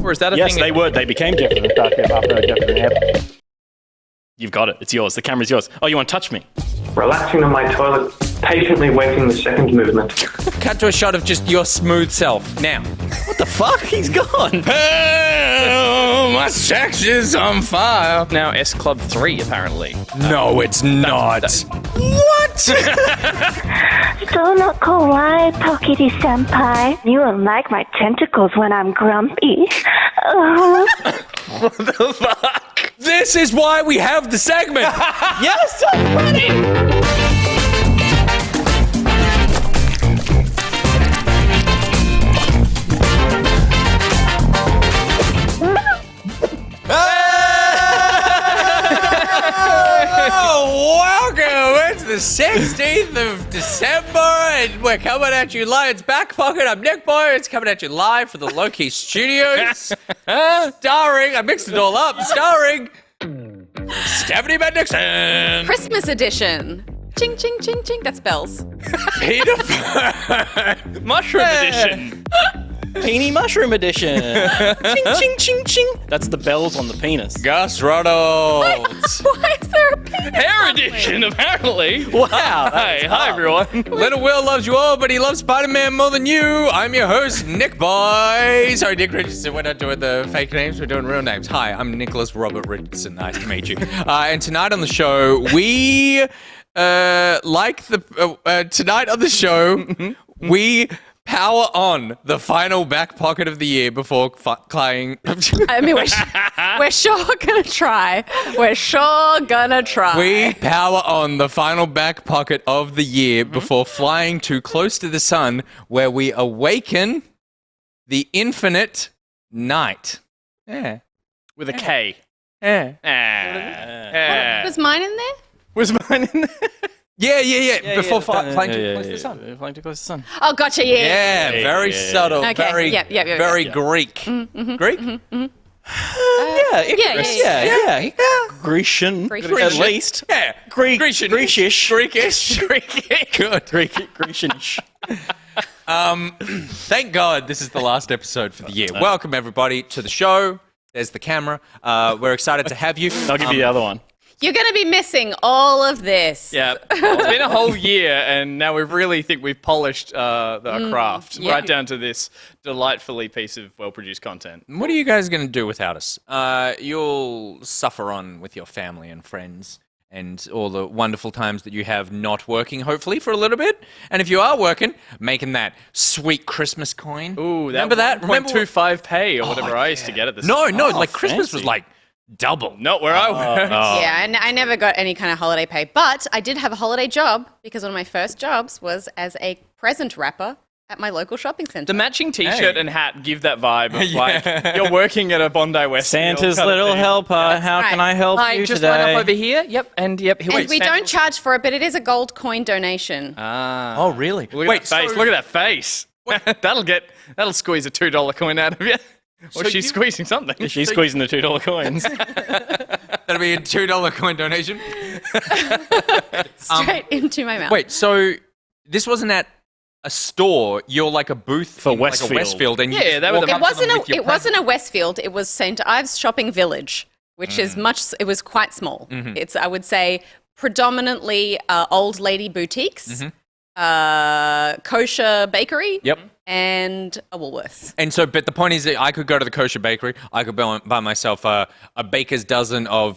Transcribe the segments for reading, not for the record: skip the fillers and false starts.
Or is that a thing? Yes, they were. They became Jeff and after Jeff and Jeff. You've got it. It's yours. The camera's yours. Oh, you want to touch me? Relaxing on my toilet, patiently waiting the second movement. Cut to a shot of just your smooth self. Now. What the fuck? He's gone. Oh, my sex is on fire. Now S Club 3, apparently. No, it's not. What? So not kawaii, Tokiri-senpai. You will like my tentacles when I'm grumpy. What the fuck? This is why we have the segment. Yes, so funny. Welcome! It's the 16th of December, and we're coming at you live. It's Back Pocket. I'm Nick Boy. It's coming at you live from the Loki Studios. Starring, I mixed it all up. Starring Stephanie Bendixson. Christmas edition. Ching, ching, ching, ching. That's bells. Peter Fern. Mushroom edition. Peenie mushroom edition. Ching, ching, ching, ching. That's the bells on the penis. Gus Reynolds. Why is there a penis? Hair edition, apparently. Wow. Hey, hi, everyone. Little Will loves you all, but he loves Spider-Man more than you. I'm your host, Nick Boy. Sorry, Nick Richardson. We're not doing the fake names. We're doing real names. Hi, I'm Nicholas Robert Richardson. Nice to meet you. And tonight on the show, we tonight on the show, we power on the final back pocket of the year before flying. I mean, we're sure gonna try. We're sure gonna try. We power on the final back pocket of the year before flying too close to the sun, where we awaken the infinite night. Yeah. With a K. Yeah. Was mine in there? Was mine in there? Yeah. Before flying too close to the sun. Flying too close to the sun. Oh, gotcha. Yeah. Very subtle. Okay, Very, yeah. very Greek. Greek? Yeah. Grecian. Grecian. At least. Yeah. Grecian. Greekish. Greekish. Good. Grecianish. Thank God this is the last episode for the year. Welcome, everybody, to the show. There's the camera. We're excited to have you. I'll give you the other one. You're gonna be missing all of this. Yeah. It's been a whole year, and now we really think we've polished our craft right down to this delightfully piece of well-produced content. What are you guys going to do without us? You'll suffer on with your family and friends and all the wonderful times that you have not working, hopefully, for a little bit. And if you are working, making that sweet Christmas coin. Ooh, remember that? 1.25 pay or whatever I used to get at the No, start. like Christmas was fancy. like double. Not where I worked. Yeah, and I never got any kind of holiday pay, but I did have a holiday job because one of my first jobs was as a present wrapper at my local shopping centre. The matching T-shirt and hat give that vibe of like you're working at a Bondi West. Santa's little helper. How can I help I you just today? went up over here. Yep, and here And we don't charge for it, but it is a gold coin donation. Oh, really? Look at that face. Look at that face. That'll squeeze a $2 coin out of you. Or she's squeezing something. She's squeezing the $2 coins. That'll be a $2 coin donation. Straight into my mouth. Wait, so this wasn't at a store. You're like a booth For like a Westfield. Westfield, and you Yeah, just they were walk the- up to them with your It wasn't a Westfield. It was St. Ives Shopping Village, which is it was quite small. It's, I would say, predominantly old lady boutiques, kosher bakery. Yep. And a Woolworths. And so, but the point is that I could go to the kosher bakery. I could buy myself a baker's dozen of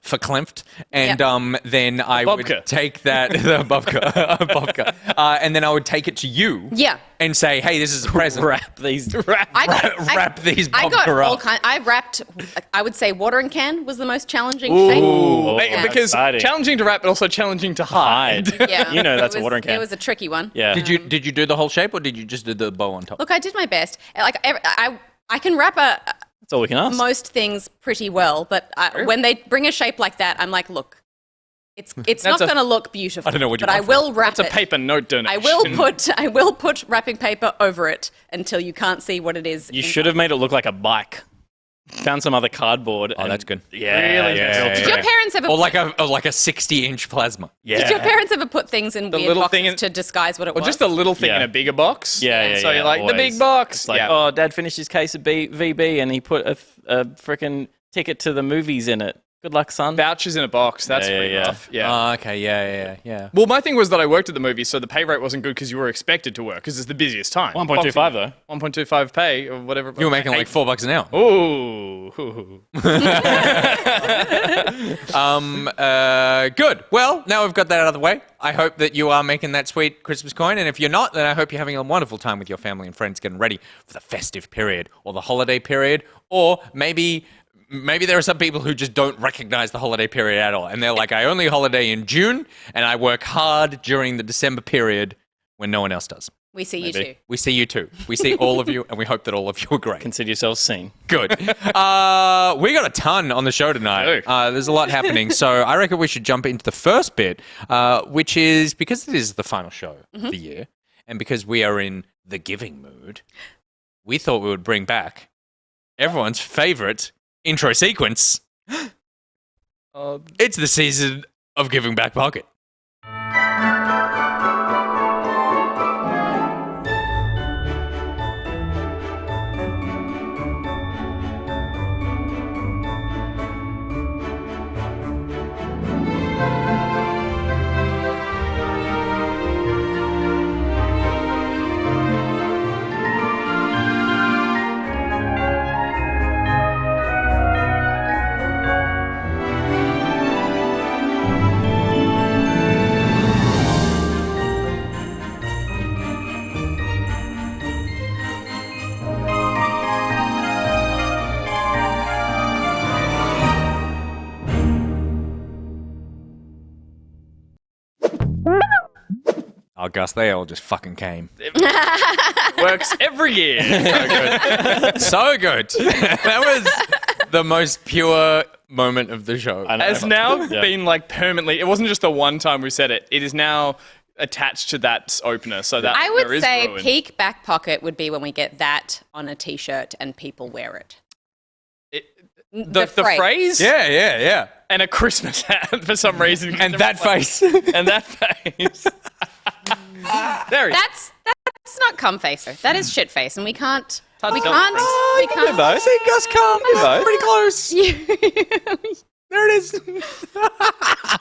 verklempt, and then I Babka. would take that the babka, and then I would take it to you. Yeah. And say, hey, this is a present. Wrap these. Wrap these babka I got all up. kind. I wrapped. I would say watering can was the most challenging Ooh. shape. Yeah. Because Exciting. challenging to wrap, but also challenging to hide. Yeah, You know that's it a was, watering can. It was a tricky one. Yeah. Did you do the whole shape, or did you just do the bow on top? Look, I did my best. Like I can wrap That's all we can ask. most things pretty well, but when they bring a shape like that, I'm like, look, it's not going to look beautiful. I don't know what you but I want will wrap It's a it. paper note donation. I will put wrapping paper over it until you can't see what it is. You should have made it look like a bike. found some other cardboard. Oh, that's good. Yeah, Really? yeah. Did your parents ever? Or like a 60-inch plasma. Yeah. Did your parents ever put things in weird little boxes thing in- to disguise what it Or was? just a little thing Yeah. in a bigger box. Yeah. So you're like, the always. big box. It's like, oh, Dad finished his case of VB and he put a freaking ticket to the movies in it. Good luck, son. Vouchers in a box. That's Yeah, pretty yeah. rough. Yeah. Oh, okay, yeah. Well, my thing was that I worked at the movies, so the pay rate wasn't good because you were expected to work because it's the busiest time. 1.25 though. 1.25 pay or whatever. You were making like $4 an hour. Ooh. Good. Well, now we've got that out of the way. I hope that you are making that sweet Christmas coin, and if you're not, then I hope you're having a wonderful time with your family and friends getting ready for the festive period or the holiday period, or maybe there are some people who just don't recognize the holiday period at all, and they're like, I only holiday in June, and I work hard during the December period when no one else does. we see you too. We see you too. We see all of you, and we hope that all of you are great. Consider yourselves seen. Good. We got a ton on the show tonight. There's a lot happening. So I reckon we should jump into the first bit, which is because it is the final show of the year, and because we are in the giving mood, we thought we would bring back everyone's favorite intro sequence. It's the season of Giving Back Pocket. Oh, Gus, they all just fucking came. Works every year. So good. That was the most pure moment of the show. I know. Has now Yeah. been like permanently. It wasn't just the one time we said it. It is now attached to that opener. So that I there would is say ruin. peak back pocket would be when we get that on a t-shirt and people wear it. The phrase? Yeah. And a Christmas hat for some reason. And that face. And that face. There he is. That's not cum face. That is shit face, and we can't. We don't can't. We can't. both. See Gus come. both. Pretty close. There it is.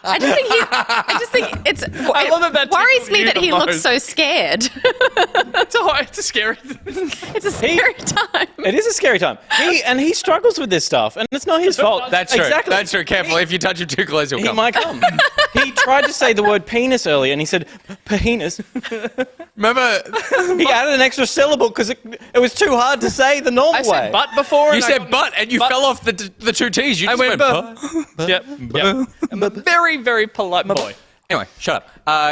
I just think it's. I love that worries tickled me you that the he looks most. so scared. It's a scary. It's a scary time. It is a scary time. He struggles with this stuff, and it's not his fault. That's true. Exactly. That's true. Careful. If you touch him too close, he'll He come. might come. He tried to say the word penis earlier, and he said penis. Remember, He added an extra syllable because it was too hard to say the normal I way. said butt before. you and I said got- butt, and you fell off the two T's. You I just went butt. Yep. I'm a very, very polite boy. Anyway, shut up.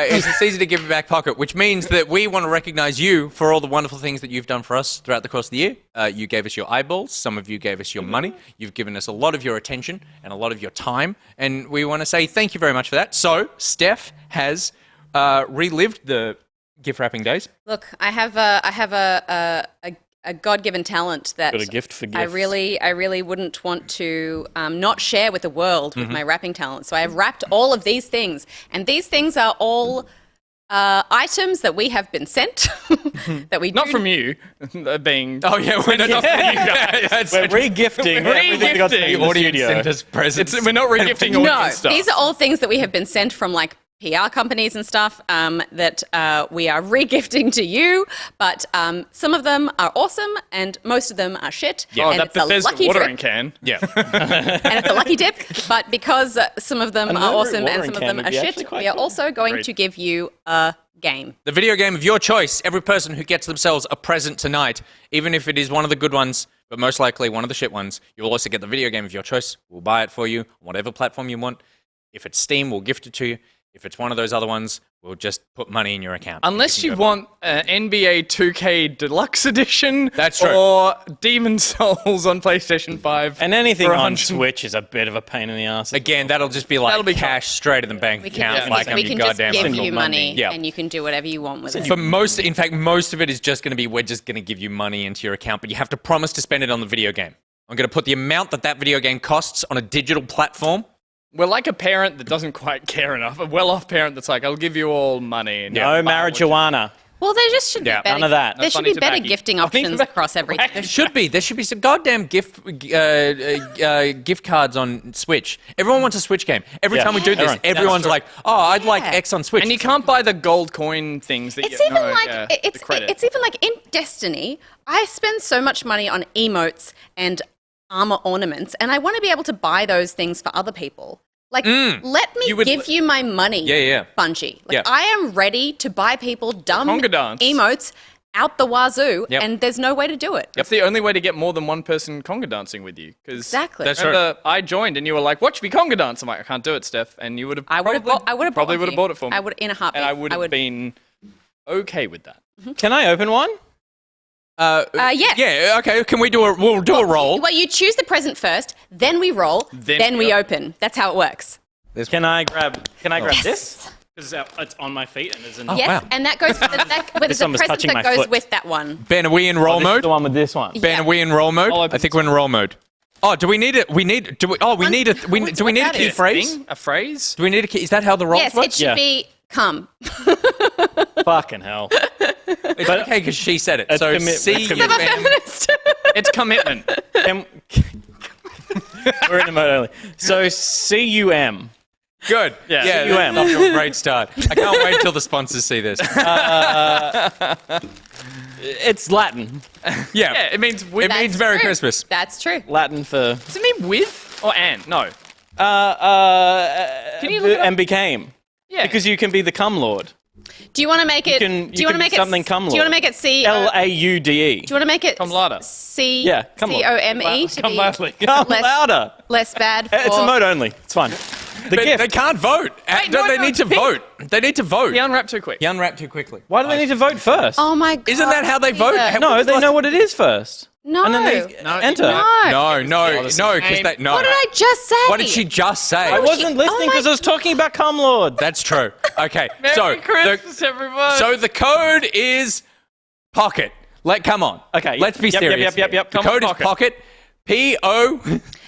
It's a season to give you back pocket, which means that we want to recognize you for all the wonderful things that you've done for us throughout the course of the year. You gave us your eyeballs. Some of you gave us your money. You've given us a lot of your attention and a lot of your time. And we want to say thank you very much for that. So, Steph has relived the gift wrapping days. Look, I have a God-given talent that Got a gift for gifts. I really wouldn't want to not share with the world with my wrapping talent. So I have wrapped all of these things, and these things are all items that we have been sent that we Not do- from you, being. Oh, yeah. We're not from you guys. That's We're re-gifting everything we got from the Re-gifting. audience studio. sent us presents. We're not regifting No, audience stuff. these are all things that we have been sent from like PR companies and stuff that we are re-gifting to you, but some of them are awesome and most of them are shit. Oh, and that it's a Bethesda lucky watering dip, can. Yeah. and it's a lucky dip. But because some of them An are elaborate awesome and watering some of can them would are be actually shit, quite we are cool. also going Great. to give you a game. The video game of your choice. Every person who gets themselves a present tonight, even if it is one of the good ones, but most likely one of the shit ones, you will also get the video game of your choice. We'll buy it for you on whatever platform you want. If it's Steam, we'll gift it to you. If it's one of those other ones, we'll just put money in your account. Unless you want NBA 2K Deluxe Edition. That's true. Or Demon Souls on PlayStation 5. And anything for on 100 Switch is a bit of a pain in the ass. Again, that'll just be like That'll be cash straight in the bank We account. can, like just, we I'm can your just goddamn give uncle. you money Yeah. and you can do whatever you want with it. For most, in fact, most of it is just going to be we're just going to give you money into your account, but you have to promise to spend it on the video game. I'm going to put the amount that video game costs on a digital platform. We're like a parent that doesn't quite care enough. A well-off parent that's like, I'll give you all money. And No buy what you marijuana. Well, there just should be better. none of that. There No should funny be better tobacco. gifting options across everything. There should be. There should be some goddamn gift cards on Switch. Everyone wants a Switch game. Every Yeah. time we do this, Everyone. everyone's That's like, "Oh, I'd like Yeah. X on Switch." And you can't buy the gold coin things that It's you even know, like yeah, it's the credit. it's even like in Destiny. I spend so much money on emotes and armor ornaments, and I want to be able to buy those things for other people. Like, let me You would give you my money, Bungie. Like, Yeah. I am ready to buy people dumb Conga dance. emotes out the wazoo, Yep. and there's no way to do it. That's the only way to get more than one person conga dancing with you. Exactly. That's Remember, I joined and you were like, "Watch me conga dance." I'm like, "I can't do it, Steph," and you would have. I would have probably would have bought it for me. I would in a heartbeat. and I would have been okay with that. Can I open one? Yes. Yeah. Okay. Can we do a? We'll do a roll. Well, you choose the present first, then we roll, then we open. That's how it works. Can I grab this? Because it's on my feet and there's an. Yes, wow. and that goes with This the one was present touching that my goes foot. with that one. Ben, are we in roll This is mode? the one with this one. Ben, are we in roll mode? I'll open I think we're in roll mode. Oh, do we need it? We need. Do we? Oh, we need a. Do we need a that key is? phrase? A phrase? Do we need a key? Is that how the rolls Yes, work? it should Yeah. be come. Fucking hell. It's okay because she said it. It's So commit- C it's U commit- I'm a M. feminist. It's commitment. We're in the mode only. So CUM. Good. Yeah. Yeah. C-U-M. That's off to a great start. I can't wait till the sponsors see this. It's Latin. Yeah. It means with. It means That's Merry true. Christmas. That's true. Latin for Does it mean with or and? No. can you look it up? and became. Yeah. Because you can be the cum lord. Do you want to make it? can- do you you want to can make be it something cum Do you want to lord. make it C? LAUDE. Do you want to make it Cum laude. C? Yeah, cum lord. COME to Come be loudly. Come less- louder. less bad. For, It's a mode only. It's fine. The But gift. they can't vote. They need to vote. They need to vote. He unwrapped too quick. He unwrapped too quickly. Why do they need to vote first? Oh my god! Isn't that how they vote? Peter. No, they know what it is first. No. And then they No, enter. No. No, because they no. What did I just say? What did she just say? I wasn't listening my- because I was talking about cum lord. That's true. Okay, Merry Christmas, everyone. so the code is pocket. Come on. Okay, let's be yep, serious. yep. The Come on, code is pocket. P-O.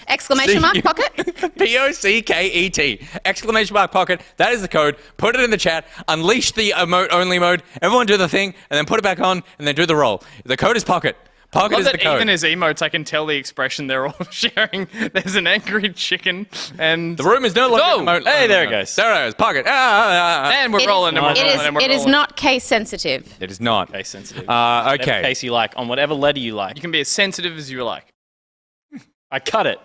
Exclamation mark pocket. P-O-C-K-E-T. Exclamation mark pocket. That is the code. Put it in the chat. Unleash the emote only mode. Everyone do the thing, and then put it back on, and then do the roll. The code is pocket. Pocket Love is the that code. even as emotes, I can tell the expression they're all sharing. There's an angry chicken, and The room is no longer Oh, emote. hey, there it goes. There it is. Pocket. and we're rolling, and we're rolling, and we're It is rolling. not case sensitive. It is not. Case sensitive. Okay. Whatever case you like, on whatever letter you like. You can be as sensitive as you like. I cut it.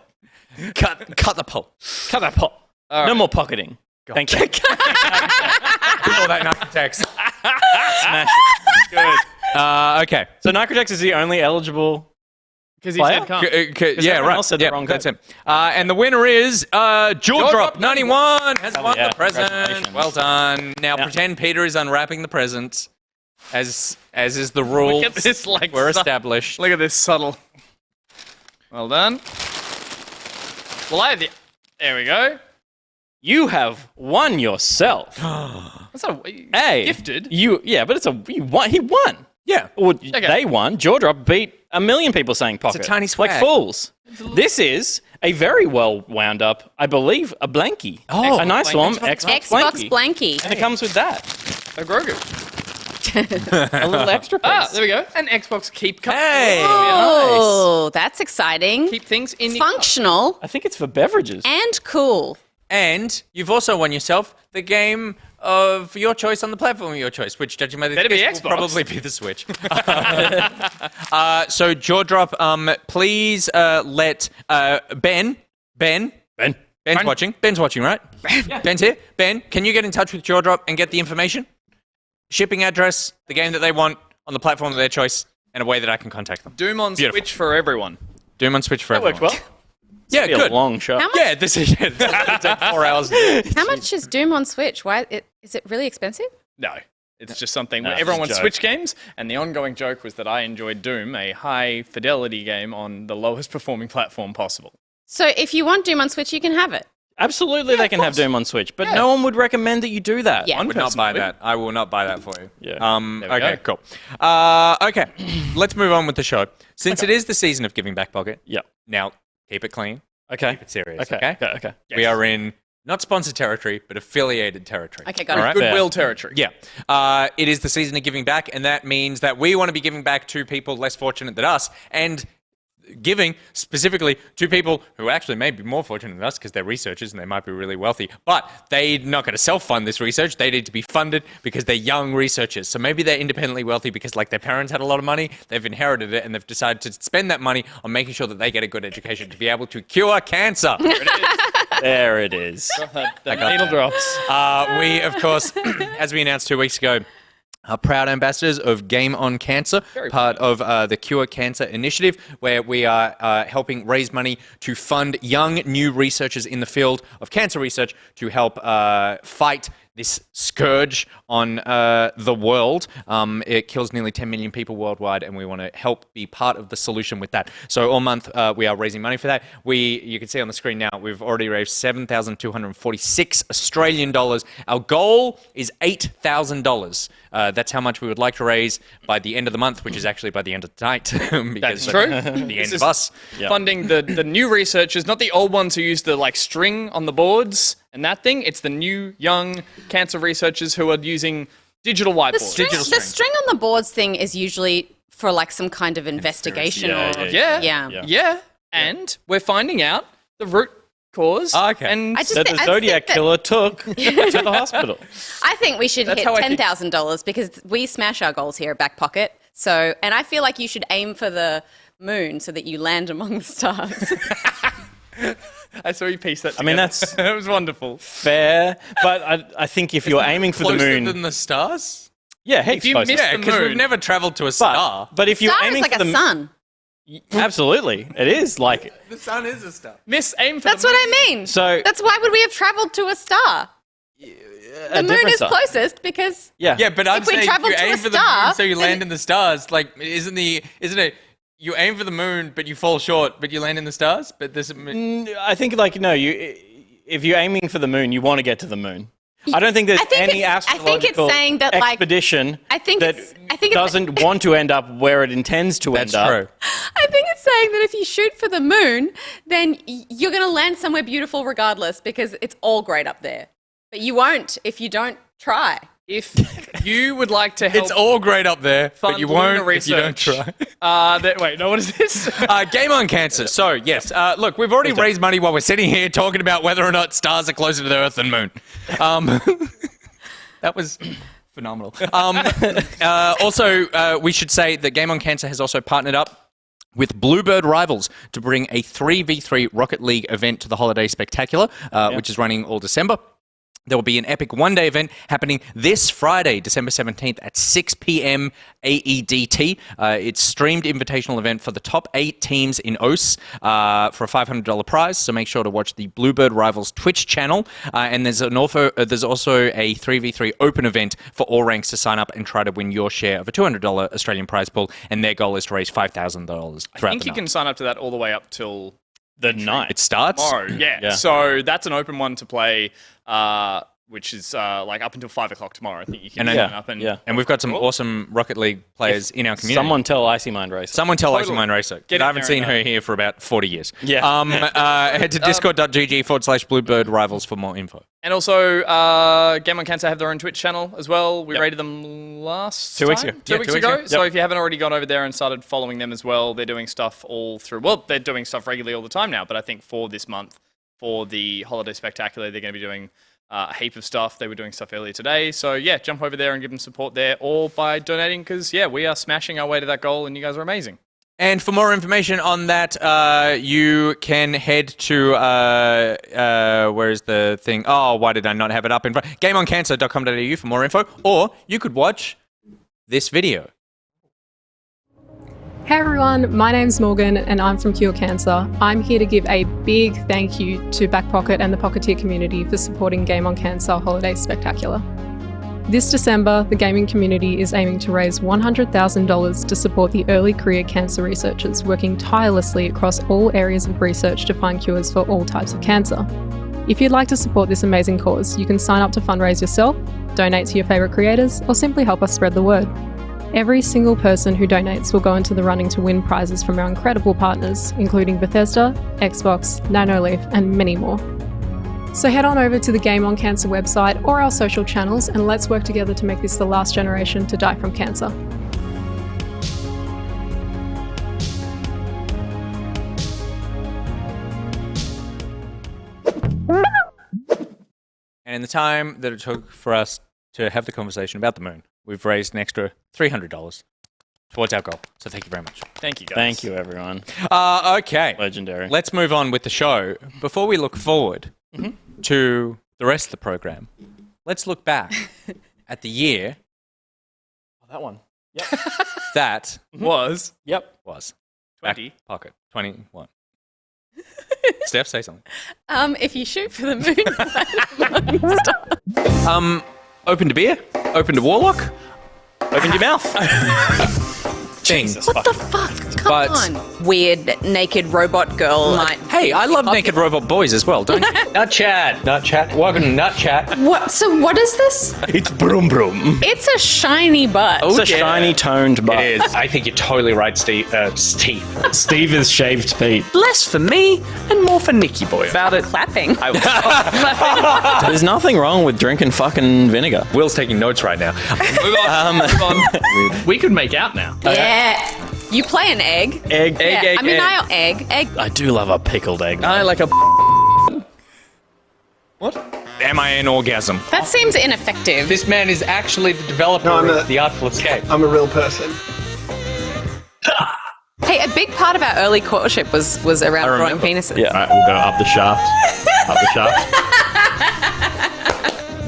Cut the pull. Cut that pot. All No right. more pocketing. Thank you. All that Nicrotex. Smash it. Good. Okay. So Nicrotex is the only eligible. Because he Player? said come. Yeah, everyone right. else said the Yeah, wrong that's code. him. And the winner is Jaw Drop 91 has won yeah, the present. congratulations. Well done. Now pretend Peter is unwrapping the present, as is the rule. Look at this, like, we're su- established. Look at this subtle. Well done. Well, I have the. There we go. You have won yourself. That's not Hey, gifted. Yeah, but you won. He won. Yeah. Or they won. Jaw Drop beat 1 million people saying pocket. tiny Like swag. fools. This is a very well wound up, I believe, a blankie. Oh, a nice one. Xbox Xbox Xbox blankie. blankie. And it comes with that. A Grogu. A little extra piece. Ah, there we go. And Xbox keep coming. Hey. Oh, that's exciting. Keep things in your Functional I think it's for beverages. and cool. And you've also won yourself the game of your choice on the platform of your choice, which, judging by the Better be guess, will Xbox. probably be the Switch. So, Jaw Drop, please let Ben's watching. Ben's watching, right? Ben's here. Ben, can you get in touch with Jaw Drop and get the information? Shipping address, the game that they want on the platform of their choice, and a way that I can contact them. Doom on Beautiful. Switch for everyone. Doom on Switch for That works everyone. well. Yeah, Be a good. long shot. How much? Yeah, this is it's gonna take 4 hours. How much is Doom on Switch? Why is it really expensive? No. It's just something No, where it's everyone just wants a Switch games, and the ongoing joke was that I enjoyed Doom, a high fidelity game on the lowest performing platform possible. So if you want Doom on Switch, you can have it. Absolutely, they can have Doom on Switch, but no one would recommend that you do that. Yeah. I would not buy that. I will not buy that for you. Yeah. Okay, cool. Okay, let's move on with the show. Since it is the season of Giving Back Pocket, now keep it clean, Okay. keep it serious, Okay. okay? Okay. We are in not sponsored territory, but affiliated territory. Okay, got All it. right? Goodwill territory. Yeah. It is the season of giving back, and that means that we want to be giving back to people less fortunate than us, and giving specifically to people who actually may be more fortunate than us because they're researchers and they might be really wealthy, but they're not going to self-fund this research. They need to be funded because they're young researchers. So maybe they're independently wealthy because like their parents had a lot of money, they've inherited it, and they've decided to spend that money on making sure that they get a good education to be able to cure cancer. There it is. The needle drops. We, of course, as we announced 2 weeks ago, are proud ambassadors of Game on Cancer, part of the Cure Cancer Initiative, where we are helping raise money to fund young new researchers in the field of cancer research to help fight this scourge on the world. It kills nearly 10 million people worldwide, and we want to help be part of the solution with that. So all month, we are raising money for that. You can see on the screen now, we've already raised 7,246 Australian dollars. Our goal is $8,000. That's how much we would like to raise by the end of the month, which is actually by the end of tonight. That's true. The end of us. Funding the new researchers, not the old ones who use the like string on the boards and that thing. It's the new young cancer researchers who are using digital whiteboards. The string on the boards thing is usually for like some kind of investigation Yeah. And we're finding out the root cause. Okay. And I just That thi- the I Zodiac think that- killer took to the hospital. I think we should hit how I think. $10,000 because we smash our goals here at Back Pocket. So, and I feel like you should aim for the moon so that you land among the stars. I saw you piece that together. I mean, that's that was wonderful. fair, but I think if you're aiming for the Closer moon... than the stars? yeah, heck, If you closer. miss Yeah, the because we've moon. never traveled to a star. But if you're Star is aiming like for a the sun. Absolutely, it is like... The sun is a star. Miss aim for That's the what moon. I mean. So- that's why would we have traveled to a star? The moon is closest because Yeah, but I'm If we saying travel you to a aim for the star, moon so you then- land in the stars. Like, isn't it? You aim for the moon, but you fall short, but you land in the stars. But this, I think like no, if you're aiming for the moon, you want to get to the moon. I don't think there's any astrological saying that, like, expedition I think that it's- doesn't want to end up where it intends to that's end up. true. I think it's saying that if you shoot for the moon, then you're going to land somewhere beautiful regardless because it's all great up there. But you won't if you don't try. If you would like to help It's all great up there, but fund you lunar won't if you don't research, try. wait, no, what is this? Game on Cancer. So, yes, look, we've already raised money while we're sitting here talking about whether or not stars are closer to the Earth than Moon. That was phenomenal. Also, we should say that Game on Cancer has also partnered up with Bluebird Rivals to bring a 3v3 Rocket League event to the Holiday Spectacular, which is running all December. There will be an epic one-day event happening this Friday, December 17th at 6 p.m. AEDT. It's streamed invitational event for the top 8 teams in OS for a $500 prize. So make sure to watch the Bluebird Rivals Twitch channel. And there's also a 3v3 open event for all ranks to sign up and try to win your share of a $200 Australian prize pool. And their goal is to raise $5,000 throughout I think the you night. can sign up to that all the way up till The night. It starts? tomorrow. Yeah. So that's an open one to play, which is like up until 5 o'clock tomorrow. I think you can And sign then- up. And And we've got some awesome Rocket League players in our community. Someone tell Icy Mind Racer. Someone tell Totally. Icy Mind Racer. Get I in haven't there seen and, her here for about 40 years. Yeah. Head to discord.gg/Bluebird Rivals for more info. And also, Game on Cancer have their own Twitch channel as well. We rated them last 2 weeks time? ago. 2 Yeah, weeks 2 weeks ago. ago. So if you haven't already gone over there and started following them as well, they're doing stuff all through. Well, they're doing stuff regularly all the time now. But I think for this month, for the Holiday Spectacular, they're going to be doing a heap of stuff. They were doing stuff earlier today. So yeah, jump over there and give them support there, or by donating, because yeah, we are smashing our way to that goal, and you guys are amazing. And for more information on that, you can head to, where's the thing? Oh, why did I not have it up in front? GameOnCancer.com.au for more info, or you could watch this video. Hey everyone, my name's Morgan and I'm from Cure Cancer. I'm here to give a big thank you to Back Pocket and the Pocketeer community for supporting Game on Cancer Holiday Spectacular. This December, the gaming community is aiming to raise $100,000 to support the early career cancer researchers working tirelessly across all areas of research to find cures for all types of cancer. If you'd like to support this amazing cause, you can sign up to fundraise yourself, donate to your favourite creators, or simply help us spread the word. Every single person who donates will go into the running to win prizes from our incredible partners, including Bethesda, Xbox, Nanoleaf, and many more. So head on over to the Game on Cancer website or our social channels and let's work together to make this the last generation to die from cancer. And in the time that it took for us to have the conversation about the moon, we've raised an extra $300 towards our goal. So thank you very much. Thank you, guys. Thank you, everyone. Okay. Legendary. Let's move on with the show. Before we look forward to the rest of the program, let's look back at the year that one. that Was Yep. was. 20. Back pocket. 21. Steph, say something. If you shoot for the moon, Open to beer, open to warlock, Open your mouth. thing. what the fuck? Come But- on. Weird naked robot girl might. Hey, I love naked robot boys as well, don't you? Nut chat. Welcome to Nut Chat. What? So what is this? It's broom broom. It's a shiny butt. It's a shiny toned butt. It is. I think you're totally right, Steve. Steve is shaved feet. Less for me and more for Nicky Boy. About it. Clapping. There's nothing wrong with drinking fucking vinegar. Will's taking notes right now. Move on. We could make out now. Yeah. You play an egg. Egg. Yeah. I mean, egg. I do love a pickled egg. I like a. Am I an orgasm? That seems ineffective. This man is actually the developer of The Artful Escape. I'm a real person. Hey, a big part of our early courtship was around growing penises. Yeah. Alright, we'll go up the shaft. Up the shaft.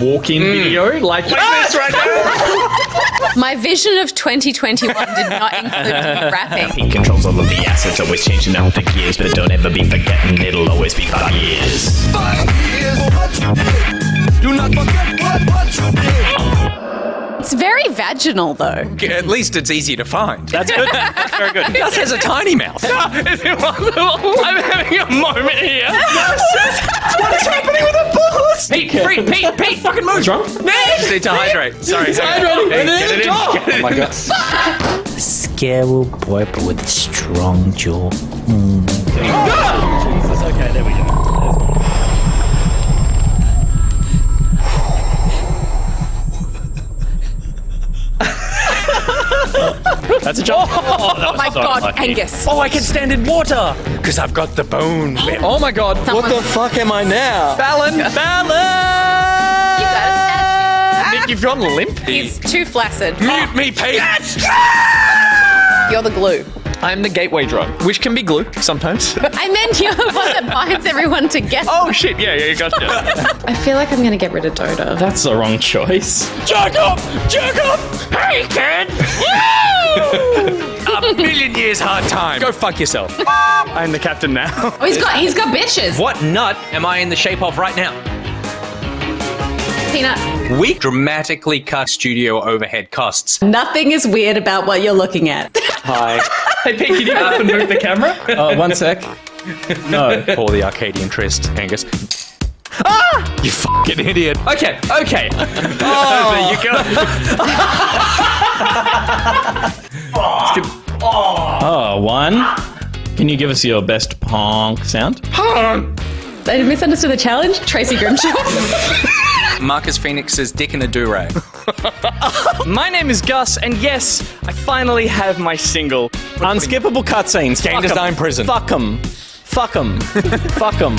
Walk-in video like this right now. My vision of 2021 did not include me rapping. He controls all of the assets, always changing out the gears, but don't ever be forgetting it'll always be 5 years. 5 years. Do not forget what you did. It's very vaginal, though. At least it's easy to find. That's good. That's very good. Gus has a tiny mouth. Is it possible? I'm having a moment here. What is happening with the balls? Pete, fucking move. What's wrong? Just need to hydrate. Sorry. He's hydrating. Get it in. Oh my god. Scary boy, but with a strong jaw. Jesus, okay, there we go. That's a jump. Oh my god, Angus. Oh, I can stand in water because I've got the bone whip. Oh my god, what the fuck am I now? Fallon! You got Nick, you've gotten limp. He's too flaccid. Mute me, Pete. You're the glue. I'm the gateway drug, which can be glue sometimes. I meant you're the one that binds everyone together. Oh shit, yeah, gotcha. I feel like I'm going to get rid of Dodo. That's the wrong choice. Jerk off! Hey, kid! A million years hard time. Go fuck yourself. I'm the captain now. Oh, he's got bitches. What nut am I in the shape of right now? Peanut. We dramatically cut studio overhead costs. Nothing is weird about what you're looking at. Hi. Hey, Pete, can you up and move the camera? One sec. No. Pour the Arcadian tryst, Angus. Ah! You fucking idiot. Okay. Oh. There you go. Oh, one. Can you give us your best pong sound? I misunderstood the challenge. Tracy Grimshaw. Marcus Phoenix's dick in a do-rag. My name is Gus, and yes, I finally have my single. Unskippable cutscenes. Game design prison. Fuck 'em. Fuck 'em. Fuck 'em.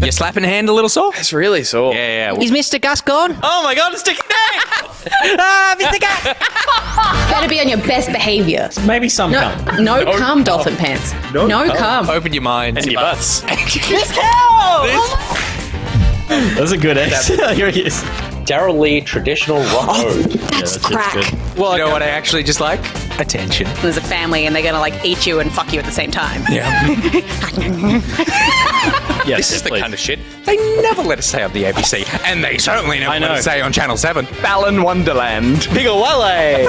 Your slapping hand a little sore? It's really sore. Yeah. Is Mr. Gus gone? Oh my god, it's Dick Better be on your best behavior. Maybe some cum. No cum, dolphin pants. No cum. Open your mind. And your butts. Let's go! That's a good X. Here he is. Daryl Lee, traditional rock mode. That's crack. Well, you know what I actually just like? Attention. There's a family and they're going to like eat you and fuck you at the same time. Yeah. Yes, This is the please. kind of shit they never let us say on the ABC, and they certainly never I let know. us say on Channel 7. Fallon Wonderland. Piggle Wale.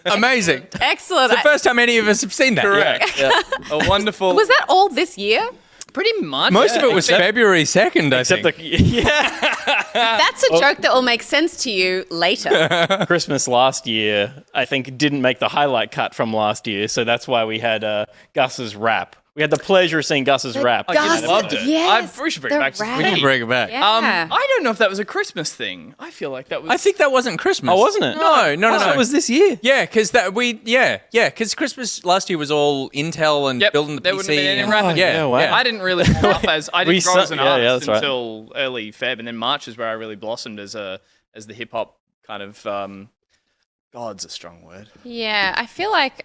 Amazing. Excellent. It's the first time any of us have seen that. Correct. A wonderful. Was that all this year? pretty much? Most of it was February 2nd, I think. That's a joke that will make sense to you later. Christmas last year, I think, didn't make the highlight cut from last year, so that's why we had Gus's rap. We had the pleasure of seeing Gus's rap. Gus, I loved it. Yes, we should bring it back. the rap. We can bring it back. Yeah. I don't know if that was a Christmas thing. I feel like that was. I think that wasn't Christmas. Oh, wasn't it? No. It was this year. Yeah, because because Christmas last year was all Intel and building the there PC. wouldn't have been any and- rapping. yeah, wow. I didn't really grow up as I didn't grow as an artist that's right. until early Feb, and then March is where I really blossomed as the hip hop kind of. God's a strong word. Yeah, I feel like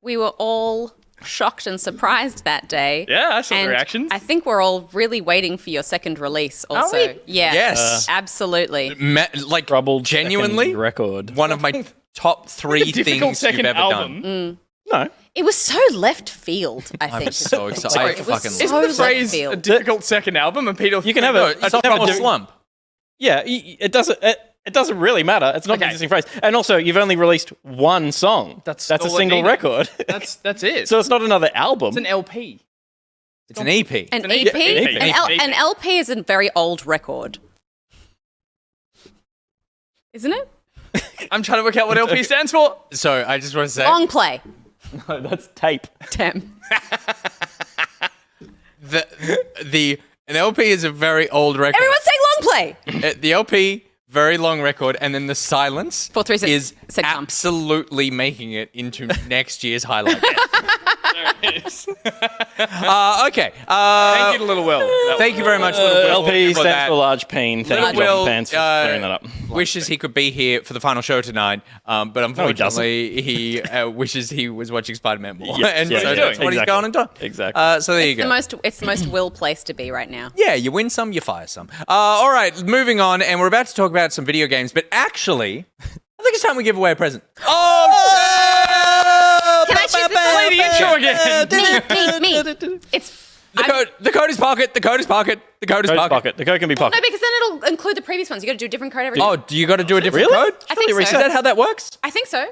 we were all shocked and surprised that day. Yeah, I saw the And reactions. I think we're all really waiting for your second release also. we? Yeah. Yes. Absolutely. Like, Troubled genuinely, second record. one of my top three Difficult things second you've ever album. done. No. It was so left field, I think. I'm so excited. Sorry, I it was fucking so love Isn't the left phrase field. a difficult second album? And Peter, You can have No, a it's a sophomore slump. Yeah, it doesn't. It doesn't really matter. It's not an Okay. existing phrase. And also, you've only released one song. That's a all it single needed. record. That's it. So it's not another album. it's an LP. It's an EP. An an EP? EP. An LP is a very old record. Isn't it? I'm trying to work out what LP stands for. So I just want to say, Long play. No, that's tape. Tim. an LP is a very old record. Everyone say long play. The LP, very long record, and then the silence 4, 3, 6, is 6, absolutely making it into next year's highlight. Okay. Thank you, Little Will. Thank you very much, Little Will. LP for stands that. for large pain. Thank you, Little Will Jonathan Pants, for clearing that up. wishes he could be here for the final show tonight, but unfortunately he wishes he was watching Spider-Man more. Yeah, and yeah, so yeah, that's what he's exactly. going and done. Exactly. So there you go. It's the most Will place to be right now. Yeah, you win some, you fire some. All right, moving on, and we're about to talk about some video games, but actually, I think it's time we give away a present. Can I choose Play the intro again. Me. It's The code is pocket. The code is pocket. The code is Code pocket. The code can be no, pocket. because then it'll include the previous ones. You got to do a different code every time. Oh, do you got to do a different Really? code? I think so. Is that how that works? I think so.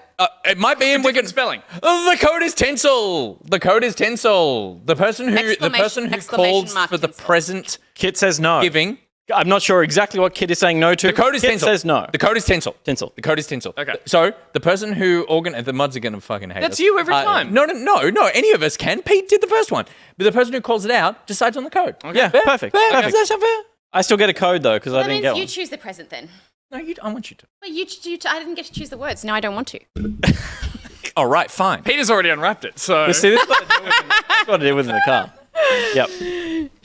It might be in Wicked spelling. The code is tinsel. The code is tinsel. The person who Exclamation called mark for the tinsel. present Kit says no. giving. I'm not sure exactly what Kit is saying no to. The code is Kit tinsel. says no. The code is tinsel. Tinsel. The code is tinsel. Okay. So the person who the mods are gonna fucking hate That's us. you every time. No. Any of us can. Pete did the first one, but the person who calls it out decides on the code. Yeah, Fair? perfect. Fair? Perfect. Does that sound fair? I still get a code though because I That didn't means get you one. choose the present then. No, I want you to. Well, I didn't get to choose the words. Now I don't want to. All right, fine. Peter's already unwrapped it, so See, this is what to do with in the car. Yep.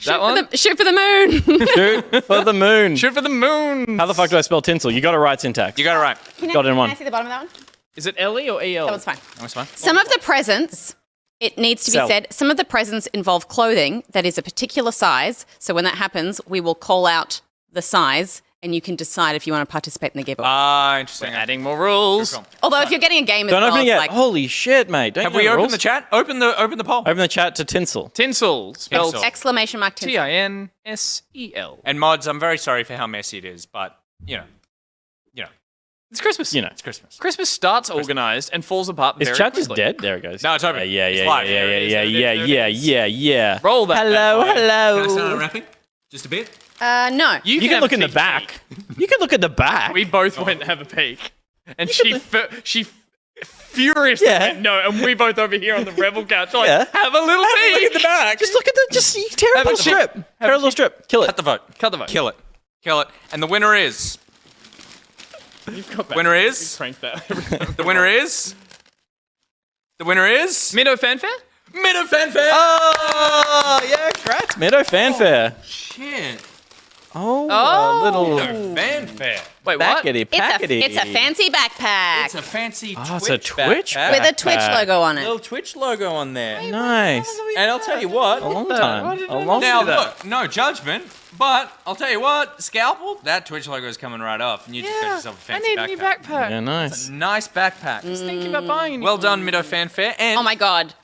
that one. Shoot for the moon. Shoot for the moon. Shoot for the moon. How the fuck do I spell tinsel? You got it right syntax. You got it right. Got it in one. Can I see the bottom of that one? Is it LE or EL? That one's fine. That's fine. Some of the presents, it needs to be Sell. said, some of the presents involve clothing that is a particular size. So when that happens, we will call out the size and you can decide if you want to participate in the giveaway. Interesting. Adding more rules. Although if you're getting a game as Don't well, open it it's yet. like Holy shit, mate. Don't Have you we know opened rules? the chat? Open the poll. Open the chat to tinsel. Tinsel, spelled Tinsel. exclamation mark tinsel. TINSEL. And mods, I'm very sorry for how messy it is, but you know, It's Christmas. You know. it's Christmas. Christmas starts organized and falls apart Is very chat just quickly. dead? There it goes. No, it's open. Yeah, It's live. yeah. Roll that. Hello, bad boy. hello. unwrapping? Just a bit. No. You can have look a in the peek. back. You can look at the back. We both went and have a peek, and she furiously Yeah. went no, and we both over here on the rebel couch like Yeah. have a little peek. Look at the back. Just look at the. Just tear a Have a little peek. strip. Tear a little strip. Kill Cut it. the vote. Cut the vote. Kill it. Kill it. And the winner is. You've got that. Winner is. Crank that. The winner is. The winner is. Minnow fanfare. Minute fanfare. Oh yeah, congrats, Meadow fanfare. Shit. Oh, Oh. a little Fanfare. Wait, what? packety packety. It's a fancy backpack It's a fancy Oh, it's Twitch a Twitch backpack. with a Twitch backpack. logo on it. Little Twitch logo on there. Nice. And I'll tell you what. A long Why time. did A I long Now time. look, no judgment, but I'll tell you what, Scalpel, that Twitch logo is coming right off, and you just got yourself a I fancy need a new backpack. Yeah, nice. Nice backpack. Thinking about buying a new Well one. done, Middo Fanfare. And Oh my god.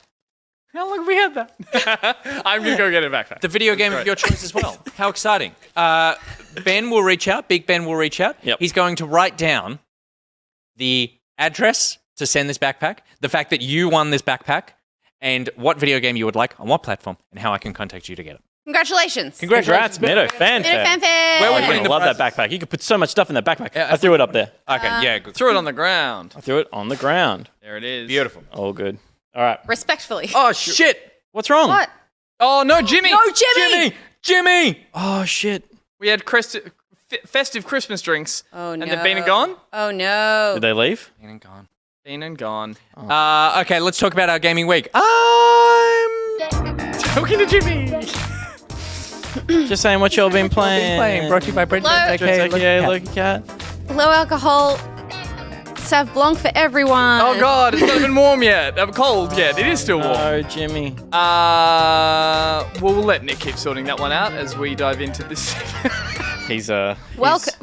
How long have we had that? I'm gonna go get a backpack. the video game of your choice as well. How exciting. Ben will reach out. Big Ben will reach out. Yep. He's going to write down the address to send this backpack, the fact that you won this backpack, and what video game you would like on what platform, and how I can contact you to get it. Congratulations. Congrats, Meadow. Fanfare. Fanfare. Where would I you put the love that prizes? backpack. You could put so much stuff in that backpack. Yeah, I threw it up there. Okay, yeah, good. Threw it on the ground. I threw it on the ground. There it is. Beautiful. All good. All right. Respectfully. Oh, shit. What's wrong? What? Oh, no, Jimmy. No, Jimmy! Jimmy! Oh, shit. We had festive Christmas drinks. Oh, no. And they've been and gone? Oh, no. Did they leave? Been and gone. Been and gone. Okay, let's talk about our gaming week. I'm Talking to Jimmy. Just saying what y'all been playing. Brought to you by Brent. Hello. Okay, LokiCat. Low alcohol Sauv Blanc for everyone. Oh, God. It's not even warm yet. I'm cold yet. It is still warm. Oh, Jimmy. Well, we'll let Nick keep sorting that one out as we dive into this. He's Welcome.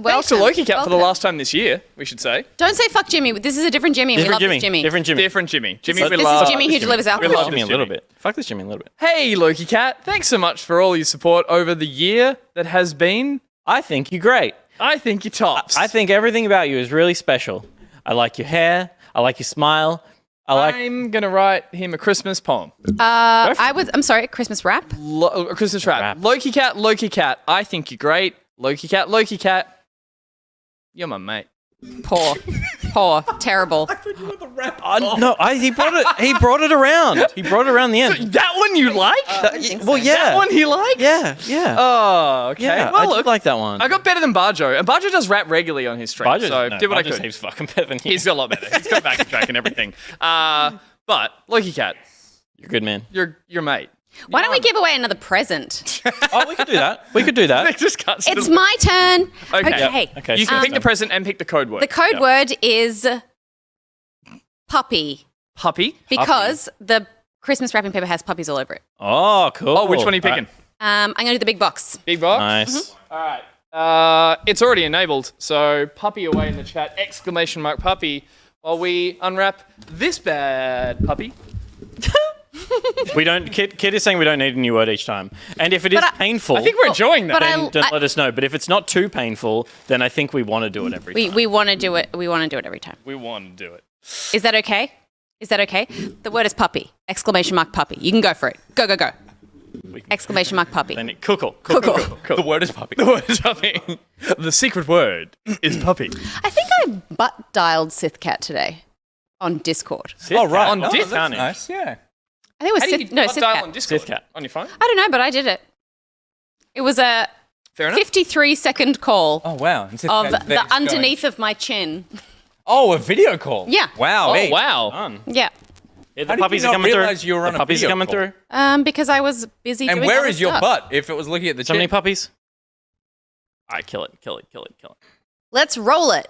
Thanks to LokiCat for the last time this year, we should say. Don't say fuck Jimmy. This is a different Jimmy. different we love Jimmy. this Jimmy. Different Jimmy. Jimmy, we This love is Jimmy who delivers Fuck alcohol. this Jimmy a little bit. Fuck this Jimmy a little bit. Hey, LokiCat. Thanks so much for all your support over the year that has been. I think you're great. I think you're tops. I think everything about you is really special. I like your hair. I like your smile. I'm going to write him a Christmas poem. I'm sorry, Christmas rap. A Christmas rap. LokiCat, I think you're great. LokiCat, you're my mate. Poor, terrible. No, he brought it around. He brought it around the end. That one you like? Well, yeah. That one he likes? Yeah. Oh, okay. Yeah, well, I look, did like that one. I got better than Barjo. And Barjo does rap regularly on his stream, so did what I could. He's fucking better than you. He's got a lot better. He's got backing track and everything. But LokiCat, You're a good man. you're mate. Why don't we give away another present? Oh, we could do that. We could do that. It just cuts to It's the- my turn. Okay. Okay. You can so- pick the present and pick the code word. The code word is puppy Puppy. because the Christmas wrapping paper has puppies all over it. Oh, cool. Oh, which one are you picking? I'm going to do the big box. Big box? Nice. All right. It's already enabled, so puppy away in the chat, exclamation mark puppy, while we unwrap this bad puppy. We don't. Kit is saying we don't need a new word each time, and if it is painful, I think we're enjoying that. But then don't let us know. But if it's not too painful, then I think we want to do it every time. We want to do it. We want to do it every time. We want to do it. Is that okay? Is that okay? The word is puppy. Exclamation mark puppy. You can go for it. Go. Exclamation mark puppy. Then cool. The word is puppy. The word is puppy. The secret word is puppy. I think I butt dialed Sithcat today on Discord. Oh, right. On Discord. That's nice, yeah. I think it was How do you dial Sithcat. on Discord? Sithcat. On your phone? I don't know, but I did it. It was a Fair enough. 53-second call Oh, wow. of the underneath of my chin. Oh, a video call? Yeah. Wow. Oh, hey. wow. Done. Yeah. Yeah, How the did puppies you are not coming through. realize you were on The a puppies are video coming call? through. Because I was busy And doing where other is your stuff. butt if it was looking at the So many chin? puppies. All right, kill it. Let's roll it.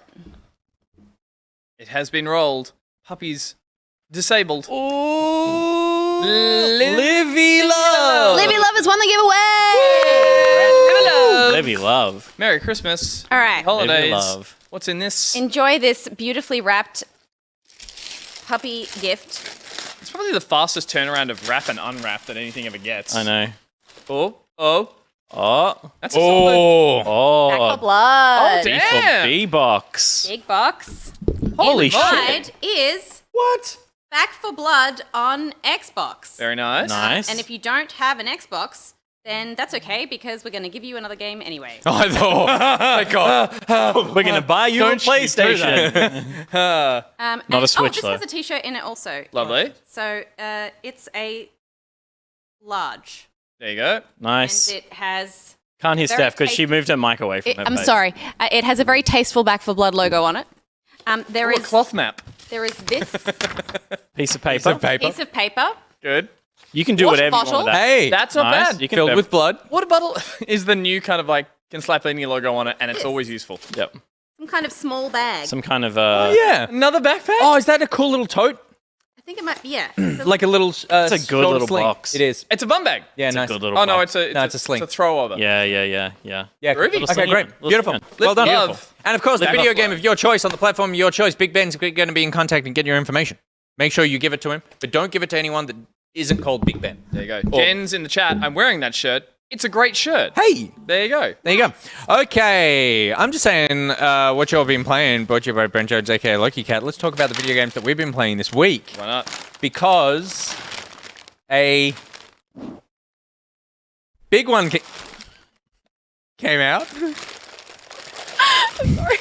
It has been rolled. Puppies disabled. Livy Love. Libby Love has won the giveaway. Livy Love. Merry Christmas. All right. Holidays. Livy Love. What's in this? Enjoy this beautifully wrapped puppy gift. It's probably the fastest turnaround of wrap and unwrap that anything ever gets. I know. Oh. That's a solid. Back for Oh. blood. damn. B for B box. Big box. Holy shit. Inside is What? Back for Blood on Xbox. Very nice. Nice. And if you don't have an Xbox, then that's okay because we're going to give you another game anyway. Oh, I thought. Thank God. We're gonna buy you a Don't you do PlayStation. Not a Switch, this though. has a T-shirt in it also. Lovely. So it's a large, There you go. Nice. and it has. Can't hear very Steph because she moved her mic away from her I'm face. sorry. It has a very tasteful Back for Blood logo on it. There Ooh, a is cloth map. there is this Piece of paper. Piece of paper. piece of paper. Good. You can do Water whatever you want bottle. with that. Hey. That's not Nice. bad. You can filled bev- with blood. Water bottle is the new kind of like can slap any logo on it and it's always useful. Yep. Some kind of small bag. Some kind of Yeah. Another backpack? Oh, is that a cool little tote? I think it might be, yeah. So Like a little. It's a good shoulder little sling. box. It is. It's a bum bag. Yeah, It's nice. a good little Oh no, box. it's a sling. It's a throw over. Yeah. Yeah. Groovy. Cool. Little Okay, sling. great. Little Beautiful. sling. Well done. Love. Beautiful. And of course, the Live video up game love. of your choice on the platform of your choice. Big Ben's going to be in contact and get your information. Make sure you give it to him, but don't give it to anyone that isn't called Big Ben. There you go. Jen's in the chat. I'm wearing that shirt It's a great shirt. Hey, There you go. there you go. Okay, I'm just saying what y'all been playing, brought to you by Brent Jones, aka LokiCat. Let's talk about the video games that we've been playing this week. Why not? Because a big one came out. Sorry.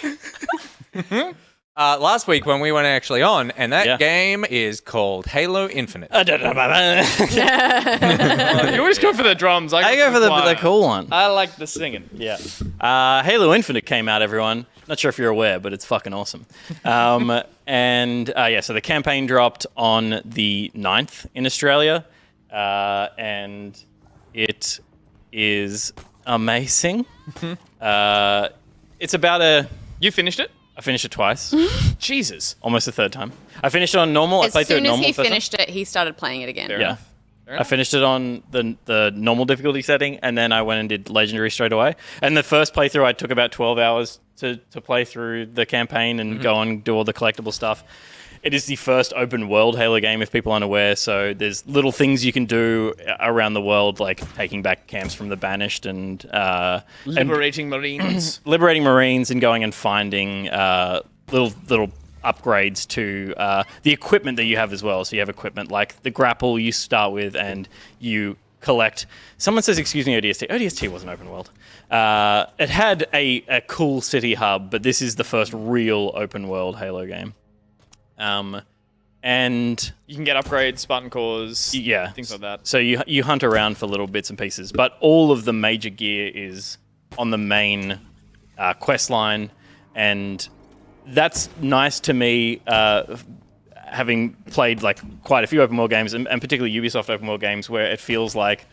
Last week when we weren't actually on, and that game is called Halo Infinite. I You always go for the drums. go for the cool one. I like the singing. Yeah. Halo Infinite came out, everyone. Not sure if you're aware, but it's fucking awesome. So the campaign dropped on the 9th in Australia, and it is amazing. It's about You finished it? I finished it twice. Jesus. Almost the third time. I finished it on normal. I As played through it soon as normal he first time. finished it, he started playing it again. Yeah. I finished it on the normal difficulty setting, and then I went and did Legendary straight away. And the first playthrough, I took about 12 hours to play through the campaign and go and do all the collectible stuff. It is the first open world Halo game, if people aren't aware, so there's little things you can do around the world, like taking back camps from the Banished and Liberating Marines. liberating Marines and going and finding little upgrades to the equipment that you have as well. So you have equipment like the grapple you start with, and you collect. Someone says, "Excuse me, ODST." ODST wasn't open world. It had a cool city hub, but this is the first real open world Halo game. And You can get upgrades, Spartan cores, things like that. So you hunt around for little bits and pieces, but all of the major gear is on the main quest line, and that's nice to me, having played like quite a few open world games, and particularly Ubisoft open world games, where it feels like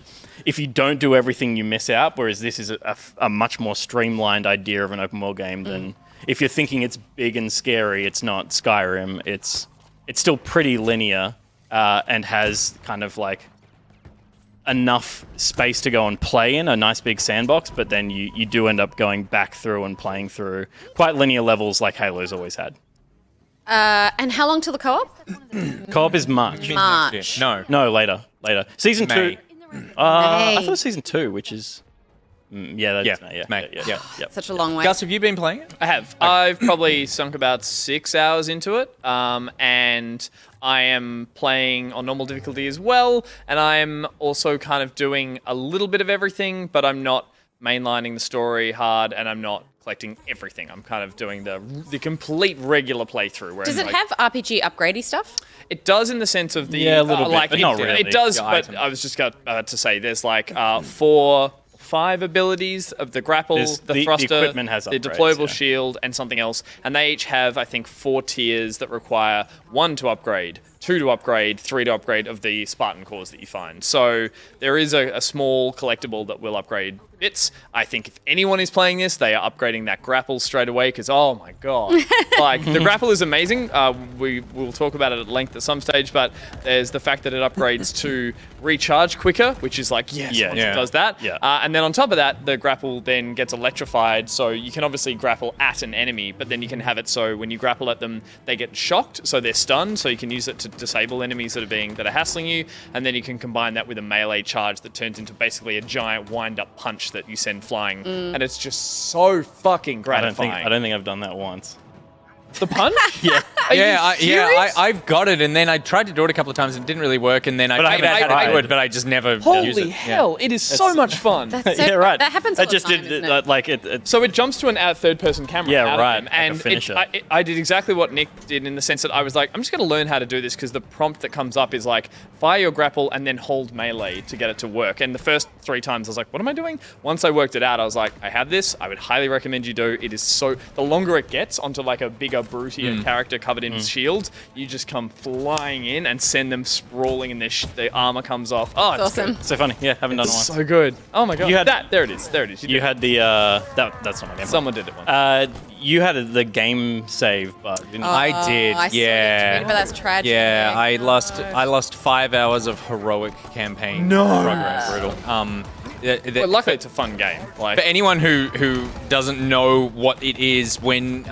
if you don't do everything, you miss out, whereas this is a much more streamlined idea of an open world game than if you're thinking it's big and scary. It's not Skyrim. It's still pretty linear and has kind of like enough space to go and play in, a nice big sandbox, but then you do end up going back through and playing through quite linear levels like Halo's always had. And how long till the co-op? Co-op is March. March. No. Later. Season May. 2. I May. thought Season 2, which is... that's May. Yeah. Such a long way. Gus, have you been playing it? I have. I've probably sunk about 6 hours into it, and I am playing on normal difficulty as well, and I'm also kind of doing a little bit of everything, but I'm not mainlining the story hard, and I'm not collecting everything. I'm kind of doing the complete regular playthrough. Where Does I'm it like, have RPG upgradey stuff? It does in the sense of the Yeah, a little bit, like but not really. It does, The but item. I was just about to say there's like 4, 5 abilities of the grapple, the thruster, equipment has the upgrades, deployable yeah. shield, and something else, and they each have I think 4 tiers that require 1 to upgrade, 2 to upgrade, 3 to upgrade of the Spartan cores that you find. So there is a small collectible that will upgrade bits. I think if anyone is playing this, they are upgrading that grapple straight away because, oh my god. Like, the grapple is amazing. We will talk about it at length at some stage, but there's the fact that it upgrades to recharge quicker, which is like, yes, Yeah. once Yeah. it does that. Yeah. And then on top of that, the grapple then gets electrified, so you can obviously grapple at an enemy, but then you can have it so when you grapple at them, they get shocked, so they're stunned, so you can use it to disable enemies that are hassling you, and then you can combine that with a melee charge that turns into basically a giant wind-up punch that you send flying, and it's just so fucking gratifying. I don't think I've done that once. The punch? Yeah. I've got it, and then I tried to do it a couple of times and it didn't really work, and then I But figured out how to tried. do it, but I just never used Holy it. hell, it is so much fun. That's so Yeah, right. That happens all I just the time, did isn't it? like it. So it jumps to an third-person camera. Yeah, out of right, them, like a and finisher. I did exactly what Nick did in the sense that I was like, I'm just going to learn how to do this because the prompt that comes up is like, fire your grapple and then hold melee to get it to work. And the first 3 times I was like, what am I doing? Once I worked it out, I was like, I have this. I would highly recommend you do. It is so... The longer it gets onto like a bigger, brutier character covered in shields, you just come flying in and send them sprawling and their armor comes off. Oh, it's Awesome. So funny. Yeah, haven't done it once. so good. Oh my god. You had- There it is. There it is. You had the that's not my game. Someone did it once. You had the game save bug, didn't you? I did, I saw you yeah. tweet, but that's tragic. Yeah, I lost 5 hours of heroic campaign progress. Brutal. Well, luckily, it's a fun game. Like, For anyone who doesn't know what it is, when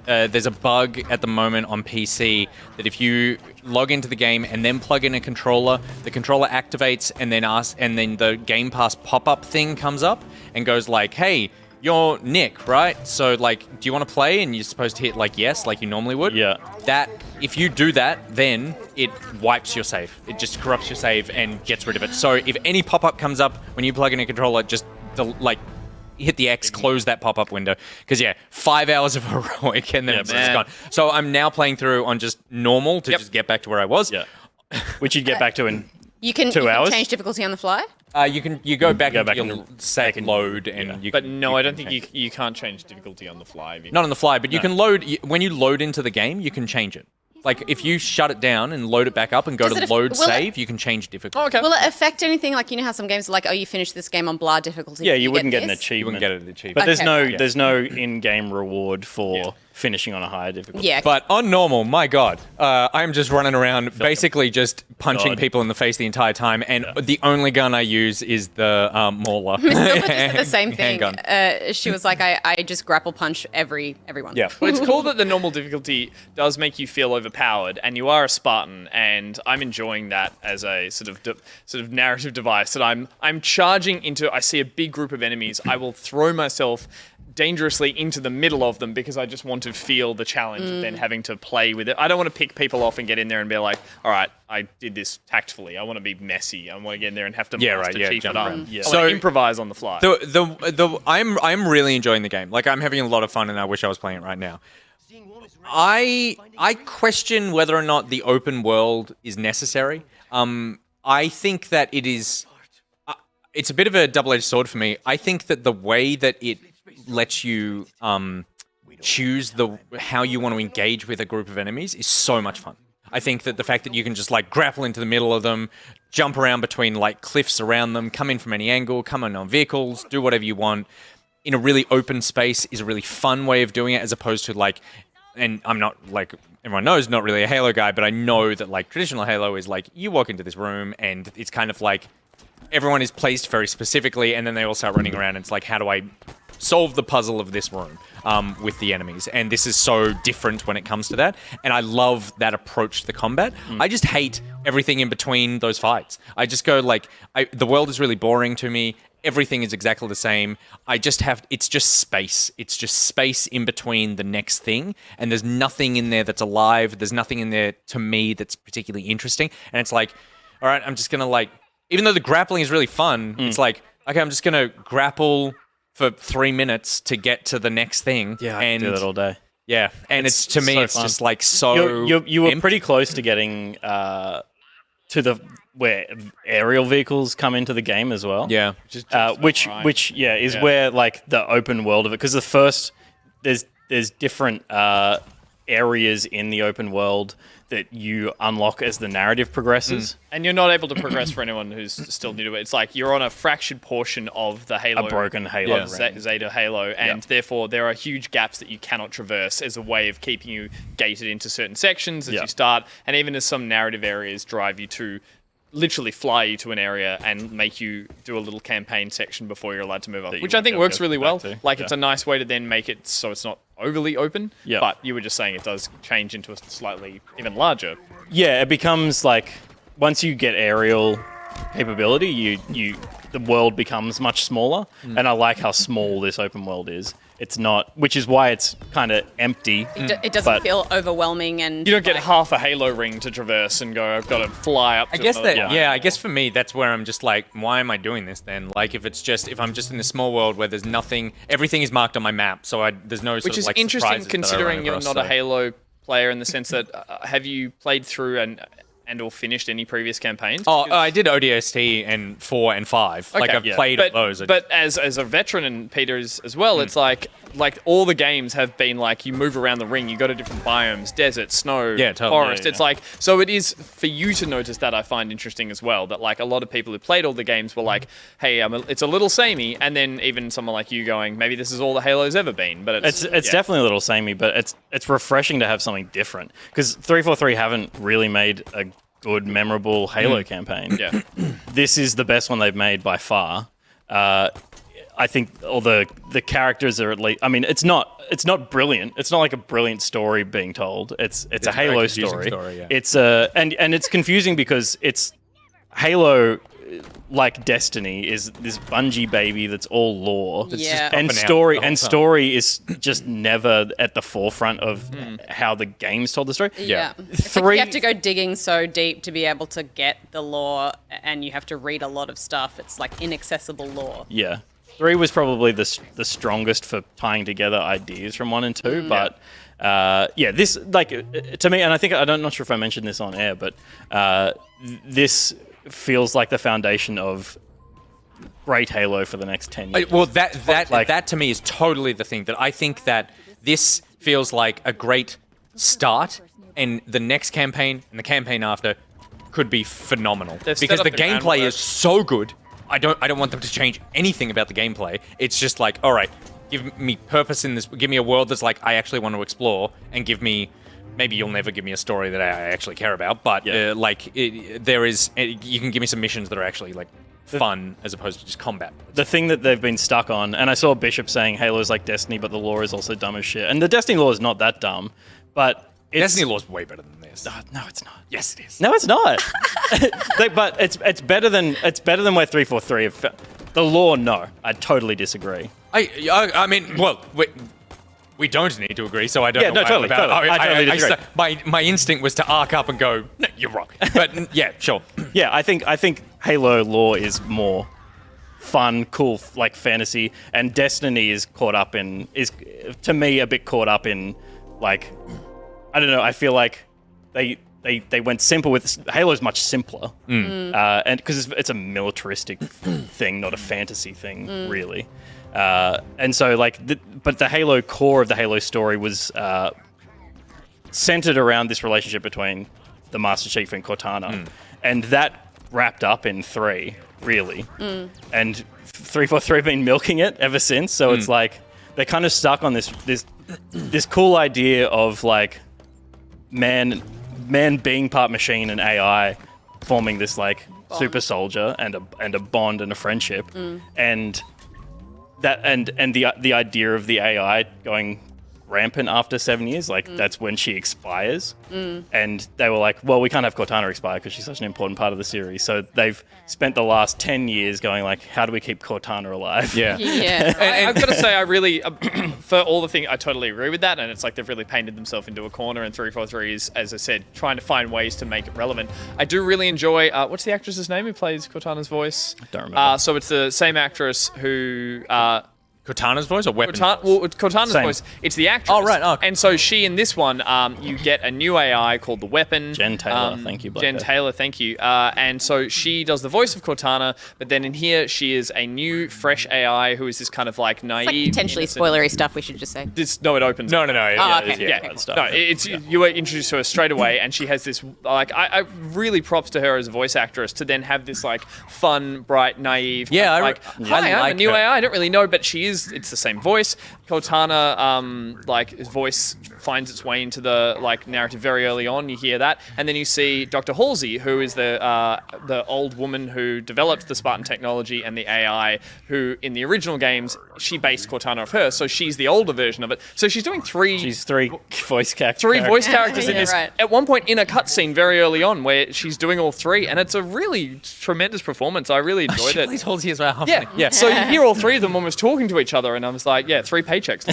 there's a bug at the moment on PC that if you log into the game and then plug in a controller, the controller activates and then the Game Pass pop-up thing comes up and goes like, "Hey, you're Nick, right? So like, do you want to play?" And you're supposed to hit like yes, like you normally would. Yeah. That if you do that, then it wipes your save. It just corrupts your save and gets rid of it. So if any pop-up comes up when you plug in a controller, just hit the X, close that pop-up window. Because 5 hours of heroic and then it's just gone. So I'm now playing through on just normal to just get back to where I was. Yeah. Which you'd get back to in You can 2 hours. change difficulty on the fly. You go back Go back and you'll save load and you but can, no, you I can don't think you can't change difficulty on the fly. not on the fly, but you can load when you load into the game. You can change it. Like if you shut it down and load it back up and go Does to it load will it- save, you can change difficulty. Oh, okay. Will it affect anything? Like, you know how some games are like, oh, you finished this game on blah difficulty. Yeah, so you wouldn't get an this? You achievement. wouldn't get an achievement. But Okay. there's no in-game reward for finishing on a higher difficulty. Yeah. But on normal, my God, I'm just running around basically just punching God. people in the face the entire time, and the only gun I use is the Mauler. Miss Silver just said the same thing. Handgun. She was like, I just grapple punch everyone. Yeah. Well, it's cool that the normal difficulty does make you feel overpowered, and you are a Spartan, and I'm enjoying that as a sort of narrative device. That I'm charging into. I see a big group of enemies. I will throw myself dangerously into the middle of them because I just want to feel the challenge of then having to play with it. I don't want to pick people off and get in there and be like, all right, I did this tactfully. I want to be messy. I want to get in there and have to chief it jump up. around. Yeah. So- So improvise on the fly. I'm really enjoying the game. Like I'm having a lot of fun, and I wish I was playing it right now. I question whether or not the open world is necessary. I think that it is. It's a bit of a double-edged sword for me. I think that the way that it lets you choose how you want to engage with a group of enemies is so much fun. I think that the fact that you can just like grapple into the middle of them, jump around between like cliffs around them, come in from any angle, come in on vehicles, do whatever you want in a really open space is a really fun way of doing it, as opposed to like, and I'm not like everyone knows, not really a Halo guy, but I know that like traditional Halo is like you walk into this room and it's kind of like everyone is placed very specifically, and then they all start running around. And it's like, how do I solve the puzzle of this room with the enemies? And this is so different when it comes to that. And I love that approach to the combat. I just hate everything in between those fights. I just go like, the world is really boring to me. Everything is exactly the same. It's just space. It's just space in between the next thing. And there's nothing in there that's alive. There's nothing in there to me that's particularly interesting. And it's like, all right, I'm just going to like, even though the grappling is really fun, it's like, okay, I'm just going to grapple for 3 minutes to get to the next thing. Yeah, I and can do that all day. Yeah, and it's to me, so it's fun. just like so. You were empty. pretty close to getting to where aerial vehicles come into the game as well. Yeah, which is where like the open world of it, because the first there's different areas in the open world that you unlock as the narrative progresses. And you're not able to progress for anyone who's still new to it. It's like you're on a fractured portion of the Halo. A broken Halo. Of Zeta Halo. And therefore there are huge gaps that you cannot traverse as a way of keeping you gated into certain sections as you start. And even as some narrative areas drive you to literally fly you to an area and make you do a little campaign section before you're allowed to move up, which I think works really well. Like it's a nice way to then make it so it's not overly open. Yeah. But you were just saying it does change into a slightly even larger. Yeah, it becomes like once you get aerial capability, the world becomes much smaller. And I like how small this open world is. It's not, which is why it's kind of empty. It doesn't feel overwhelming, and you don't get half a Halo ring to traverse and go, I've got to fly up to I guess another that, one. I guess for me, that's where I'm just like, why am I doing this then? Like, if I'm just in a small world where there's nothing, everything is marked on my map, so there's no sort Which of is like interesting surprises that I run considering you're across, not so. a Halo player in the sense that have you played through and or finished any previous campaigns? Oh, I did ODST and 4 and 5. Like, I've played those. But as a veteran, and Peter is as well, it's like all the games have been like you move around the ring, you go to different biomes, desert, snow, forest. It's like, so it is for you to notice that I find interesting as well, that like a lot of people who played all the games were like, hey, it's a little samey, and then even someone like you going, maybe this is all the Halo's ever been, but it's definitely a little samey, but it's refreshing to have something different, because 343 haven't really made a good, memorable Halo campaign. Yeah. This is the best one they've made by far. I think all the characters are at least. I mean, it's not brilliant. It's not like a brilliant story being told. It's a Halo story. Yeah. It's and it's confusing because it's Halo. Like Destiny is this Bungie baby that's all lore, Yeah. and story is just never at the forefront of how the game's told the story. Yeah. It's like you have to go digging so deep to be able to get the lore, and you have to read a lot of stuff. It's like inaccessible lore. Yeah. 3 was probably the strongest for tying together ideas from 1 and 2, but this to me, and I'm not sure if I mentioned this on air, but this feels like the foundation of great Halo for the next 10 years. Well, that to me is totally the thing, that I think that this feels like a great start, and the next campaign and the campaign after could be phenomenal. Because the gameplay is so good. I don't want them to change anything about the gameplay. It's just like, all right, give me purpose in this. Give me a world that's like I actually want to explore, and give me. Maybe you'll never give me a story that I actually care about, but you can give me some missions that are actually like fun as opposed to just combat. The thing that they've been stuck on, and I saw Bishop saying Halo's like Destiny, but the lore is also dumb as shit. And the Destiny lore is not that dumb, but Destiny lore is way better than this. No, it's not. Yes, it is. No, it's not. But it's better than where 343 have. The lore, no, I totally disagree. I mean, well. We don't need to agree, so I don't know totally. I totally disagree. My instinct was to arc up and go, no, you're wrong. But yeah, sure. Yeah, I think Halo lore is more fun, cool, like fantasy, and Destiny is to me a bit caught up in like, I don't know. I feel like they went simple with Halo's much simpler, and because it's a militaristic thing, not a fantasy thing, really. And so, but the Halo core of the Halo story was centered around this relationship between the Master Chief and Cortana, and that wrapped up in 3, really. And 343 have been milking it ever since. So it's like they're kind of stuck on this cool idea of like man being part machine and AI forming this like super soldier and a bond and a friendship, and that and the idea of the AI going rampant after 7 years, like that's when she expires. And they were like, well, we can't have Cortana expire because she's such an important part of the series. So they've spent the last 10 years going like, how do we keep Cortana alive? Yeah. And I've got to say, I really, for all the things, I totally agree with that. And it's like they've really painted themselves into a corner, and 343 is, as I said, trying to find ways to make it relevant. I do really enjoy, what's the actress's name who plays Cortana's voice? I don't remember. So it's the same actress who... Cortana's voice or Weapon? Cortana's voice. It's the actress. Oh, right. Okay. And so she, in this one, you get a new AI called the Weapon. Jen Taylor, thank you, Black Jen Bear. Taylor, thank you. And so she does the voice of Cortana, but then in here, she is a new, fresh AI who is this kind of like naive... It's like potentially innocent- spoilery stuff, we should just say. No, it opens. No. Okay. Yeah. No, it's you were introduced to her straight away, and she has this like I really props to her as a voice actress to then have this like fun, bright, naive. Yeah, hi, I'm like a new her. AI. I don't really know, but she is. It's the same voice. Cortana, like his voice finds its way into the like narrative very early on. You hear that, and then you see Dr. Halsey, who is the old woman who developed the Spartan technology and the AI, who in the original games she based Cortana off her, so she's the older version of it. So she's doing three voice characters. Three voice characters in Yeah, this. right. At one point in a cutscene very early on where she's doing all three, and it's a really tremendous performance. I really enjoyed it. Plays Halsey as well. Yeah. So you hear all three of them almost talking to each other, and I was like, yeah, 3 paychecks.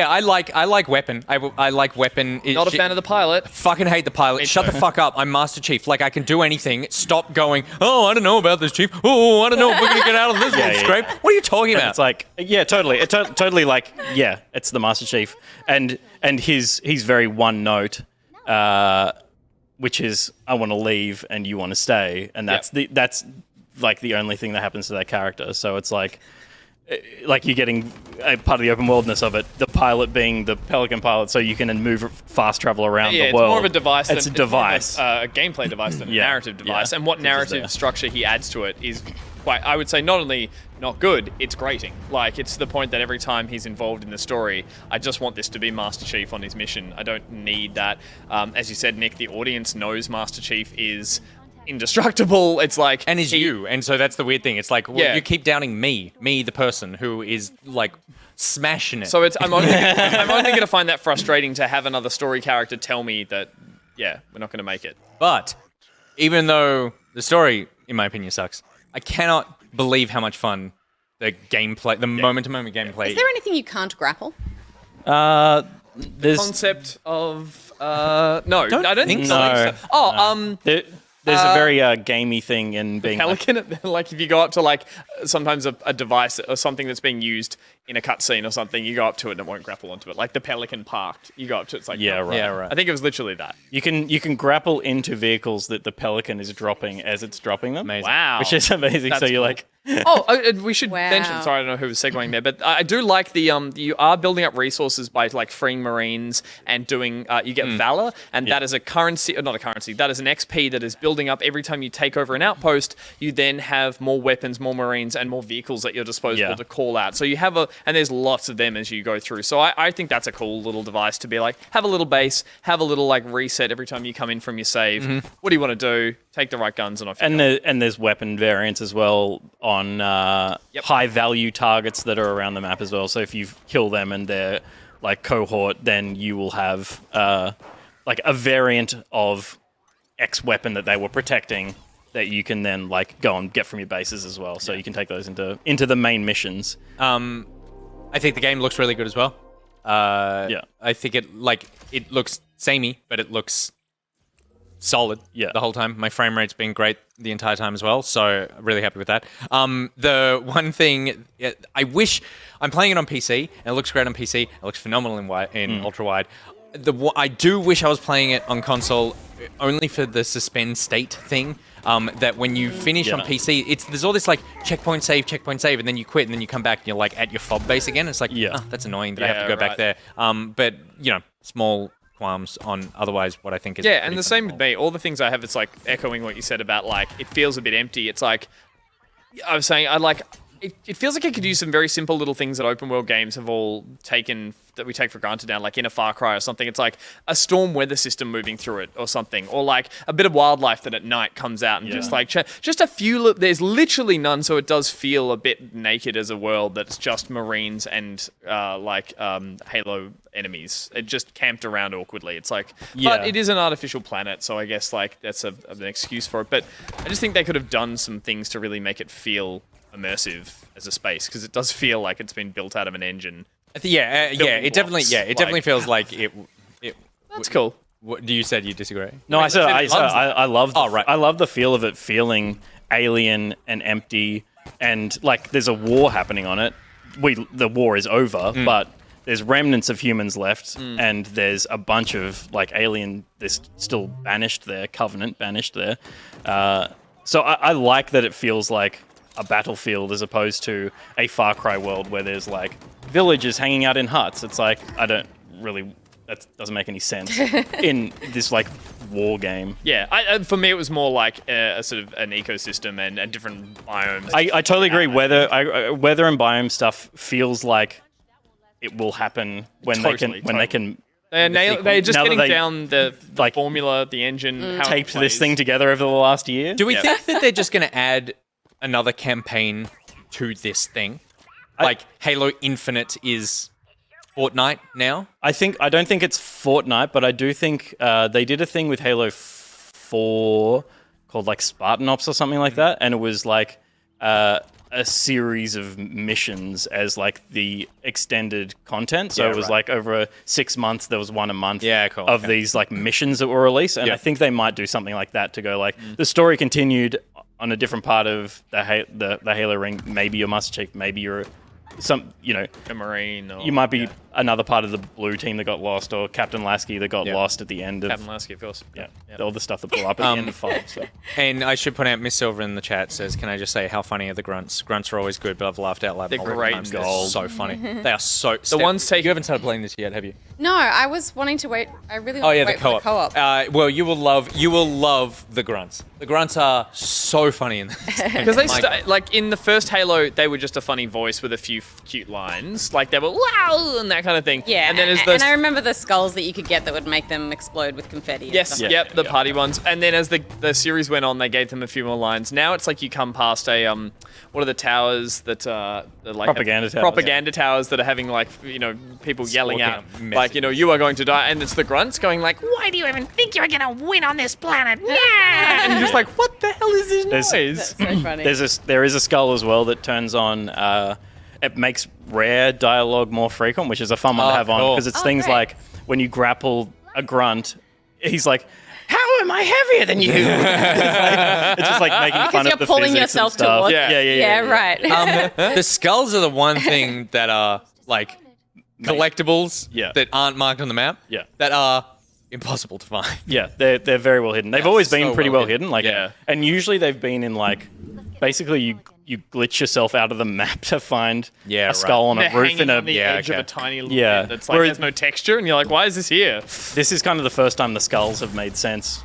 I like Weapon. I like Weapon. Not a fan of the pilot. Fucking hate the pilot. Shut the fuck up. I'm Master Chief. Like, I can do anything. Stop going, oh, I don't know about this, Chief. Oh, I don't know if we're going to get out of this one scrape. What are you talking about? It's like, yeah, totally. It's totally like, yeah, it's the Master Chief. And he's very one note, which is, I want to leave and you want to stay. And that's like the only thing that happens to that character. So it's like you're getting a part of the open worldness of it, the pilot being the Pelican pilot, so you can then move fast travel around the world. It's more of a device. It's a device. A gameplay device than a narrative device. And what narrative structure he adds to it is quite, I would say, not only not good, it's grating. Like, it's to the point that every time he's involved in the story, I just want this to be Master Chief on his mission. I don't need that. As you said, Nick, the audience knows Master Chief is indestructible. It's like And is you. And so that's the weird thing. It's like, well, Yeah. you keep doubting me, the person who is like smashing it. So I'm only going to find that frustrating to have another story character tell me that, yeah, we're not going to make it. But even though the story, in my opinion, sucks, I cannot believe how much fun the gameplay, the moment-to-moment gameplay. Is there anything you can't grapple? There's Concept of no, I don't think so. No. Oh, there's a very gamey thing in being like, Pelican, like if you go up to like sometimes a device or something that's being used in a cutscene or something, you go up to it and it won't grapple onto it. Like the Pelican parked, you go up to it, it's like Yeah, right. Yeah, right. I think it was literally that. you can grapple into vehicles that the Pelican is dropping as it's dropping them. Amazing. Wow, Which is amazing. That's so you're cool. like, We should Wow. mention. Sorry, I don't know who was segueing there, but I do like the you are building up resources by like freeing Marines and doing. You get valor, and that is a currency, or not a currency. That is an XP that is building up every time you take over an outpost. You then have more weapons, more Marines, and more vehicles at your disposal to call out. So you have and there's lots of them as you go through. So I think that's a cool little device to be like, have a little base, have a little like reset every time you come in from your save. What do you want to do? Take the right guns and off. and there's weapon variants as well on high value targets that are around the map as well. So if you kill them and they're like cohort, then you will have like a variant of X weapon that they were protecting that you can then like go and get from your bases as well. So you can take those into the main missions. I think the game looks really good as well. I think it looks samey, but it looks solid the whole time. My frame rate's been great the entire time as well, so really happy with that. The one thing I wish, I'm playing it on PC, and it looks great on PC. It looks phenomenal in ultra wide. I do wish I was playing it on console only for the suspend state thing. That when you finish on PC, there's all this like checkpoint save, and then you quit, and then you come back and you're like at your fob base again. It's like, that's annoying that I have to go back there. But small qualms on otherwise what I think is and the same with me. All the things I have, it's like echoing what you said about like it feels a bit empty. It's like I was saying, it feels like it could use some very simple little things that open world games have all taken that we take for granted now, like in a Far Cry or something. It's like a storm weather system moving through it or something, or like a bit of wildlife that at night comes out and just like just a few. There's literally none, so it does feel a bit naked as a world that's just Marines and Halo enemies. It just camped around awkwardly. It's like, but it is an artificial planet, so I guess like that's an excuse for it. But I just think they could have done some things to really make it feel immersive as a space, because it does feel like it's been built out of an engine. It definitely feels like it. That's cool. What you said you disagree? No, I said I love. Right. I love the feel of it feeling alien and empty, and like there's a war happening on it. The war is over, but there's remnants of humans left, and there's a bunch of like alien. There's still banished there, Covenant banished there. So I like that it feels like a battlefield as opposed to a Far Cry world where there's like villagers hanging out in huts. It's like, that doesn't make any sense in this like war game. Yeah, for me it was more like a sort of an ecosystem and different biomes. I totally agree. Weather and biome stuff feels like it will happen when they can. They're just getting they, down the formula, the engine, how taped this thing together over the last year. Do we think that they're just going to add another campaign to this thing? Like Halo Infinite is Fortnite now? I don't think it's Fortnite, but I do think they did a thing with Halo 4 called like Spartan Ops or something like that, and it was like a series of missions as like the extended content. So it was like over 6 months, there was one a month of these like missions that were released, and I think they might do something like that to go like the story continued on a different part of the Halo ring. Maybe you're Master Chief, maybe you're a Marine, or, you might be another part of the blue team that got lost, or Captain Lasky that got lost at the end of Captain Lasky, of course. All the stuff that blew up at the end of 5. So. And I should point out, Miss Silver in the chat says, "Can I just say how funny are the grunts? Grunts are always good, but I've laughed out loud. They're great. Times. They're so funny. They are so. The ones taking. You haven't started playing this yet, have you? No, I was wanting to wait. I really want to wait for the co-op. Well, you will love the grunts. The grunts are so funny in this. Because they like in the first Halo, they were just a funny voice with a few cute lines. Like they were wow and that kind of thing. Yeah, and then and I remember the skulls that you could get that would make them explode with confetti. and Yes, stuff. yep, the party ones. And then as the series went on, they gave them a few more lines. Now it's like you come past a what are the towers that like Propaganda towers, propaganda towers that are having like people yelling out like you are going to die, and it's the grunts going like, why do you even think you're gonna win on this planet? Yeah, and you're just like, what the hell is this noise? That's so funny. There is a skull as well that turns on. It makes rare dialogue more frequent, which is a fun one to have on because it's things great. like when you grapple a grunt, he's like, "How am I heavier than you?" it's just like making fun you're of the pulling physics yourself and stuff. towards- Yeah. right. The skulls are the one thing that are like collectibles Yeah. that aren't marked on the map. Yeah. That are impossible to find. Yeah, they're very well hidden. They've always been so pretty well well hidden. Like, Yeah. and usually they've been in like, basically you glitch yourself out of the map to find a skull on They're a roof hanging in a on the edge of a tiny little Yeah. bit that's like Whereas- there's no texture, and you're like, why is this here? This is kind of the first time the skulls have made sense.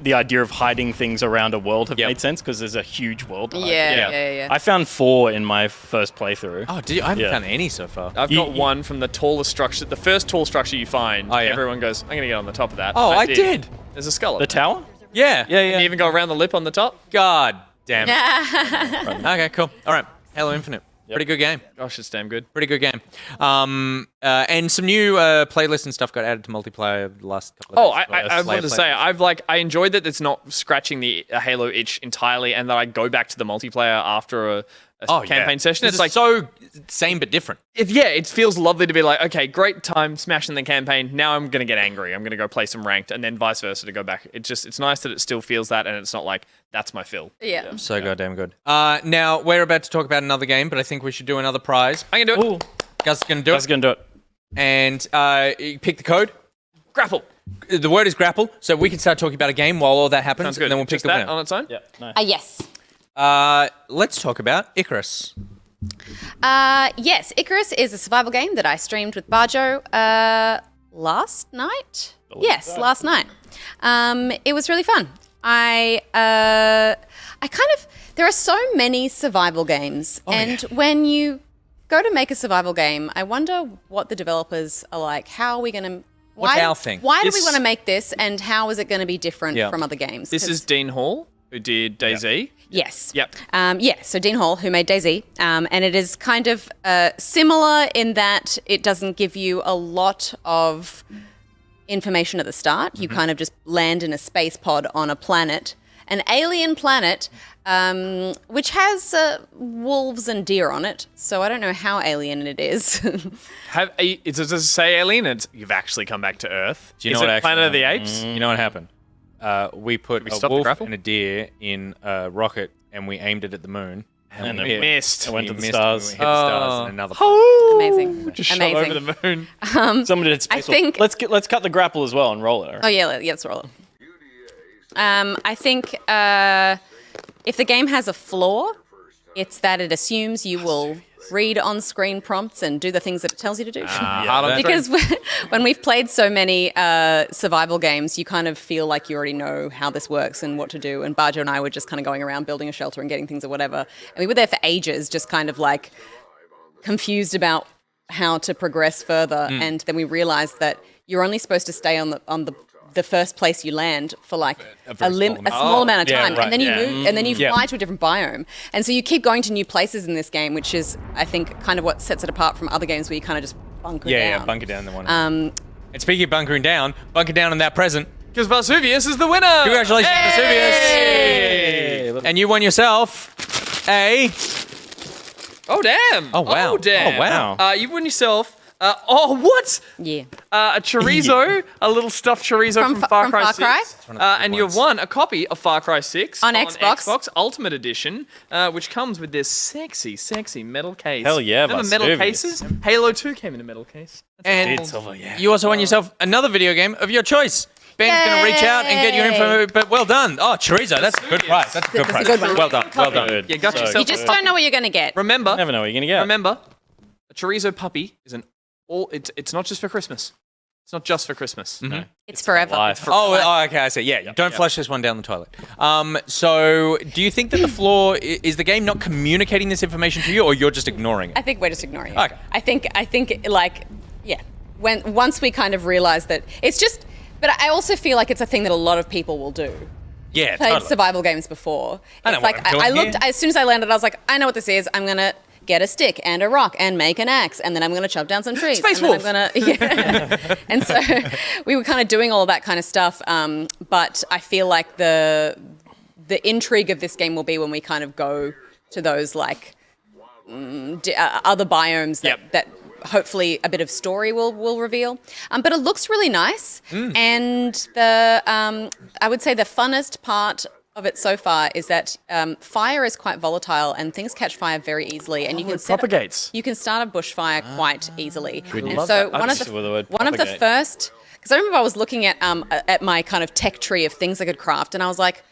The idea of hiding things around a world have made sense because there's a huge world. to hide. Yeah. I found 4 in my first playthrough. Oh, did you? I haven't found any so far. I've got one from the tallest structure, the first tall structure you find. Oh, yeah. Everyone goes, I'm gonna get on the top of that. Oh, I did. There's a skull. The tower? Yeah. You even go around the lip on the top. God damn it. Okay, cool. All right. Halo Infinite. Pretty good game. Gosh, it's damn good. Pretty good game. And some new playlists and stuff got added to multiplayer the last couple of days. I wanted to say, I enjoyed that it's not scratching the Halo itch entirely, and that I go back to the multiplayer after a campaign session. It's like so same but different. It feels lovely to be like, okay, great time smashing the campaign. Now I'm gonna get angry. I'm gonna go play some ranked, and then vice versa to go back. It's nice that it still feels that, and it's not like that's my fill. Yeah. So goddamn good. Now we're about to talk about another game, but I think we should do another prize. I'm gonna do it. Gus is gonna do Gus is going to do it. And you pick the code. Grapple. The word is grapple, so we can start talking about a game while all that happens, Sounds good. and then we'll pick Just the that winner. on its own. Yeah. Nice. Yes. Let's talk about Icarus. Yes, Icarus is a survival game that I streamed with Barjo last night. Yes, last night. It was really fun. There are so many survival games, and when you go to make a survival game, I wonder what the developers are like. How are we going to... What's our thing? Why do we want to make this, and how is it going to be different Yeah. from other games? This is Dean Hall, who did DayZ. Yes. Yep. So Dean Hall, who made DayZ, and it is kind of similar in that it doesn't give you a lot of information at the start. You kind of just land in a space pod on a planet, an alien planet, which has wolves and deer on it. So I don't know how alien it is. Does it say alien? You've actually come back to Earth. Do you know is what it actually Planet of the happened? Apes? You know what happened? We put we a stop the wolf grapple? and a deer in a rocket, and we aimed it at the moon. And we it missed. It went to we the missed, stars. We hit the stars in another. Amazing. Just shot Amazing. over the moon. Someone did space. I think- Let's cut the grapple as well and roll it. Oh yeah, let's roll it. I think if the game has a flaw, it's that it assumes you will read on-screen prompts and do the things that it tells you to do. Because when we've played so many survival games, you kind of feel like you already know how this works and what to do. And Barjo and I were just kind of going around building a shelter and getting things or whatever. And we were there for ages, just kind of like confused about how to progress further. And then we realized that you're only supposed to stay on the first place you land for like a small amount of time, and then you move, and then you fly to a different biome, and so you keep going to new places in this game, which is, I think, kind of what sets it apart from other games where you kind of just bunker down. Yeah, bunker down the one. And speaking of bunkering down, bunker down in that present. Because Vesuvius is the winner. Congratulations, Hey! Vesuvius! And you won yourself a. Oh damn! Oh, wow. Oh damn! Oh, wow. You won yourself. What? Yeah. A chorizo, a little stuffed chorizo from Far Cry 6. And you won a copy of Far Cry 6 On Xbox. Xbox Ultimate Edition, which comes with this sexy, sexy metal case. Hell yeah, Remember metal Vesuvius. cases? Halo 2 came in a metal case. And It's over, yeah. you also won yourself another video game of your choice. Ben's going to reach out and get your info, but well done. Oh, chorizo, that's a good prize. That's a good prize. good one. Well done, well done. Good. You got So yourself You just don't know what you're going to get. Remember, Never know what you're gonna get. remember, a chorizo puppy is it's not just for Christmas. It's not just for Christmas. No. It's forever. life. Okay, I see. Yeah, don't flush this one down the toilet. So, do you think that the flaw is the game not communicating this information to you, or you're just ignoring it? I think we're just ignoring it. Okay. I think like, yeah. Once we kind of realize that it's just, but I also feel like it's a thing that a lot of people will do. Yeah, Played totally. survival games before. I know It's what like I'm doing I looked here. as soon as I landed, I was like, I know what this is. I'm gonna get a stick and a rock and make an axe, and then I'm gonna chop down some trees. Space and Wolf. Then I'm gonna, yeah. And so we were kind of doing all of that kind of stuff. But I feel like the intrigue of this game will be when we kind of go to those like other biomes that hopefully a bit of story will reveal. But it looks really nice, and the I would say the funnest part of it so far is that fire is quite volatile and things catch fire very easily, and you can it propagates. You can start a bushfire quite easily. And Love so that. one of With the word the propagate. first, because I remember I was looking at my kind of tech tree of things I could craft, and I was like,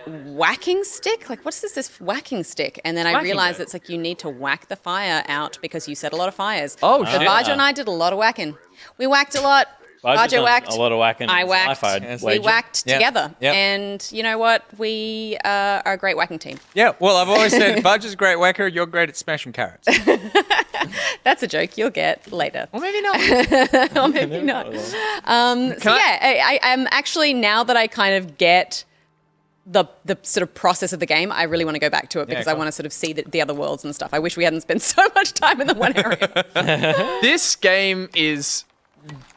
whacking stick? Like, what's this whacking stick? And then I realized it's like you need to whack the fire out because you set a lot of fires. Oh, So shit. Barger and I did a lot of whacking. We whacked a lot. Barger's Barger done whacked. a lot of whacking. I whacked. I'd We wager. whacked Yep. together. Yep. And you know what? We are a great whacking team. Yeah, well, I've always said Budge's a great whacker, you're great at smashing carrots. That's a joke you'll get later. Or maybe not. Or maybe not. I am actually, now that I kind of get the sort of process of the game, I really want to go back to it because I want to sort of see the other worlds and stuff. I wish we hadn't spent so much time in the one area. This game is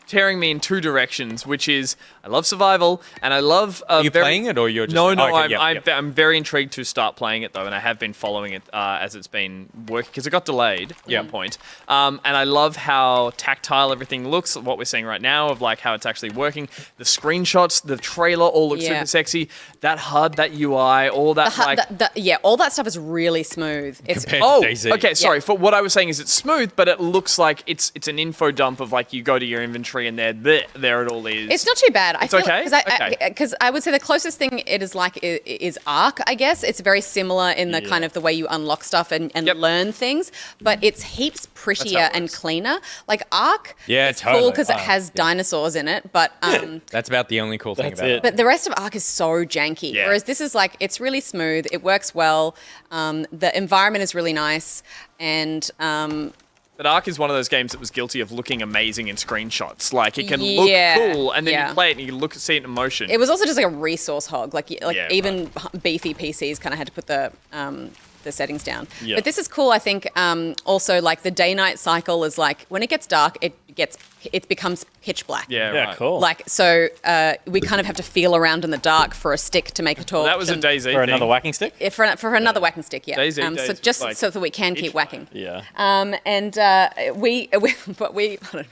tearing me in two directions, which is I love survival and I love. Are you playing it or you're just... No, Oh, okay, I'm very intrigued to start playing it though, and I have been following it as it's been working because it got delayed at one point. And I love how tactile everything looks. What we're seeing right now of like how it's actually working. The screenshots, the trailer all looks super sexy. That HUD, that UI, all that All that stuff is really smooth. It's Compared to DayZ. okay. Sorry. For what I was saying is it's smooth, but it looks like it's an info dump of like you go to your inventory and there it all is. It's not too bad. It's okay? Because I would say the closest thing it is like is Ark, I guess. It's very similar in the kind of the way you unlock stuff and learn things, but it's heaps prettier and cleaner. Like Ark is cool because it has dinosaurs in it, but That's about the only cool thing about it. but the rest of Ark is so janky. Yeah. Whereas this is like, it's really smooth. It works well. The environment is really nice. And But Ark is one of those games that was guilty of looking amazing in screenshots. Like it can look cool, and then you play it and you see it in motion. it was also just like a resource hog. Like Yeah, even beefy PCs kind of had to put the settings down. Yeah. But this is cool. I think also like the day-night cycle is like when it gets dark, it becomes pitch black. yeah, Yeah, right. cool. Like so, we kind of have to feel around in the dark for a stick to make a torch. That was a and- DayZ For thing. another whacking stick? for another whacking stick, yeah. DayZ, So DayZ, just like so that we can keep whacking. Yeah. We I don't know.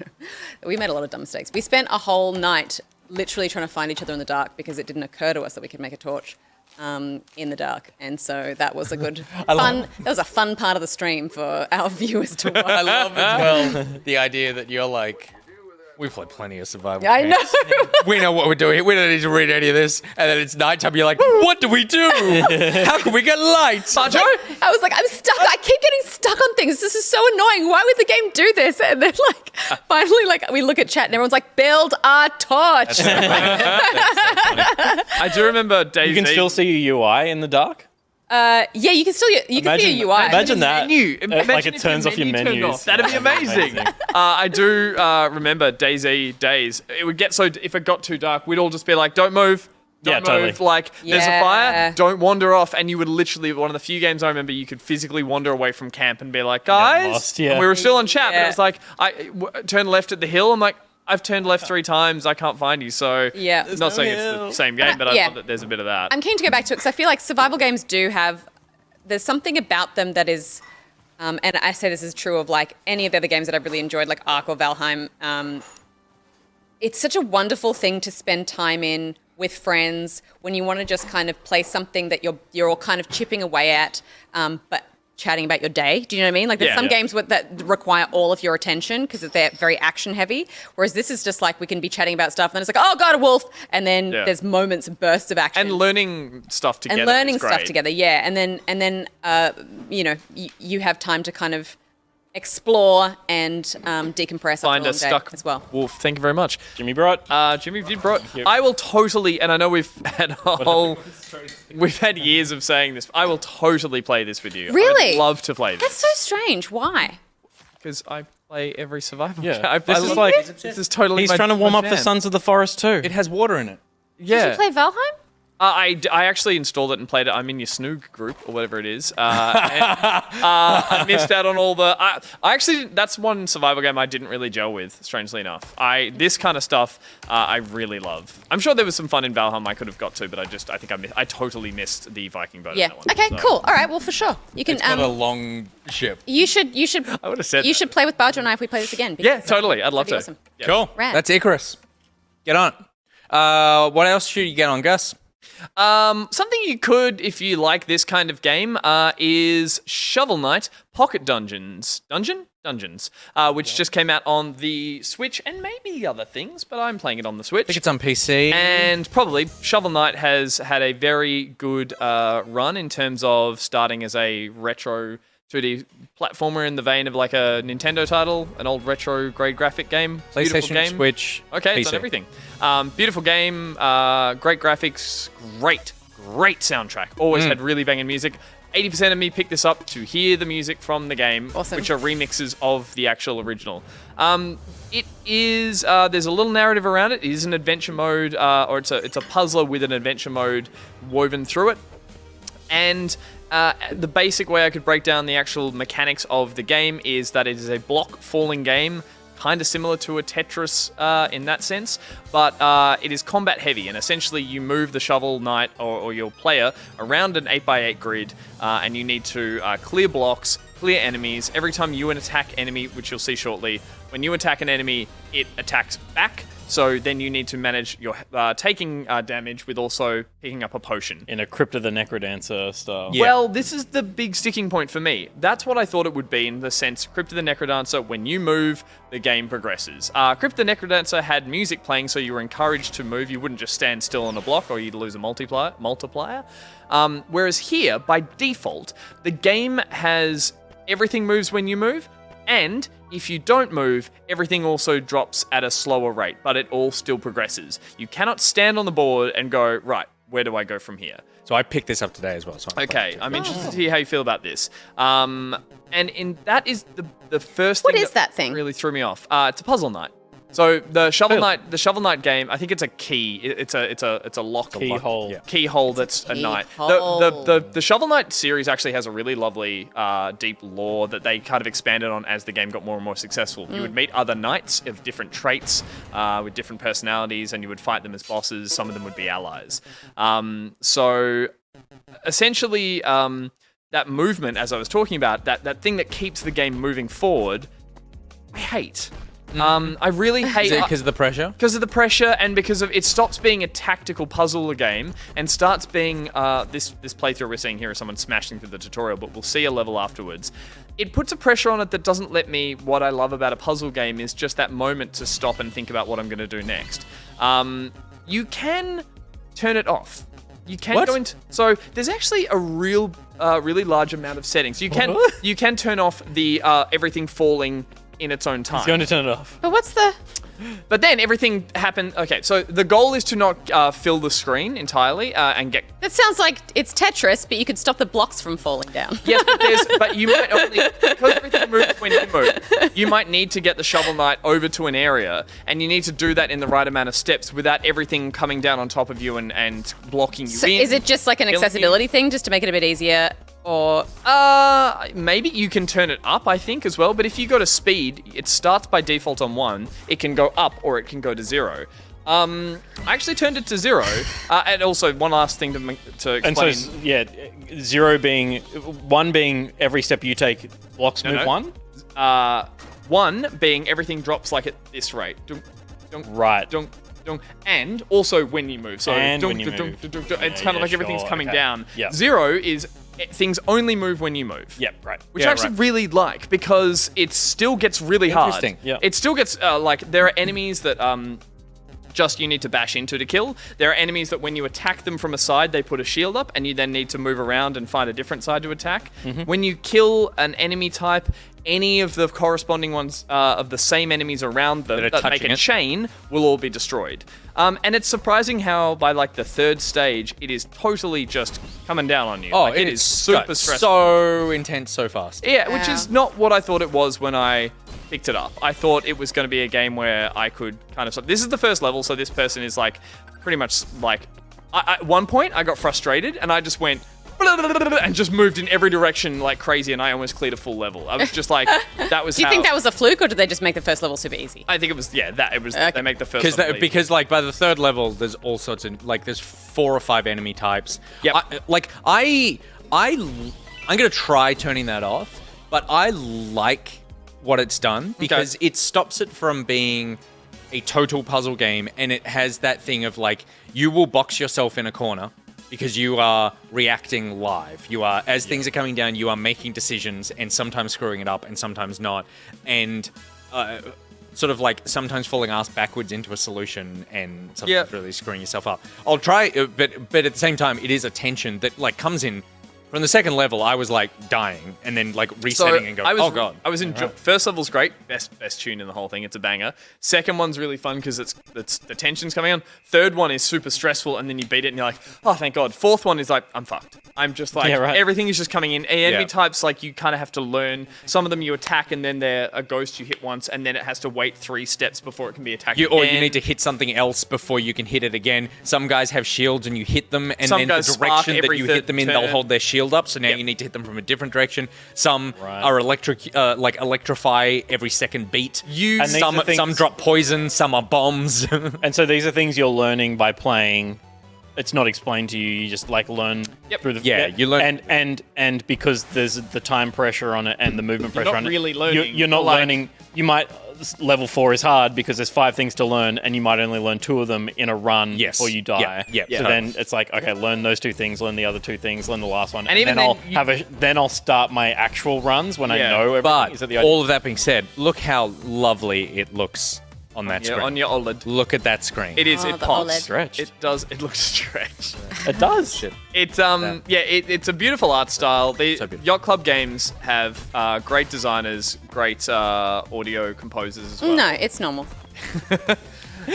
We made a lot of dumb mistakes. We spent a whole night literally trying to find each other in the dark because it didn't occur to us that we could make a torch in the dark, and so that was a good fun. That was a fun part of the stream for our viewers to watch. I love as well the idea that you're like, we play plenty of survival I games. know. We know what we're doing. We don't need to read any of this. And then it's nighttime. You're like, what do we do? How can we get light? I was like, I'm stuck. I keep getting stuck on things. This is so annoying. Why would the game do this? And then, like, finally, like, we look at chat and everyone's like, build a torch. I do remember DayZ. You can still see your UI in the dark? Yeah, you can still see a UI. Imagine that. Menu. Like Imagine it if turns your off your menu turned menus. off. That'd be amazing. I do remember DayZ days. It would get so if it got too dark, we'd all just be like, "Don't move." Yeah, Don't move. totally. Like, there's a Yeah. fire, don't wander off. And you would literally, one of the few games I remember, you could physically wander away from camp and be like, guys. lost, yeah. And we were still on chat, but Yeah. it was like, turned left at the hill. I'm like, I've turned left 3 times. I can't find you. So, Yeah. not saying it's the same game, but I Yeah. love that there's a bit of that. I'm keen to go back to it because I feel like survival games do have, there's something about them that is, and I say this is true of like any of the other games that I've really enjoyed, like Ark or Valheim. It's such a wonderful thing to spend time in with friends when you want to just kind of play something that you're all kind of chipping away at, but chatting about your day. Do you know what I mean? Like there's Yeah. some Yeah. games that require all of your attention because they're very action heavy. Whereas this is just like we can be chatting about stuff and then it's like, oh God, a wolf. And then there's moments and bursts of action. And learning stuff together. And learning is stuff great. together, yeah. And then you know, you have time to kind of explore and decompress Find after a a long stuck day as well. wolf. Thank you very much. Jimmy brought. Jimmy did brought. I will totally, and I know we've had years of saying this. I will totally play this with you. Really? I'd love to play That's this so strange. Why? because I play every survival. Yeah. game. This is like this is totally. he's my- trying to warm my up for jam. Sons of the Forest too. It has water in it. Yeah. Did you play Valheim? I actually installed it and played it. I'm in your Snoog group or whatever it is. I missed out on all the. I actually, that's one survival game I didn't really gel with. Strangely enough, this kind of stuff I really love. I'm sure there was some fun in Valheim I could have got to, but I totally missed the Viking boat. in Yeah. that one, Okay. so. Cool. All right. Well, for sure, you can. It's got a long ship. You should. I would have said You that. should play with Barger and I if we play this again. Yeah, because, totally. I'd love that'd to. be awesome. Yeah. Cool. Rad. That's Icarus. Get on. What else should you get on, Gus? Something you could, if you like this kind of game, is Shovel Knight Pocket Dungeons. Dungeons, which just came out on the Switch and maybe other things, but I'm playing it on the Switch. I think it's on PC. And probably Shovel Knight has had a very good run in terms of starting as a retro 2D platformer in the vein of like a Nintendo title, an old retro grade graphic game. Beautiful PlayStation, game. Switch, Okay, it's PC. on everything. Beautiful game, great graphics, great soundtrack. Always had really banging music. 80% of me picked this up to hear the music from the game, Awesome. which are remixes of the actual original. It is, there's a little narrative around it. It is an adventure mode, or it's a puzzler with an adventure mode woven through it. And the basic way I could break down the actual mechanics of the game is that it is a block falling game, kind of similar to a Tetris in that sense, but it is combat heavy, and essentially you move the Shovel Knight or your player around an 8x8 grid, and you need to clear blocks, clear enemies. Every time you attack enemy, which you'll see shortly, when you attack an enemy, it attacks back. So then you need to manage your taking damage with also picking up a potion. in a Crypt of the Necrodancer style. Yeah. Well, this is the big sticking point for me. That's what I thought it would be in the sense Crypt of the Necrodancer, when you move, the game progresses. Crypt of the Necrodancer had music playing, so you were encouraged to move. You wouldn't just stand still on a block or you'd lose a multiplier. Whereas here, by default, the game has everything moves when you move, and if you don't move, everything also drops at a slower rate, but it all still progresses. You cannot stand on the board and go, right, where do I go from here? So I picked this up today as well. So I'm Okay, I'm interested to hear how you feel about this. And that is the first What thing is that thing? really threw me off. It's a puzzle night. So the Shovel Cool. Knight game, I think it's a key. It's a lock Keyhole. Yeah. Keyhole that's a knight. keyhole. The Shovel Knight series actually has a really lovely deep lore that they kind of expanded on as the game got more and more successful. You would meet other knights of different traits with different personalities, and you would fight them as bosses. Some of them would be allies. So essentially, that movement, as I was talking about, that thing that keeps the game moving forward, I hate. I really hate Is it because of the pressure? because of the pressure and because of it stops being a tactical puzzle game and starts being this playthrough we're seeing here is someone smashing through the tutorial, but we'll see a level afterwards. It puts a pressure on it that doesn't let me. What I love about a puzzle game is just that moment to stop and think about what I'm going to do next. You can turn it off. You can go into so there's actually a really large amount of settings. You can turn off the everything falling in its own time. He's going to turn it off. But what's the? But then everything happened. Okay, so the goal is to not fill the screen entirely and get. That sounds like it's Tetris, but you could stop the blocks from falling down. Yes, but you might only because everything moves when you move. You might need to get the Shovel Knight over to an area, and you need to do that in the right amount of steps without everything coming down on top of you and blocking you So in. is it just like an killing you. accessibility thing, just to make it a bit easier, or? Maybe you can turn it up, I think, as well. But if you go to speed, it starts by default on 1. It can go up or it can go to 0. I actually turned it to 0. And also, one last thing to explain. And so, yeah, 1 being every step you take, blocks move 1? 1 being everything drops like at this rate. Dunk, dunk, Right. dunk, dunk. And also when you move. So And dunk, when you dunk, move. dunk, dunk, dunk. It's Yeah, kind of yeah, like everything's sure, coming okay. down. Yep. 0 is things only move when you move. Yep, right. Which Yeah, I actually right. really like because it still gets really hard. Interesting. Yeah. It still gets like there are enemies that just you need to bash into to kill. There are enemies that when you attack them from a side, they put a shield up, and you then need to move around and find a different side to attack. When you kill an enemy type, any of the corresponding ones of the same enemies around them that make a chain will all be destroyed. And it's surprising how by like the third stage, it is totally just coming down on you. Oh, like, it is super stressful. So intense, so fast. Yeah, which is not what I thought it was when I picked it up. I thought it was going to be a game where I could kind of... This is the first level, so this person is like pretty much like... at one point, I got frustrated and I just went... and just moved in every direction like crazy, and I almost cleared a full level. I was just like, that was Do you think that was a fluke, or did they just make the first level super easy? I think it was, they make the first level because like by the third level, there's all sorts of, like there's 4 or 5 enemy types. Yep. I'm going to try turning that off, but I like what it's done because it stops it from being a total puzzle game, and it has that thing of like, you will box yourself in a corner because you are reacting live. You are, as things are coming down, you are making decisions and sometimes screwing it up and sometimes not. And sort of like sometimes falling ass backwards into a solution and sometimes really screwing yourself up. I'll try, but at the same time, it is a tension that like comes in. From the second level, I was like dying and then like resetting and going, oh god. I was first level's great, best tune in the whole thing. It's a banger. Second one's really fun because it's the tension's coming on. Third one is super stressful, and then you beat it and you're like, oh thank god. Fourth one is like, I'm fucked. I'm just like, everything is just coming in. Enemy types, like you kind of have to learn. Some of them you attack and then they're a ghost you hit once, and then it has to wait 3 steps before it can be attacked Or again. you need to hit something else before you can hit it again. Some guys have shields and you hit them, and Some then the guys direction spark that you every hit them in, third they'll turn. hold their shield up. So now you need to hit them from a different direction. Some are electrify every second beat. Some drop poison. Some are bombs. And so these are things you're learning by playing. It's not explained to you. You just like learn through the you learn, and because there's the time pressure on it and the movement pressure on it. You're not really learning. You're not learning. You might. Level 4 is hard because there's 5 things to learn, and you might only learn 2 of them in a run before you die. So then it's like, okay, learn those 2 things, learn the other 2 things, learn the last one, and then I'll start my actual runs when I know everything. But Is that the all of that being said, look how lovely it looks on that screen. On your OLED. Look at that screen. It is. It pops. Stretched. It does. It looks stretched. It does. It's it's a beautiful art style. The Yacht Club games have great designers, great audio composers as well. No, it's normal.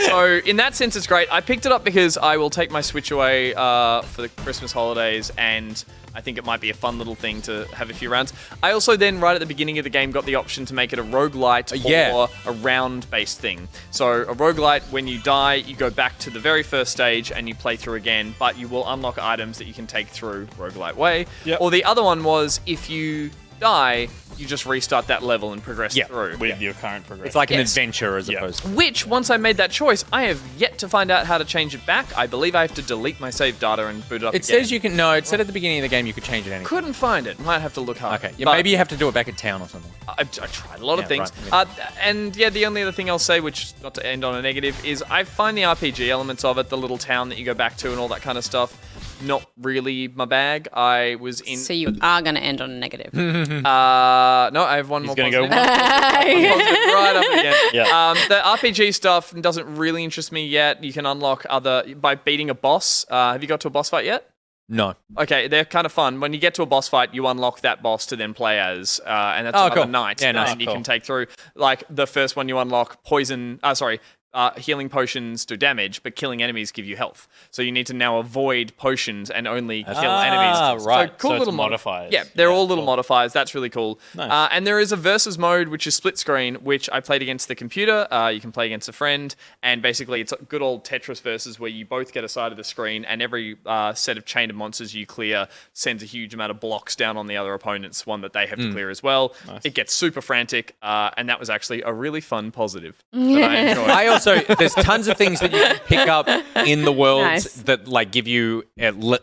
So in that sense, it's great. I picked it up because I will take my Switch away for the Christmas holidays, and I think it might be a fun little thing to have a few rounds. I also then, right at the beginning of the game, got the option to make it a roguelite or a round-based thing. So a roguelite, when you die, you go back to the very first stage and you play through again, but you will unlock items that you can take through roguelite way. Or the other one was, if you die, you just restart that level and progress through. With your current progression. It's like an adventure as opposed to... Which, once I made that choice, I have yet to find out how to change it back. I believe I have to delete my save data and boot it up It says you can... No, it said at the beginning of the game you could change it anyway. Couldn't find it. Might have to look hard. Okay. Yeah, maybe you have to do it back at town or something. I tried a lot of things. Right. And the only other thing I'll say, which, not to end on a negative, is I find the RPG elements of it, the little town that you go back to and all that kind of stuff, not really my bag. I was in... So you are going to end on a negative. No, I have one more gonna positive. go Right up again. Yeah. The RPG stuff doesn't really interest me yet. You can unlock by beating a boss. Have you got to a boss fight yet? No. Okay, they're kind of fun. When you get to a boss fight, you unlock that boss to then play as, and that's another night. Yeah, nice. And you can take through, like, the first one you unlock healing potions do damage, but killing enemies give you health. So you need to now avoid potions and only kill enemies. Right. So cool So it's little modifiers. Yeah, they're all little modifiers. That's really cool. Nice. And there is a versus mode, which is split screen, which I played against the computer. You can play against a friend. And basically, it's a good old Tetris versus where you both get a side of the screen, and every set of chain of monsters you clear sends a huge amount of blocks down on the other opponent's one that they have to clear as well. Nice. It gets super frantic, and that was actually a really fun positive that I enjoyed. There's tons of things that you can pick up in the world that like give you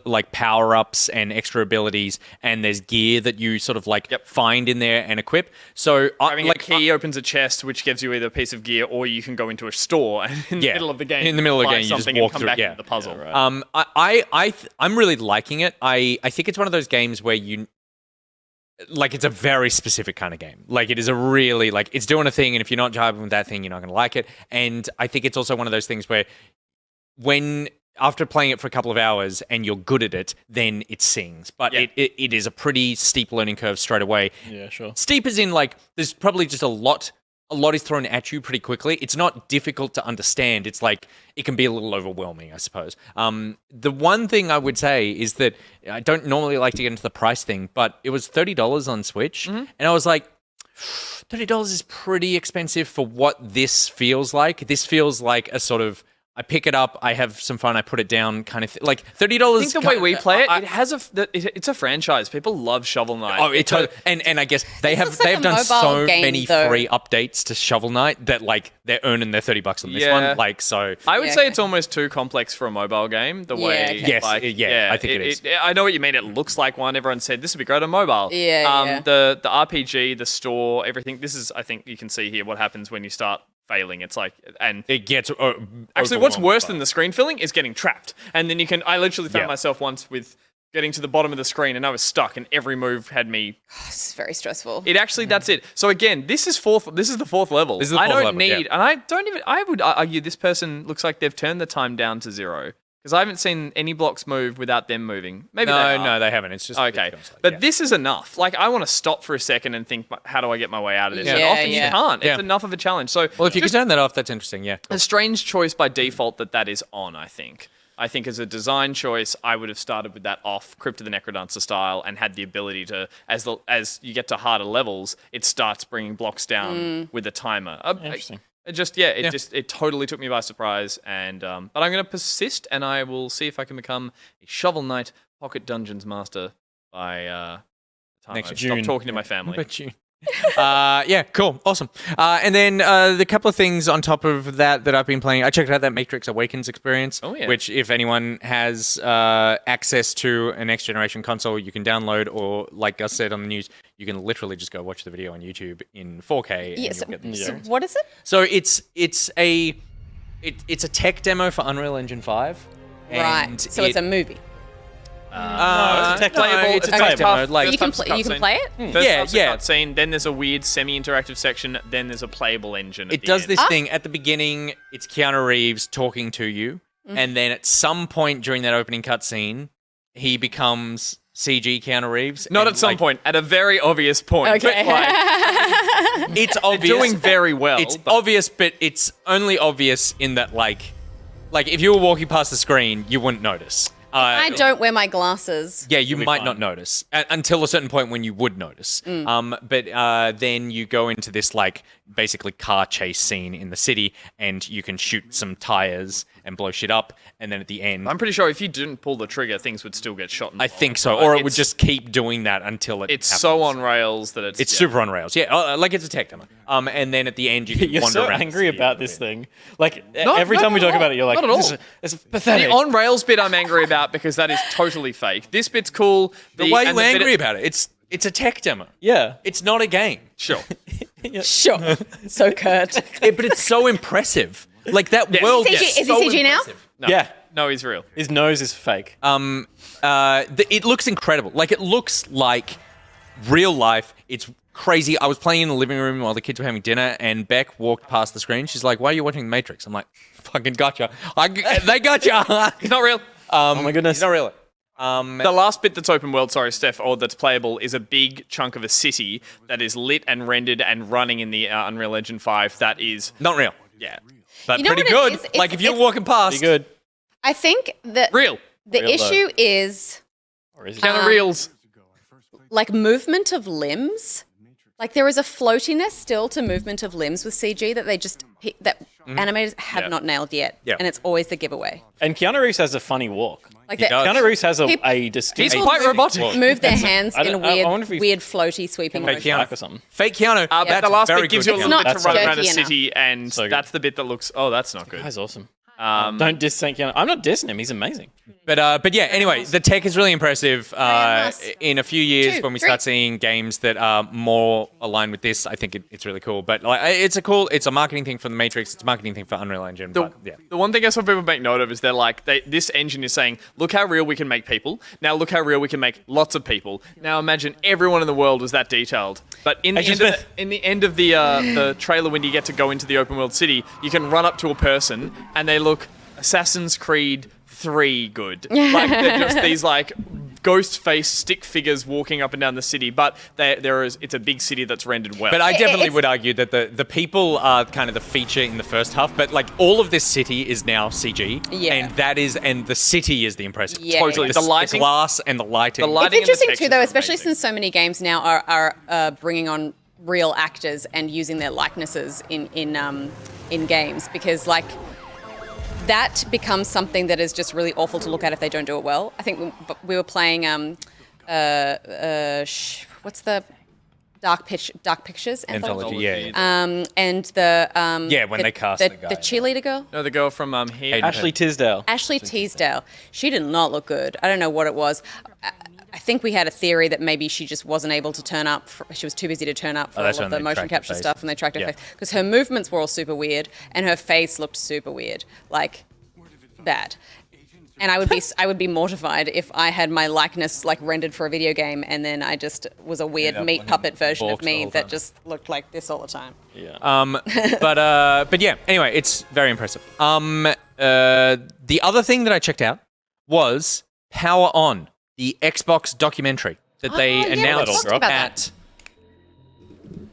like power-ups and extra abilities, and there's gear that you sort of like find in there and equip. So having a key opens a chest, which gives you either a piece of gear, or you can go into a store and in the middle of the game. In the middle of the game, you just walk come through. Back into the puzzle. I'm really liking it. I think it's one of those games where like it's a very specific kind of game. Like it is a really like it's doing a thing, and if you're not jiving with that thing, you're not going to like it. And I think it's also one of those things where when after playing it for a couple of hours and you're good at it, then it sings. But it is a pretty steep learning curve straight away. Yeah, sure. Steep as in like there's probably just a lot is thrown at you pretty quickly. It's not difficult to understand. It's like it can be a little overwhelming, I suppose. The one thing I would say is that I don't normally like to get into the price thing, but it was $30 on Switch, and I was like, $30 is pretty expensive for what this feels like. This feels like a sort of I pick it up, I have some fun, I put it down, kind of like $30. I think the way we play it, it's a franchise. People love Shovel Knight. Oh, and I guess they have done so many free updates to Shovel Knight that like they're earning their $30 on this one. Like so, I would say it's almost too complex for a mobile game. The way, I think it is. I know what you mean. It looks like one. Everyone said this would be great on mobile. The RPG, the store, everything. This is, I think you can see here what happens when you start failing. It's like, and it gets actually what's worse than the screen filling is getting trapped. And then I literally found myself once with getting to the bottom of the screen and I was stuck and every move had me. This is very stressful. It actually, that's it. So again, this is the fourth level. This is the fourth level, and I would argue this person looks like they've turned the time down to 0. Because I haven't seen any blocks move without them moving. Maybe no, they haven't. It's just okay. But this is enough. Like I want to stop for a second and think, how do I get my way out of this? And often you can't. It's enough of a challenge. So well, if you could turn that off, that's interesting. Yeah, a strange choice by default that is on. I think as a design choice, I would have started with that off, Crypt of the Necrodancer style, and had the ability to, as you get to harder levels, it starts bringing blocks down with a timer. Interesting. It totally took me by surprise, and but I'm going to persist, and I will see if I can become a Shovel Knight Pocket Dungeons master by the time I stop talking to my family. But June. Yeah, cool, awesome. And then the couple of things on top of that I've been playing. I checked out that Matrix Awakens experience, which if anyone has access to a next generation console, you can download, or like Gus said on the news, you can literally just go watch the video on YouTube in 4K. Yes. And you'll get So what is it? So it's a tech demo for Unreal Engine 5. Right. So it's a movie. No, it's playable. It's a tech demo. Like you can play it? First cutscene, then there's a weird semi-interactive section, then there's a playable engine. It does this thing at the beginning. It's Keanu Reeves talking to you, and then at some point during that opening cutscene, he becomes CG Keanu Reeves. Not at some point, at a very obvious point. Okay. But, it's obvious. Doing very well. It's obvious, but it's only obvious in that like if you were walking past the screen, you wouldn't notice. I don't wear my glasses. Yeah, you might not notice until a certain point when you would notice. But then you go into this like basically car chase scene in the city, and you can shoot some tires and blow shit up, and then at the end, I'm pretty sure if you didn't pull the trigger, things would still get shot. I think so, or it would just keep doing that until it's happens. So on rails that it's super on rails. Yeah, like it's a tech demo. And then at the end, you can You're wander so around. angry about this thing. Like every time we talk about it, you're like, not at all. It's pathetic. The on rails bit I'm angry about because that is totally fake. This bit's cool. Why are you angry about it? It's a tech demo. Yeah. It's not a game. Sure. Sure. So Kurt. But it's so impressive. Like that world is he CG now? No. Yeah. No, he's real. His nose is fake. It looks incredible. Like it looks like real life. It's crazy. I was playing in the living room while the kids were having dinner, and Beck walked past the screen. She's like, "Why are you watching The Matrix?" I'm like, "Fucking gotcha. They gotcha." He's not real. Oh my goodness. He's not real. The last bit that's open world, sorry, Steph, or that's playable, is a big chunk of a city that is lit and rendered and running in the Unreal Engine 5. That is not real. Yeah, but You know pretty what it good. is? Like if you're walking past, Pretty good. I think that real. the issue is Or is it? Kind of reels. like movement of limbs. Like there is a floatiness still to movement of limbs with CG that animators have not nailed yet, and it's always the giveaway. And Keanu Reeves has a funny walk. Like Keanu Reeves has a distinct. He's quite robotic. Move their hands in a I wonder if he- weird floaty sweeping Fake motion. Keanu or something. fake Keanu. But the last bit gives you a little bit to That's run around a jerky city, and So good. that's the bit that looks. Oh, that's not good. That's awesome. Don't diss Keanu. I'm not dissing him. He's amazing. But yeah, anyway, the tech is really impressive. nice. In a few years, 2, when we 3. start seeing games that are more aligned with this, I think it's really cool. But like, it's a marketing thing for the Matrix. It's a marketing thing for Unreal Engine. But, yeah. The one thing I saw people make note of is they're like, this engine is saying, look how real we can make people. Now look how real we can make lots of people. Now imagine everyone in the world was that detailed. But in the end of the trailer, when you get to go into the open world city, you can run up to a person and they look Assassin's Creed 3 good. Like they're just these like ghost face stick figures walking up and down the city, but it's a big city that's rendered well. But I definitely would argue that the people are kind of the feature in the first half, but like all of this city is now CG. Yeah. And the city is the impressive. Yeah. Totally. The lighting, glass and the lighting. It's interesting too, though, especially since so many games now are bringing on real actors and using their likenesses in games, because like that becomes something that is just really awful to look at if they don't do it well. I think we were playing what's the Dark Pictures Anthology, yeah. and the when they cast the the guy. the cheerleader girl. No, the girl from here. Ashley Tisdale. Ashley Teasdale. She did not look good. I don't know what it was. I think we had a theory that maybe she just wasn't able to turn up. She was too busy to turn up for all that's of when the they motion tracked her capture face. stuff, and they tracked her Yeah. face because her movements were all super weird, and her face looked super weird, like bad. And I would be mortified if I had my likeness like rendered for a video game, and then I just was a weird meat puppet version of me that just looked like this all the time. Yeah. But yeah, anyway, it's very impressive. The other thing that I checked out was Power On, the Xbox documentary that they yeah, we announced talked about at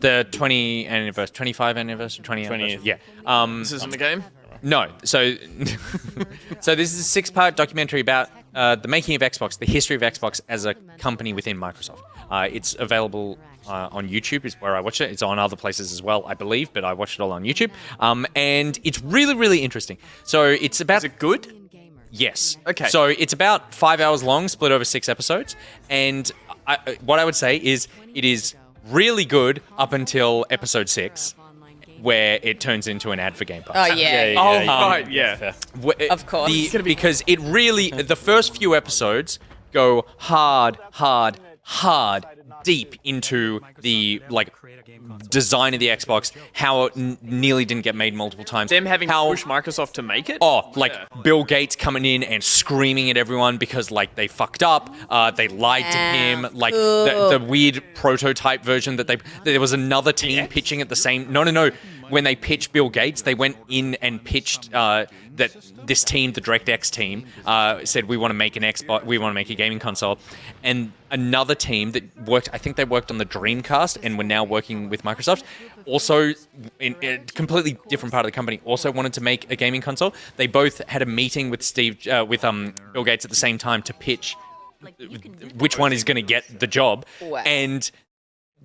the 25th anniversary, 20th anniversary. Yeah. This isn't the game? No. So this is a 6-part documentary about the making of Xbox, the history of Xbox as a company within Microsoft. It's available on YouTube, is where I watched it. It's on other places as well, I believe, but I watched it all on YouTube. And it's really, really interesting. So it's about... Is it good? Yes. Okay. So it's about 5 hours long, split over 6 episodes. And what I would say is it is really good up until episode 6, where it turns into an ad for Game Pass. Oh yeah. Right, yeah. Of course. Because it really, the first few episodes go hard, deep into the like design of the Xbox, how it nearly didn't get made multiple times. Them having to push Microsoft to make it? Bill Gates coming in and screaming at everyone because like they fucked up, they lied to him, like the weird prototype version that there was another team pitching at the same. No. When they pitched Bill Gates, they went in and pitched that this team, the DirectX team, said we want to make an Xbox, we want to make a gaming console, and another team that worked, I think they worked on the Dreamcast and were now working with Microsoft, also in a completely different part of the company, also wanted to make a gaming console. They both had a meeting with Bill Gates at the same time to pitch which one is going to get the job, and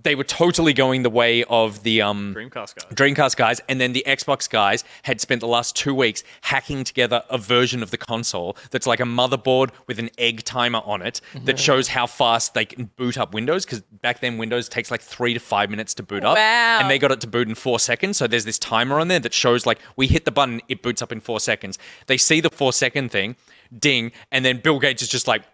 they were totally going the way of the Dreamcast guys, and then the Xbox guys had spent the last 2 weeks hacking together a version of the console that's like a motherboard with an egg timer on it that shows how fast they can boot up Windows, because back then Windows takes like 3 to 5 minutes to boot up, and they got it to boot in 4 seconds. So there's this timer on there that shows like we hit the button, it boots up in 4 seconds. They see the 4-second thing, ding, and then Bill Gates is just like,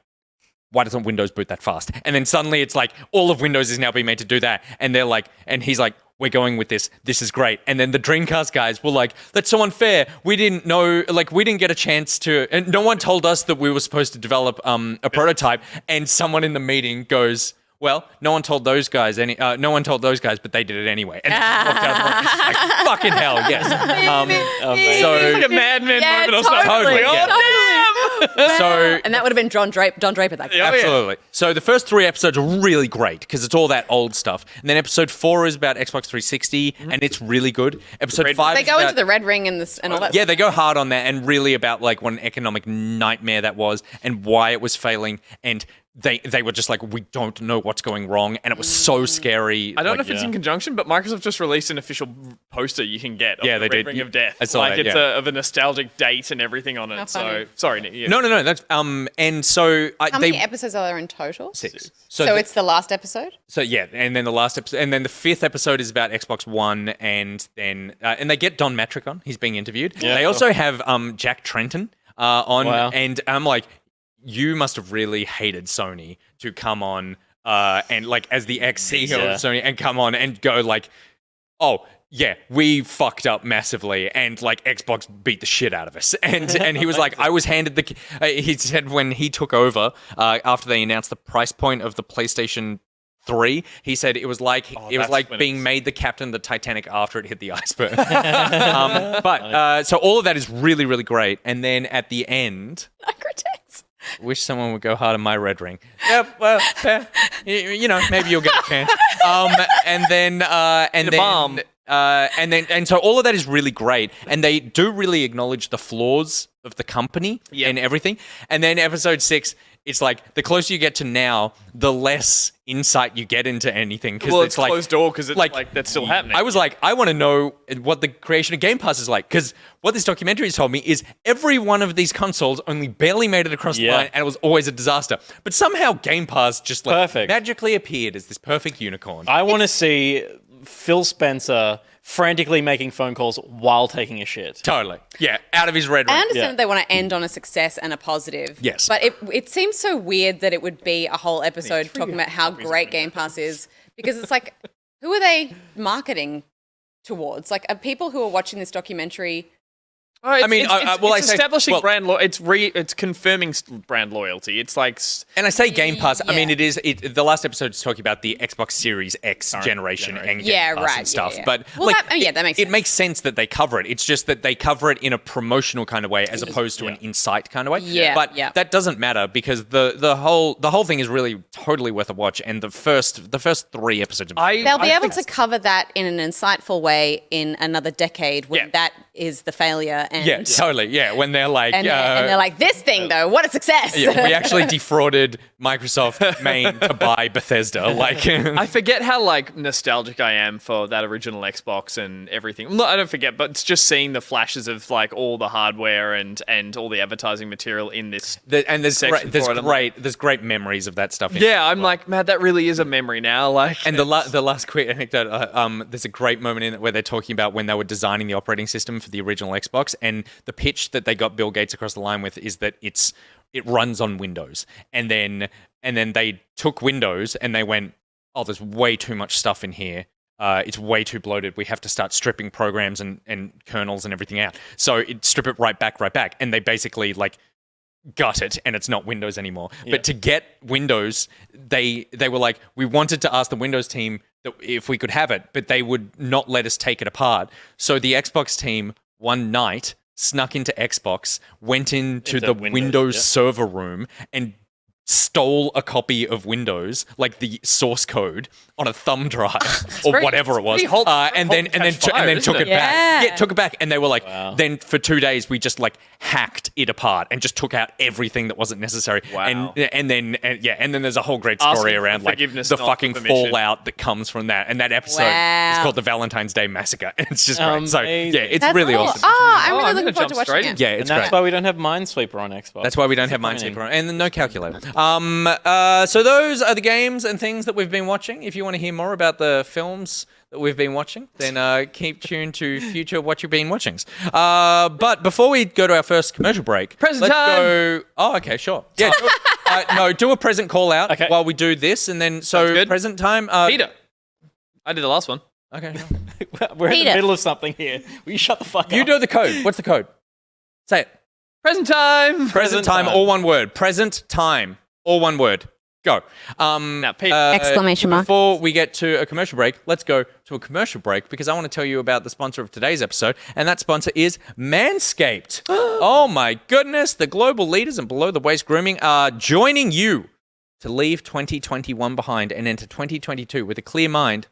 why doesn't Windows boot that fast? And then suddenly it's like all of Windows is now being made to do that. And they're like, and he's like, we're going with this. This is great. And then the Dreamcast guys were like, that's so unfair. We didn't know, like, we didn't get a chance to, and no one told us that we were supposed to develop a prototype. And someone in the meeting goes, well, no one told those guys, but they did it anyway. And walked out like, fucking hell, yes. So it's like a Mad Men moment or something. Totally. And that would have been Don Draper that guy. Absolutely. So the first 3 episodes are really great because it's all that old stuff. And then episode 4 is about Xbox 360, and it's really good. Episode 5 They is go about, into the Red Ring and all that. Yeah, they go hard on that, and really about like what an economic nightmare that was and why it was failing, and they were just like, we don't know what's going wrong, and it was so scary. I don't know if it's in conjunction, but Microsoft just released an official poster you can get of the Red Ring of Death. I saw that, it's of a nostalgic date and everything on it. So sorry, Nick. Yeah. No. That's and so How many episodes are there in total? 6. So it's the last episode? So yeah, and then the last episode, and then the 5th episode is about Xbox One, and then and they get Don Matrick on. He's being interviewed. Yeah. They also have Jack Trenton on, and I'm like, you must have really hated Sony to come on and like as the ex-CEO of Sony and come on and go like, oh yeah, we fucked up massively and like Xbox beat the shit out of us. And he was like, I was handed the he said when he took over after they announced the price point of the PlayStation 3, he said it was like being made the captain of the Titanic after it hit the iceberg. But so all of that is really, really great. And then at the end, Nicrotex. Wish someone would go hard on my red ring. Yeah, well, fair. You know, maybe you'll get a chance. And so all of that is really great, and they do really acknowledge the flaws of the company and everything. And then episode 6, it's like the closer you get to now, the less insight you get into anything. Well, it's like closed door because it's like that's still happening. I was like, I want to know what the creation of Game Pass is like, because what this documentary has told me is every one of these consoles only barely made it across the line, and it was always a disaster. But somehow Game Pass just like magically appeared as this perfect unicorn. I want to see Phil Spencer frantically making phone calls while taking a shit. Totally. Yeah, out of his red ring. I understand that they want to end on a success and a positive. Yes. But it seems so weird that it would be a whole episode talking about how great Game Pass is, because it's like, who are they marketing towards? Like, are people who are watching this documentary... It's establishing brand loyalty. It's confirming brand loyalty. It's like, and I say Game Pass. I mean, it is. The last episode is talking about the Xbox Series X generation and Game Pass and stuff. But that makes sense. It makes sense that they cover it. It's just that they cover it in a promotional kind of way as opposed to an insight kind of way. Yeah. But that doesn't matter because the whole thing is really totally worth a watch. And the first 3 episodes. They'll be able to cover that in an insightful way in another decade when that is the failure. And totally. Yeah, when they're like... And they're like, this thing, though, what a success. Yeah, we actually defrauded Microsoft Maine to buy Bethesda. Like, I forget how, like, nostalgic I am for that original Xbox and everything. No, I don't forget, but it's just seeing the flashes of, like, all the hardware and all the advertising material in this there's great memories of that stuff. I'm like, man, that really is a memory now. Like, and the last quick anecdote, there's a great moment in it where they're talking about when they were designing the operating system for the original Xbox, and the pitch that they got Bill Gates across the line with is that it runs on Windows, and then they took Windows and they went, oh, there's way too much stuff in here. It's way too bloated. We have to start stripping programs and kernels and everything out. So strip it right back, and they basically like gut it, and it's not Windows anymore. Yeah. But to get Windows, they were like, we wanted to ask the Windows team that if we could have it, but they would not let us take it apart. So the Xbox team one night snuck into Xbox, went into the Windows server room, and stole a copy of Windows, like the source code, on a thumb drive or whatever it was, and then took it back. Yeah, took it back, and they were like, then for 2 days we just like hacked it apart and just took out everything that wasn't necessary. Wow. And then there's a whole great story around like the fucking fallout that comes from that. And that episode is called the Valentine's Day Massacre. And it's just great. So yeah, it's really awesome. I'm really looking forward to watching it. Yeah, it's and that's why we don't have Minesweeper on Xbox. That's why we don't have Minesweeper on, and no calculator. So those are the games and things that we've been watching. If you want to hear more about the films that we've been watching, then keep tuned to future What You've Been Watchings. But before we go to our first commercial break, let's go. Oh, okay, sure. Yeah, do a present call out while we do this, and then present time. Peter, I did the last one. Okay, we're in the middle of something here. Will you shut the fuck up? You know the code. What's the code? Say it. Present time. Present time. All one word. Present time. All one word. Go. Now, Pete. Exclamation mark. Before we get to a commercial break, let's go to a commercial break because I want to tell you about the sponsor of today's episode, and that sponsor is Manscaped. Oh my goodness, the global leaders in below-the-waist grooming are joining you to leave 2021 behind and enter 2022 with a clear mind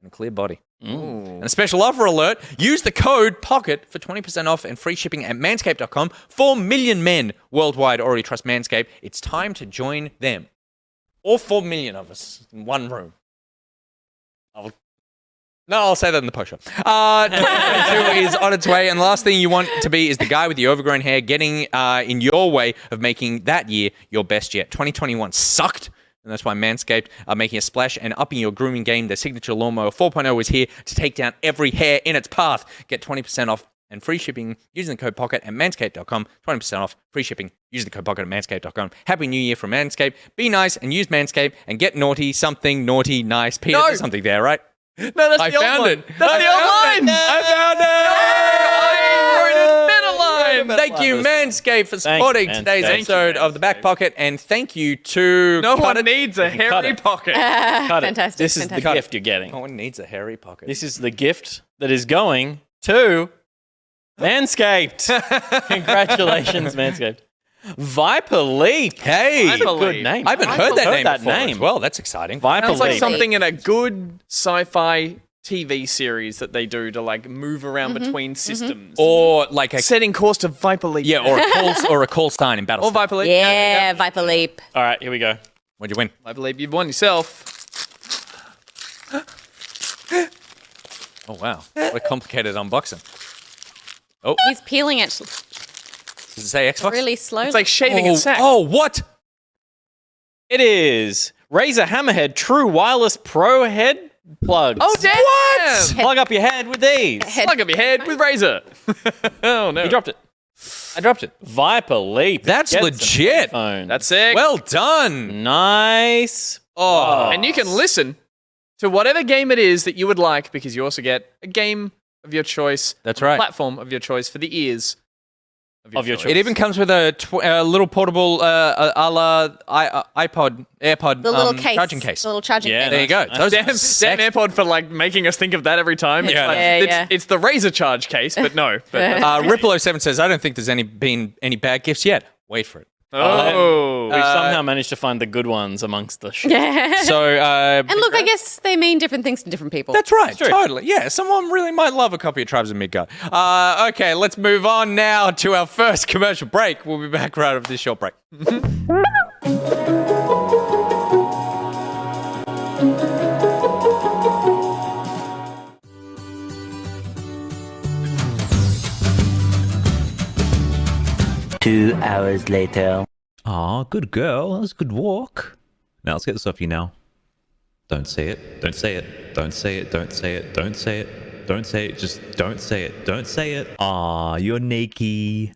and a clear body. And a special offer alert, use the code POCKET for 20% off and free shipping at manscaped.com. 4 million men worldwide already trust Manscaped. It's time to join them. All 4 million of us in one room. I'll say that in the post show. 2022 is on its way, and the last thing you want to be is the guy with the overgrown hair getting in your way of making that year your best yet. 2021 sucked, and that's why Manscaped are making a splash and upping your grooming game. Their signature lawnmower 4.0 is here to take down every hair in its path. Get 20% off and free shipping using the code POCKET at manscaped.com. 20% off, free shipping using the code POCKET at manscaped.com. Happy New Year from Manscaped. Be nice and use Manscaped and get naughty, something naughty, nice. Peter, there's something there, right? No, that's the old one. That's the old line. I found it! I wrote it. Thank you, Manscaped, for supporting today's episode of The Back Pocket, and thank you to... No one needs a hairy pocket. Cut it. Fantastic. This is the gift you're getting. No one needs a hairy pocket. This is the gift that is going to Manscaped. Congratulations, Manscaped. Viper Leap. Hey! Viper Good Leap. name. I haven't heard that name before name. as well. That's exciting. Viper Sounds like Leap. something in a good sci-fi TV series that they do to like move around between systems. Or like a... Setting course to Viper Leap. Yeah, or a call sign in Battlestar. Or Viper Leap. Yeah, Viper Leap. All right, here we go. What'd you win? Viper Leap, you've won yourself. Oh, wow. What a complicated unboxing. He's peeling it Does it say Xbox? really slowly. It's like shaving a sack. Oh, what? It is Razer Hammerhead True Wireless Pro Head Plugs. Oh, damn! What? Plug up your head with these. Plug up your head with Razer. Oh, no. You dropped it. I dropped it. Viper Leap. That's Get legit. some headphones. That's sick. Well done. nice. Oh. And you can listen to whatever game it is that you would like, because you also get a game of your choice. That's right. Platform of your choice for the ears of your choice. It even comes with a little portable a la iPod, AirPod the little case. charging case. The little charging Yeah, case. There you go. Those Damn, are damn AirPod for like making us think of that every time. It's Yeah. like, Yeah. it's the Razer charge case, but no. But, Ripple07 says, I don't think there's been any bad gifts yet. Wait for it. oh. We've somehow managed to find the good ones amongst the shit. Yeah. So, And look, I guess they mean different things to different people. that's right. Totally. Yeah, someone really might love a copy of Tribes of Midgard. Okay, let's move on now to our first commercial break. We'll be back right after this short break. 2 hours later. Aw, good girl. That was a good walk. Now let's get this off you now. Don't say it. Don't say it. Don't say it. Don't say it. Don't say it. Don't say it. Just don't say it. Don't say it. Aw, you're naked.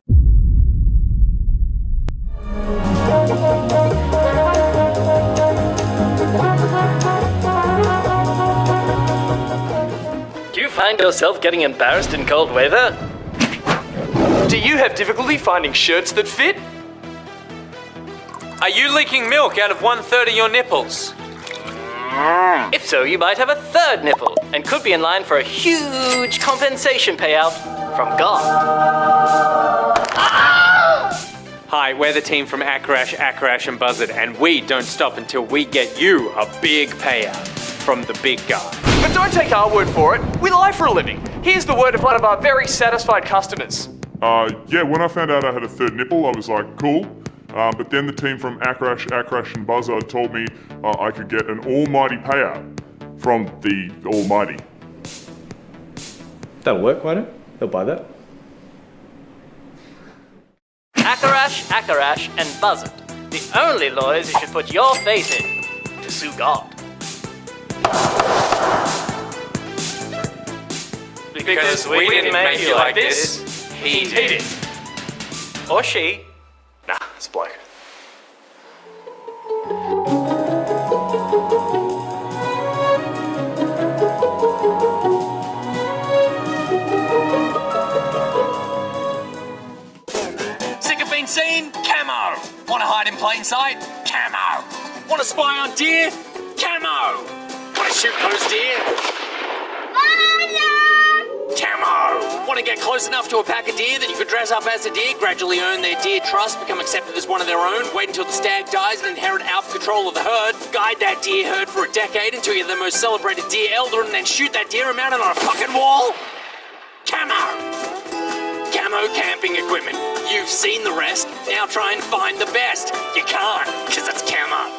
Do you find yourself getting embarrassed in cold weather? Do you have difficulty finding shirts that fit? Are you leaking milk out of 1/3 of your nipples? If so, you might have a third nipple and could be in line for a huge compensation payout from God. Hi, we're the team from Acrash, and Buzzard, and we don't stop until we get you a big payout from the big guy. But don't take our word for it. We lie for a living. Here's the word of one of our very satisfied customers. Yeah, when I found out I had a third nipple, I was like, cool. But then the team from Acrash and Buzzard told me I could get an almighty payout from the Almighty. That'll work, won't it? He'll buy that. Acarash, and Buzzard. The only lawyers you should put your faith in to sue God. Because we didn't make you like this, he did. Or she. Nah, it's a bloke. Sick of being seen? Camo! Wanna hide in plain sight? Camo! Wanna spy on deer? Camo! Wanna shoot those deer? Camo! Want to get close enough to a pack of deer that you could dress up as a deer, gradually earn their deer trust, become accepted as one of their own, wait until the stag dies and inherit alpha control of the herd, guide that deer herd for a decade until you're the most celebrated deer elder, and then shoot that deer and mount it on a fucking wall? Camo! Camo camping equipment. You've seen the rest, now try and find the best. You can't, because it's camo.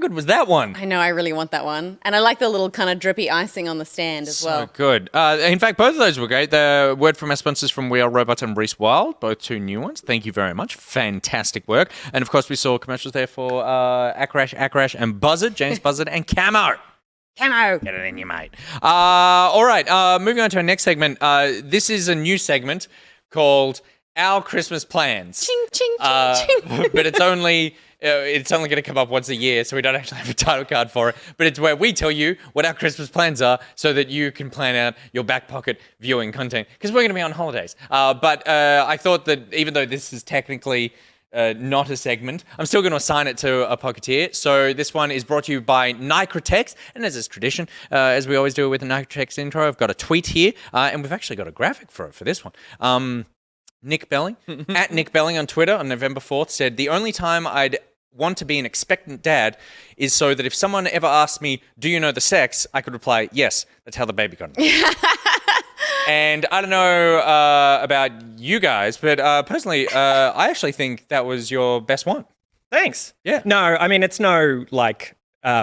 good was that one? I know, I really want that one. And I like the little kind of drippy icing on the stand as well. So good. In fact, both of those were great. The word from our sponsors from WeAreRobots and Rhys, both 2 new ones. Thank you very much. Fantastic work. And of course, we saw commercials there for Akrash, and Buzzard, James Buzzard, and Kamo. Kamo. Get it in you, mate. All right, moving on to our next segment. This is a new segment called Our Christmas Plans. Ching, ching, ching, ching. But it's only going to come up once a year, so we don't actually have a title card for it. But it's where we tell you what our Christmas plans are so that you can plan out your back pocket viewing content. Because we're going to be on holidays. But I thought that even though this is technically not a segment, I'm still going to assign it to a Pocketeer. So this one is brought to you by Nicrotex. And as is tradition, as we always do with the Nicrotex intro, I've got a tweet here. And we've actually got a graphic for this one. Nick Belling, at Nick Belling on Twitter on November 4th, said, "The only time I'd want to be an expectant dad is so that if someone ever asked me, 'Do you know the sex?' I could reply, 'Yes, that's how the baby got in.'" And I don't know about you guys, but personally, I actually think that was your best one. Thanks. Yeah. No, I mean, it's no, like,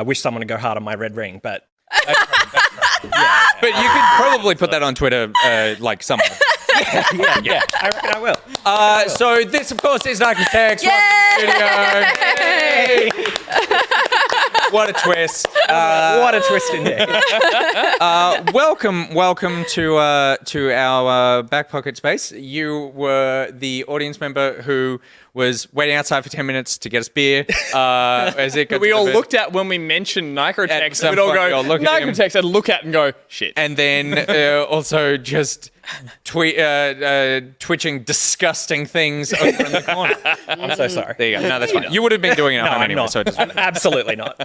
wish someone to go hard on my red ring, but... Yeah. But you could probably put that on Twitter like someone. Yeah. I reckon I will. So this, of course, is Nicrotex. Yay! What a twist. What a twist indeed. Welcome to our back pocket space. You were the audience member who was waiting outside for 10 minutes to get us beer. As it got we all looked at when we mentioned Nicrotex, and we'd all go, Nicrotex, I'd look at and go, shit. And then also just twitching disgusting things over in the corner. I'm so sorry. There you go. No, that's fine. You would have been doing it at home anyway. Not. So it doesn't matter. Absolutely not.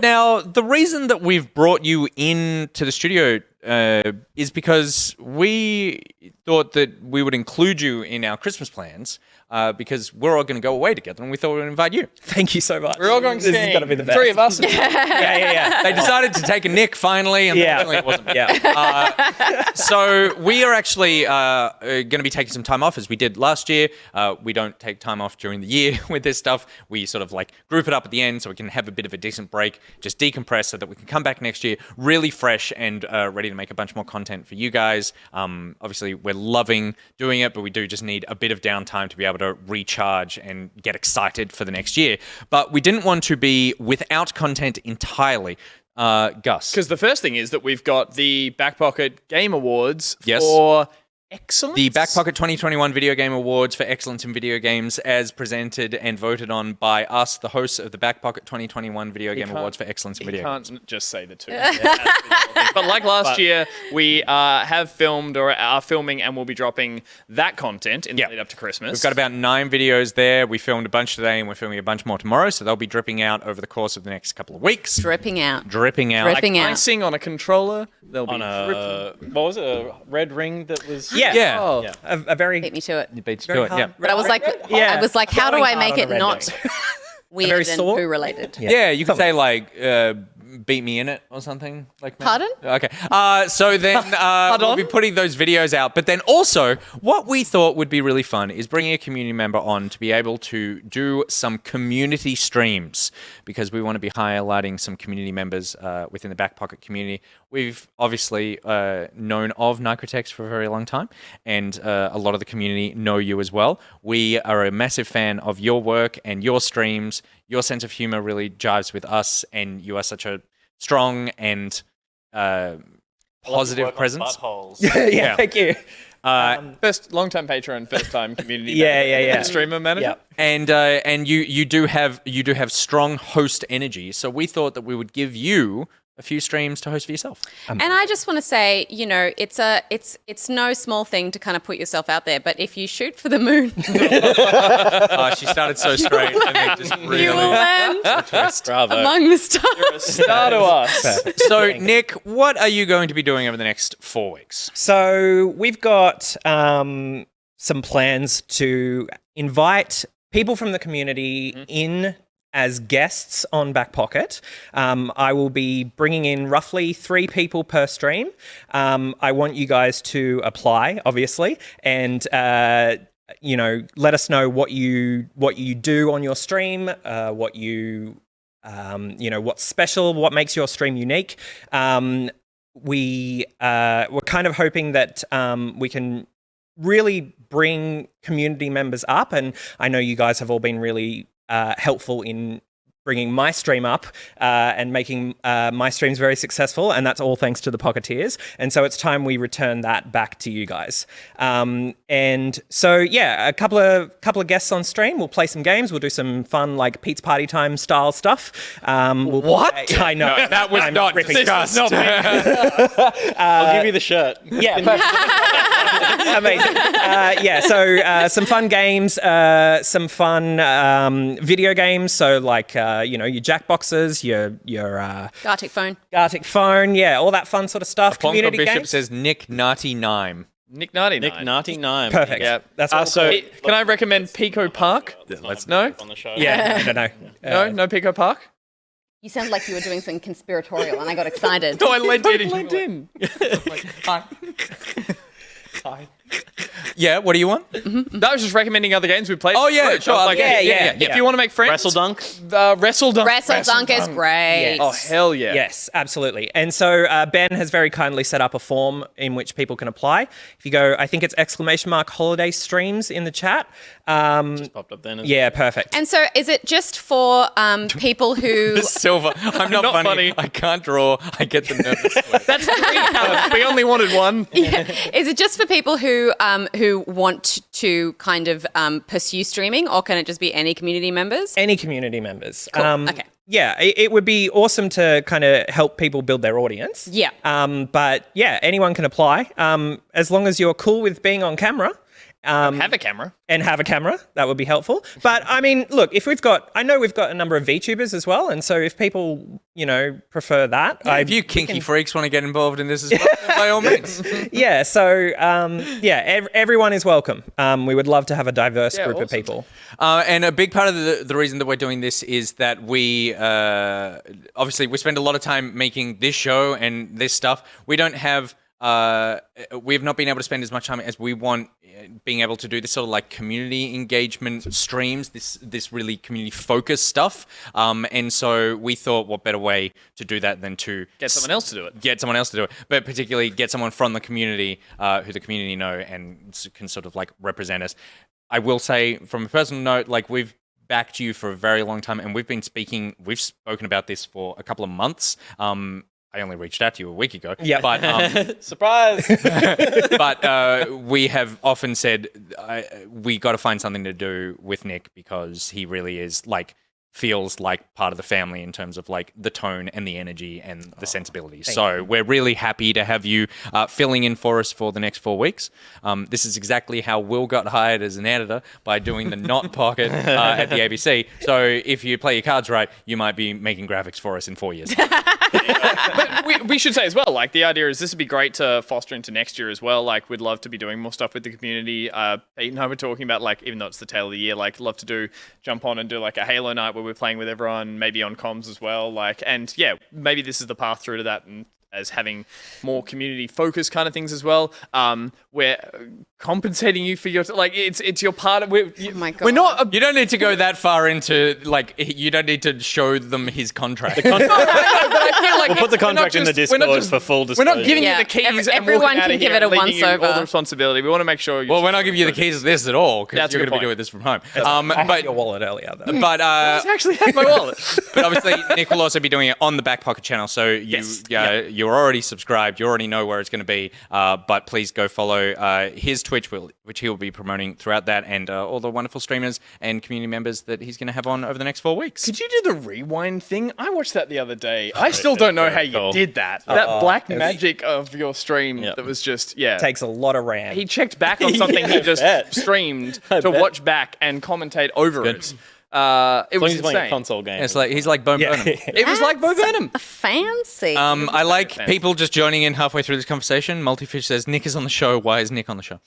Now, the reason that we've brought you into the studio is because we thought that we would include you in our Christmas plans because we're all going to go away together, and we thought we'd invite you. Tk you so much. We're all going This skiing. is going to be the best. 3 of us. Yeah. They decided to take a Nick finally, and finally it wasn't. Yeah. So we are actually going to be taking some time off, as we did last year. We don't take time off during the year with this stuff. We sort of like group it up at the end so we can have a bit of a decent break, just decompress so that we can come back next year really fresh and ready to make a bunch more content for you guys. Obviously, we're loving doing it, but we do just need a bit of downtime to be able to recharge and get excited for the next year. But we didn't want to be without content entirely. Gus. Because the first thing is that we've got the Back Pocket Game Awards Yes. for excellence. The Back Pocket 2021 Video Game Awards for Excellence in Video Games, as presented and voted on by us, the hosts of the Back Pocket 2021 Video Game Awards for Excellence in Video Games. You can't just say the two. But like last year, we have filmed or are filming and will be dropping that content in the lead up to Christmas. We've got about 9 videos there. We filmed a bunch today and we're filming a bunch more tomorrow, so they'll be dripping out over the course of the next couple of weeks. Dripping out. Dripping out. Dripping like out. icing on a controller. They'll be On a, what was it, a red ring that was... Yeah. Oh. A very... Beat me to it. You beat to it, yeah. But I was like, how do I make it not weird and poo related? Yeah, you could say like beat me in it or something like that. Pardon? Okay. So then we'll be putting those videos out. But then also, what we thought would be really fun is bringing a community member on to be able to do some community streams, because we want to be highlighting some community members within the Back Pocket community. We've obviously known of Nicrotex for a very long time, and a lot of the community know you as well. We are a massive fan of your work and your streams. Your sense of humor really jives with us, and you are such a strong and positive presence. yeah, thank you. First long-time patron, first-time community streamer manager. And you do have strong host energy. So we thought that we would give you a few streams to host for yourself. And I just want to say, you know, it's no small thing to kind of put yourself out there, but if you shoot for the moon, she started so straight and then just really you will land Bravo. among the stars. You're a star to us. So, Nick, what are you going to be doing over the next 4 weeks? So we've got some plans to invite people from the community in as guests on Back Pocket. I will be bringing in roughly 3 people per stream. I want you guys to apply, obviously, and let us know what you do on your stream, what you what's special, what makes your stream unique. We're kind of hoping that we can really bring community members up, and I know you guys have all been really helpful in bringing my stream up and making my streams very successful, and that's all thanks to the Pocketeers. And so it's time we return that back to you guys. And so a couple of guests on stream. We'll play some games. We'll do some fun like Pete's Party Time style stuff. What? I know No, that was not discussed. I'll give you the shirt. Yeah, amazing. So some fun games, some fun video games. So like your Jackboxes, your Gartic phone. All that fun sort of stuff. Plonko Community Bishop games. says Nick Naughty Nime. Nick Naughty Nick Naughty Nine. Perfect. Yeah, That's what so Can I recommend Pico Park? Let's know. on the show. No Pico Park. You sounded like you were doing something conspiratorial, and I got excited. No, I leant in. Hi. Yeah, what do you want? No, I was just recommending other games we played. Oh, yeah, Great. sure. I was like, Yeah. If you want to make friends, Wrestle Dunk. Wrestle Dunk. Wrestle Dunk is great. Yes. Oh hell yeah! Yes, absolutely. And so Ben has very kindly set up a form in which people can apply. If you go, I think it's !holiday streams in the chat. Just popped up then. Yeah, perfect. And so, is it just for people who? Silver. I'm not, Not funny. funny. I can't draw. I get the nervous sweat. That's 3 colours. We only wanted one. Yeah. Is it just for people who want to kind of pursue streaming, or can it just be any community members? Any community members. Cool. Okay. Yeah, it would be awesome to kind of help people build their audience. Yeah. But yeah, anyone can apply as long as you're cool with being on camera. Have a camera. And have a camera, that would be helpful. But I mean, look, if I know we've got a number of VTubers as well, and so if people, prefer that, If you kinky freaks want to get involved in this as well, then by all means. yeah. So everyone is welcome. We would love to have a diverse group of awesome. people. And a big part of the reason that we're doing this is that we obviously we spend a lot of time making this show and this stuff. We don't have. We've not been able to spend as much time as we want being able to do this sort of like community engagement streams, this really community focused stuff. And so we thought what better way to do that than to Get someone else to do it. But particularly get someone from the community who the community know and can sort of like represent us. I will say from a personal note, like we've backed you for a very long time and we've spoken about this for a couple of months. I only reached out to you a week ago. Yeah. But Surprise! but we have often said we got to find something to do with Nick because he really is feels like part of the family in terms of like the tone and the energy and the sensibilities. So we're really happy to have you filling in for us for the next 4 weeks. This is exactly how Will got hired as an editor by doing the Not Pocket at the ABC. So if you play your cards right, you might be making graphics for us in 4 years. But we should say as well, like the idea is this would be great to foster into next year as well. Like we'd love to be doing more stuff with the community. Pete and I were talking about like, even though it's the tail of the year, like love to jump on and do like a Halo night where we're playing with everyone, maybe on comms as well. Like, and yeah, maybe this is the path through to that, and as having more community focused kind of things as well. We're compensating you for your it's your part of. Oh my God. We're not. You don't need to go that far into you don't need to show them his contract. No, but I feel like We'll put the contract in the Discord for full disclosure. We're not giving you the keys. Everyone can give it a once over. All the responsibility. We want to make sure. Well, we're not giving you the keys to this at all because That's a you're good going to be point. doing this from home. I had your wallet earlier, though. But I actually have my wallet. but obviously Nick will also be doing it on the Back Pocket channel, so you're already subscribed, you already know where it's going to be. But please go follow his Twitch, which he will be promoting throughout that, and all the wonderful streamers and community members that he's going to have on over the next 4 weeks. Could you do the rewind thing? I watched that the other day. I still don't know how you cool. did that. That black magic of your stream that was just Takes a lot of RAM. He checked back on something he just streamed to watch back and commentate over it. It was He's playing a insane. console game. It's like he's like Bo Burnham. It was like Bo Burnham. Fancy. I like people just joining in halfway through this conversation. Multifish says, Nick is on the show. Why is Nick on the show?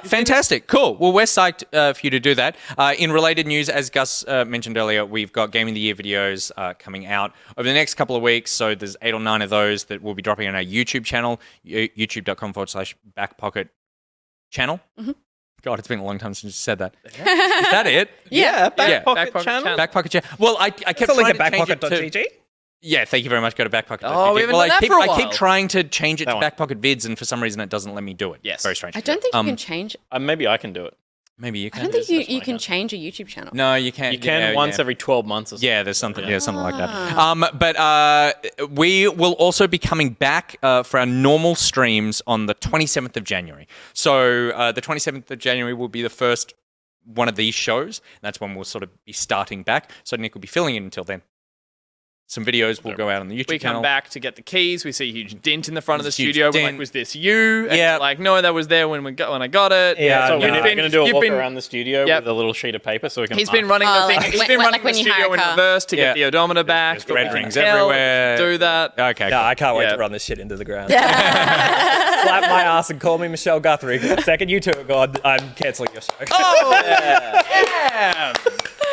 Fantastic. Cool. Well, we're psyched for you to do that. In related news, as Gus mentioned earlier, we've got Game of the Year videos coming out over the next couple of weeks. So there's 8 or 9 of those that will be dropping on our YouTube channel, youtube.com/backpocket channel. Mm-hmm. God, it's been a long time since you said that. Is that it? Yeah. Back Pocket Pocket channel. Back Pocket channel. Well, I kept It's a link trying at to change it to... backpocket.gg. Yeah, thank you very much. Go to backpocket.gg. Oh, we haven't well, done that for a I keep while. trying to change it to one. backpocket vids, and for some reason it doesn't let me do it. Yes. Very strange. I don't think you can change. Maybe I can do it. Maybe you I can. don't think you can change a YouTube channel. No, you can't. You can once every 12 months or something. Yeah, there's something. Yeah, something like that. But we will also be coming back for our normal streams on the 27th of January. So the 27th of January will be the first one of these shows. And that's when we'll sort of be starting back. So Nick will be filling in until then. Some videos will go out on the YouTube We channel. come back to get the keys. We see a huge dent in the front of the There's a huge studio. We're dent. like, was this you? And Yeah. you're like, no, that was there when I got it. Yeah, So no. we're going to do a you've walk been- around the studio Yep. with a little sheet of paper so we can He's mark. been running the thing. like He's when- been running like the when you studio hire in a car. reverse to Yeah. get the odometer back. There's but red we can rings tell, everywhere. Do that. Okay. Yeah, I can't wait Yeah. to run this shit into the ground. Slap my ass and call me Michelle Guthrie. The second you two are gone, I'm cancelling your show. Oh, yeah.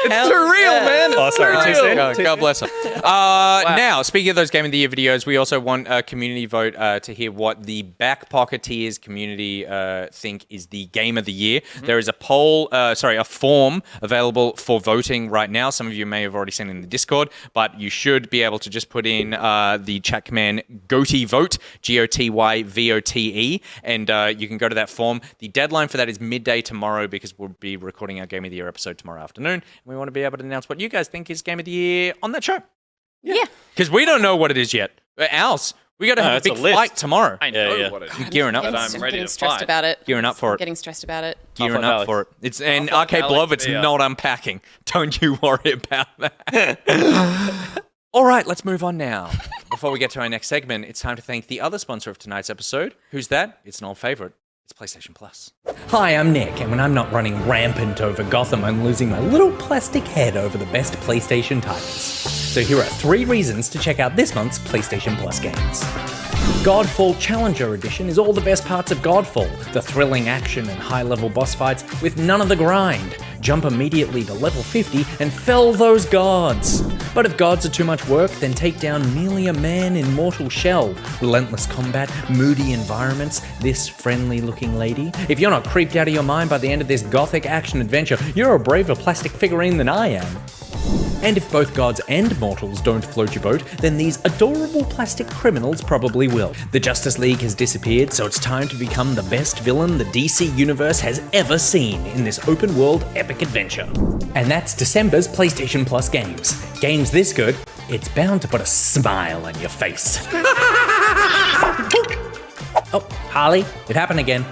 It's too real, man. Oh, sorry, too soon? God bless him. Now, speaking of those Game of the Year videos, we also want a community vote to hear what the Back Pocketeers community think is the Game of the Year. There is a a form available for voting right now. Some of you may have already seen it in the Discord, but you should be able to just put in the chat command GOTYVOTE, GOTYVOTE, and you can go to that form. The deadline for that is midday tomorrow because we'll be recording our Game of the Year episode tomorrow afternoon. We want to be able to announce what you guys think is Game of the Year on that show. Yeah. Because we don't know what it is yet. Ours, we got to have a it's a big list. fight tomorrow. I know yeah. what it is. I'm gearing up. But I'm I'm ready getting to stressed fight. about it. Gearing up for it. Getting stressed about it. Gearing Half-Life up for it. Alex. And Half-Life Arcade Blob, Alex it's VR. not unpacking. Don't you worry about that. All right, let's move on now. Before we get to our next segment, it's time to thank the other sponsor of tonight's episode. Who's that? It's an old favorite. It's PlayStation Plus. Hi, I'm Nick, and when I'm not running rampant over Gotham, I'm losing my little plastic head over the best PlayStation titles. So here are 3 reasons to check out this month's PlayStation Plus games. Godfall Challenger Edition is all the best parts of Godfall, the thrilling action and high-level boss fights with none of the grind. Jump immediately to level 50 and fell those gods. But if gods are too much work, then take down merely a man in mortal shell. Relentless combat, moody environments, this friendly-looking lady. If you're not creeped out of your mind by the end of this gothic action adventure, you're a braver plastic figurine than I am. And if both gods and mortals don't float your boat, then these adorable plastic criminals probably will. The Justice League has disappeared, so it's time to become the best villain the DC Universe has ever seen in this open-world epic adventure. And that's December's PlayStation Plus games. Games this good, it's bound to put a smile on your face. Oh, Harley, it happened again.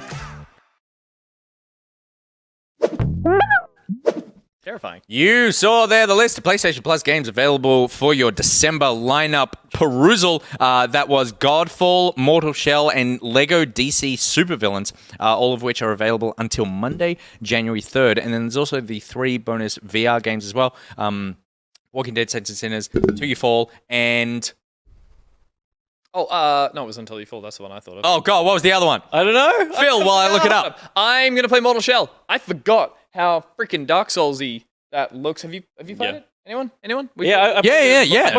Terrifying. You saw there the list of PlayStation Plus games available for your December lineup perusal. That was Godfall, Mortal Shell, and Lego DC Supervillains, all of which are available until Monday, January 3rd. And then there's also the 3 bonus VR games as well. Walking Dead, Saints and Sinners, Till You Fall, and... Oh, no, it was Until You Fall. That's the one I thought of. Oh, God, what was the other one? I don't know. Phil, while I look it up. I'm going to play Mortal Shell. I forgot how freaking Dark Souls-y that looks. Have you played Yeah. it? Anyone? Yeah,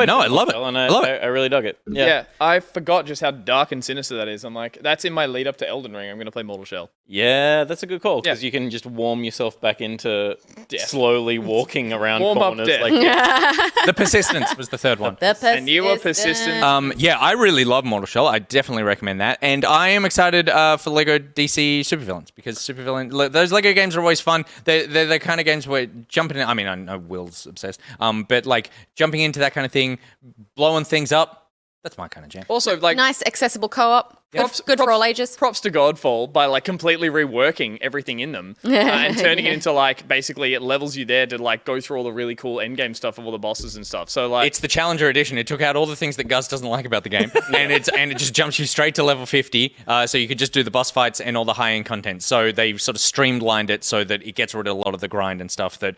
No, I love it. And I love it. I really dug it. Yeah, I forgot just how dark and sinister that is. I'm like, that's in my lead up to Elden Ring. I'm going to play Mortal Shell. Yeah, that's a good call because Yeah. you can just warm yourself back into slowly walking around Warm up corners. death. Like, The Persistence was the third one. And you were persistent. Yeah, I really love Mortal Shell. I definitely recommend that. And I am excited for Lego DC Supervillains because those Lego games are always fun. They're the kind of games where jumping in, I mean, I know Will's obsessed, but like jumping into that kind of thing, blowing things up, that's my kind of jam. Also, like, Nice, accessible co-op. Good for all ages. Props to Godfall by like completely reworking everything in them and turning it into like basically it levels you there to like go through all the really cool endgame stuff of all the bosses and stuff. So like It's the Challenger Edition. It took out all the things that Gus doesn't like about the game, and it just jumps you straight to level 50. So you could just do the boss fights and all the high-end content. So they sort of streamlined it so that it gets rid of a lot of the grind and stuff that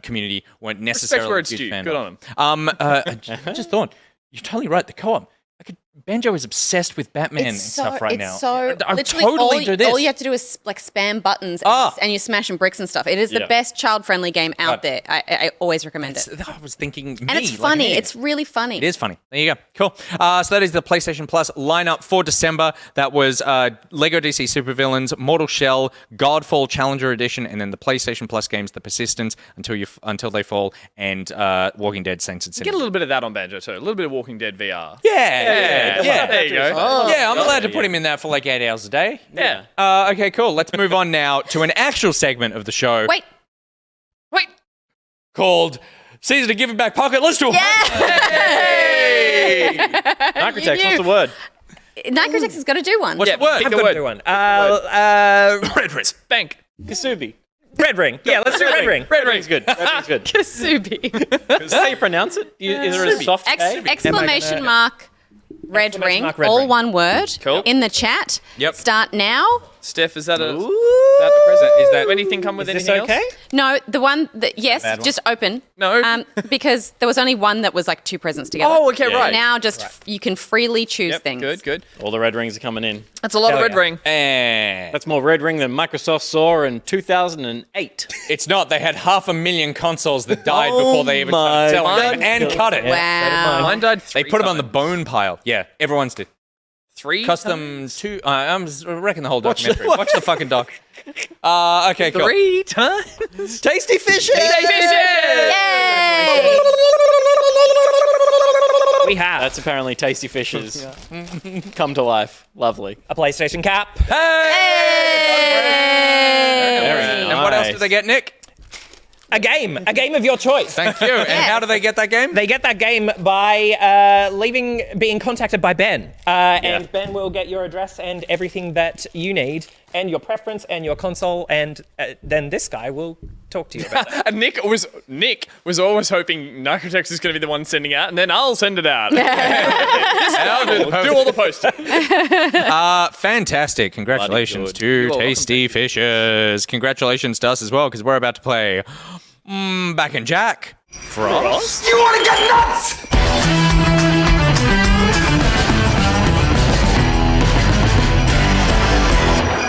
community weren't necessarily where it's a huge due. fan Good of. on them. I just thought you're totally right. The co-op. I could Banjo is obsessed with Batman and stuff right now. It's so I literally totally do this. all you have to do is like spam buttons and you're smashing bricks and stuff. It is the Yeah. best child-friendly game out there. I always recommend it. I was thinking, And it's funny. It's really funny. It is funny. There you go. Cool. So that is the PlayStation Plus lineup for December. That was Lego DC Supervillains, Mortal Shell, Godfall Challenger Edition, and then the PlayStation Plus games, The Persistence, Until They Fall, and Walking Dead Saints and Sinners. Get a little bit of that on Banjo too. A little bit of Walking Dead VR. Yeah. There you go. Yeah, I'm allowed to put him in that for like 8 hours a day. Yeah. Okay, cool. Let's move on now to an actual segment of the show. Wait. Called Season to Give It Back Pocket. Let's do it. Hey! Nicrotex, what's the word? Nicrotex has got to do one. What's the word? I've got to do one. Red Ring. Spank. Kasubi. Red ring. Yeah, let's do red ring. Red ring's good. Red ring's good. Kasubi. Is that how you pronounce it? Is there a soft A? Exclamation mark. Red Exclamation ring, mark, red all ring. one word. Cool. In the chat. Yep. Start now. Steph, is that a present? Is that anything come with Is this anything okay? else? No, the one that yes, Bad one. just open. No. Because there was only one that was like two presents together. Oh, okay, Yeah. right. Now just you can freely choose Yep, things. good. All the red rings are coming in. That's a lot of Hell red yeah. ring. And That's more red ring than Microsoft saw in 2008. it's not. They had 500,000 consoles that died before they even my started selling them God. and cut it. Wow. Mine died They 3 put them on the times. bone pile. Yeah, everyone's did. 3 Custom two. I'm reckon the whole Watch the- documentary. Watch the fucking doc. Okay, cool. 3 times. Tasty fishes! Yay! We have That's apparently Tasty Fishes come to life. Lovely. a PlayStation cap. Very And what else nice. did they get, Nick? A game of your choice. Thank you. And how do they get that game? They get that game by being contacted by Ben. And Ben will get your address and everything that you need, and your preference and your console, and then this guy will talk to you about it. And Nick was always hoping Nicrotex is going to be the one sending out, and then I'll send it out. I'll do all the posting. Fantastic. Congratulations Bloody to good. Tasty Fishes. Congratulations to us as well, because we're about to play Back in Jack. Frost. You want to get nuts?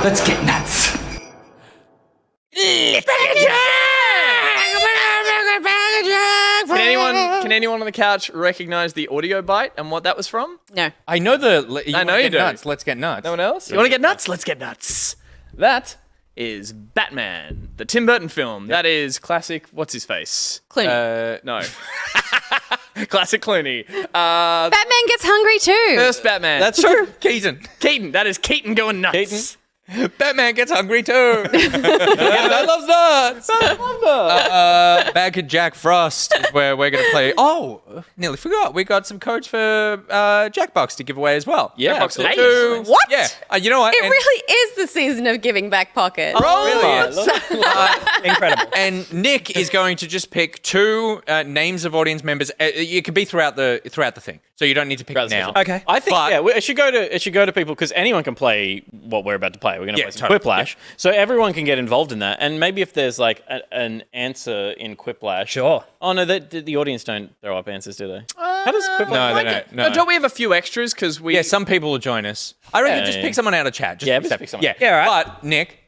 Let's get nuts. Can anyone on the couch recognize the audio bite and what that was from? No. I know I know you do. Nuts. Let's get nuts. No one else? You want to get nuts? Let's get nuts. That is Batman, the Tim Burton film. That is classic. What's his face? Clooney. No. Classic Clooney. Batman gets hungry too. First Batman. That's true. Keaton. Keaton. That is Keaton going nuts. Keaton? Batman gets hungry too. I love nuts. Back in Jack Frost is where we're going to play. Oh, nearly forgot. We got some codes for Jackbox to give away as well. Yeah, Jackbox absolutely. two. What? Yeah. You know what? It really is the season of giving back pocket. Incredible. And Nick is going to just pick 2 names of audience members. It could be throughout the thing, so you don't need to pick now. Okay. I think But- it should go to people because anyone can play what we're about to play. We're going to Yeah, play some totally. Quiplash, so everyone can get involved in that. And maybe if there's like an answer in Quiplash, Sure. Oh no, the audience don't throw up answers, do they? How does Quiplash? No, they don't. No. Don't we have a few extras? Because we. Yeah, some people will join us. I reckon Yeah, just yeah. pick someone out of chat. Just Yeah, accept just pick it. someone. Yeah, Yeah, all right. But Nick,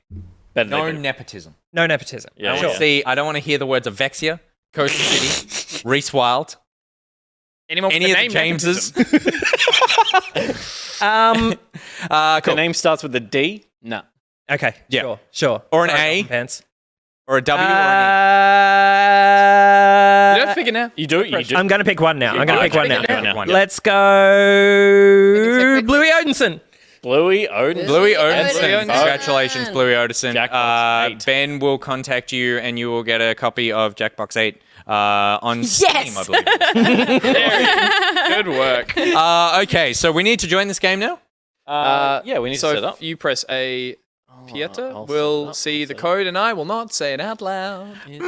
Better no than nepotism. No nepotism. Yeah, I yeah. want to see. I don't want to hear the words of Vexia, Coast City, Rhys Wild, Anyone with any the of the name Jameses. The Cool. name starts with a D. No. Okay. Yeah. Sure. Or an Sorry, A. Pants. Or a W or an You don't figure now. You do it. You do. I'm going to pick one now. I'm going to pick one now. One. Let's go Bluey Odinson. Bluey Odin. E. Bluey Odinson. Odinson. Congratulations, Bluey Odinson. Jackbox 8. Ben will contact you and you will get a copy of Jackbox 8 on Steam, I believe. Good work. Okay, so we need to join this game now? Yeah, we need So to set up. if you press A, Pieter I'll will set up, see I'll the set code, and I will not say it out loud. The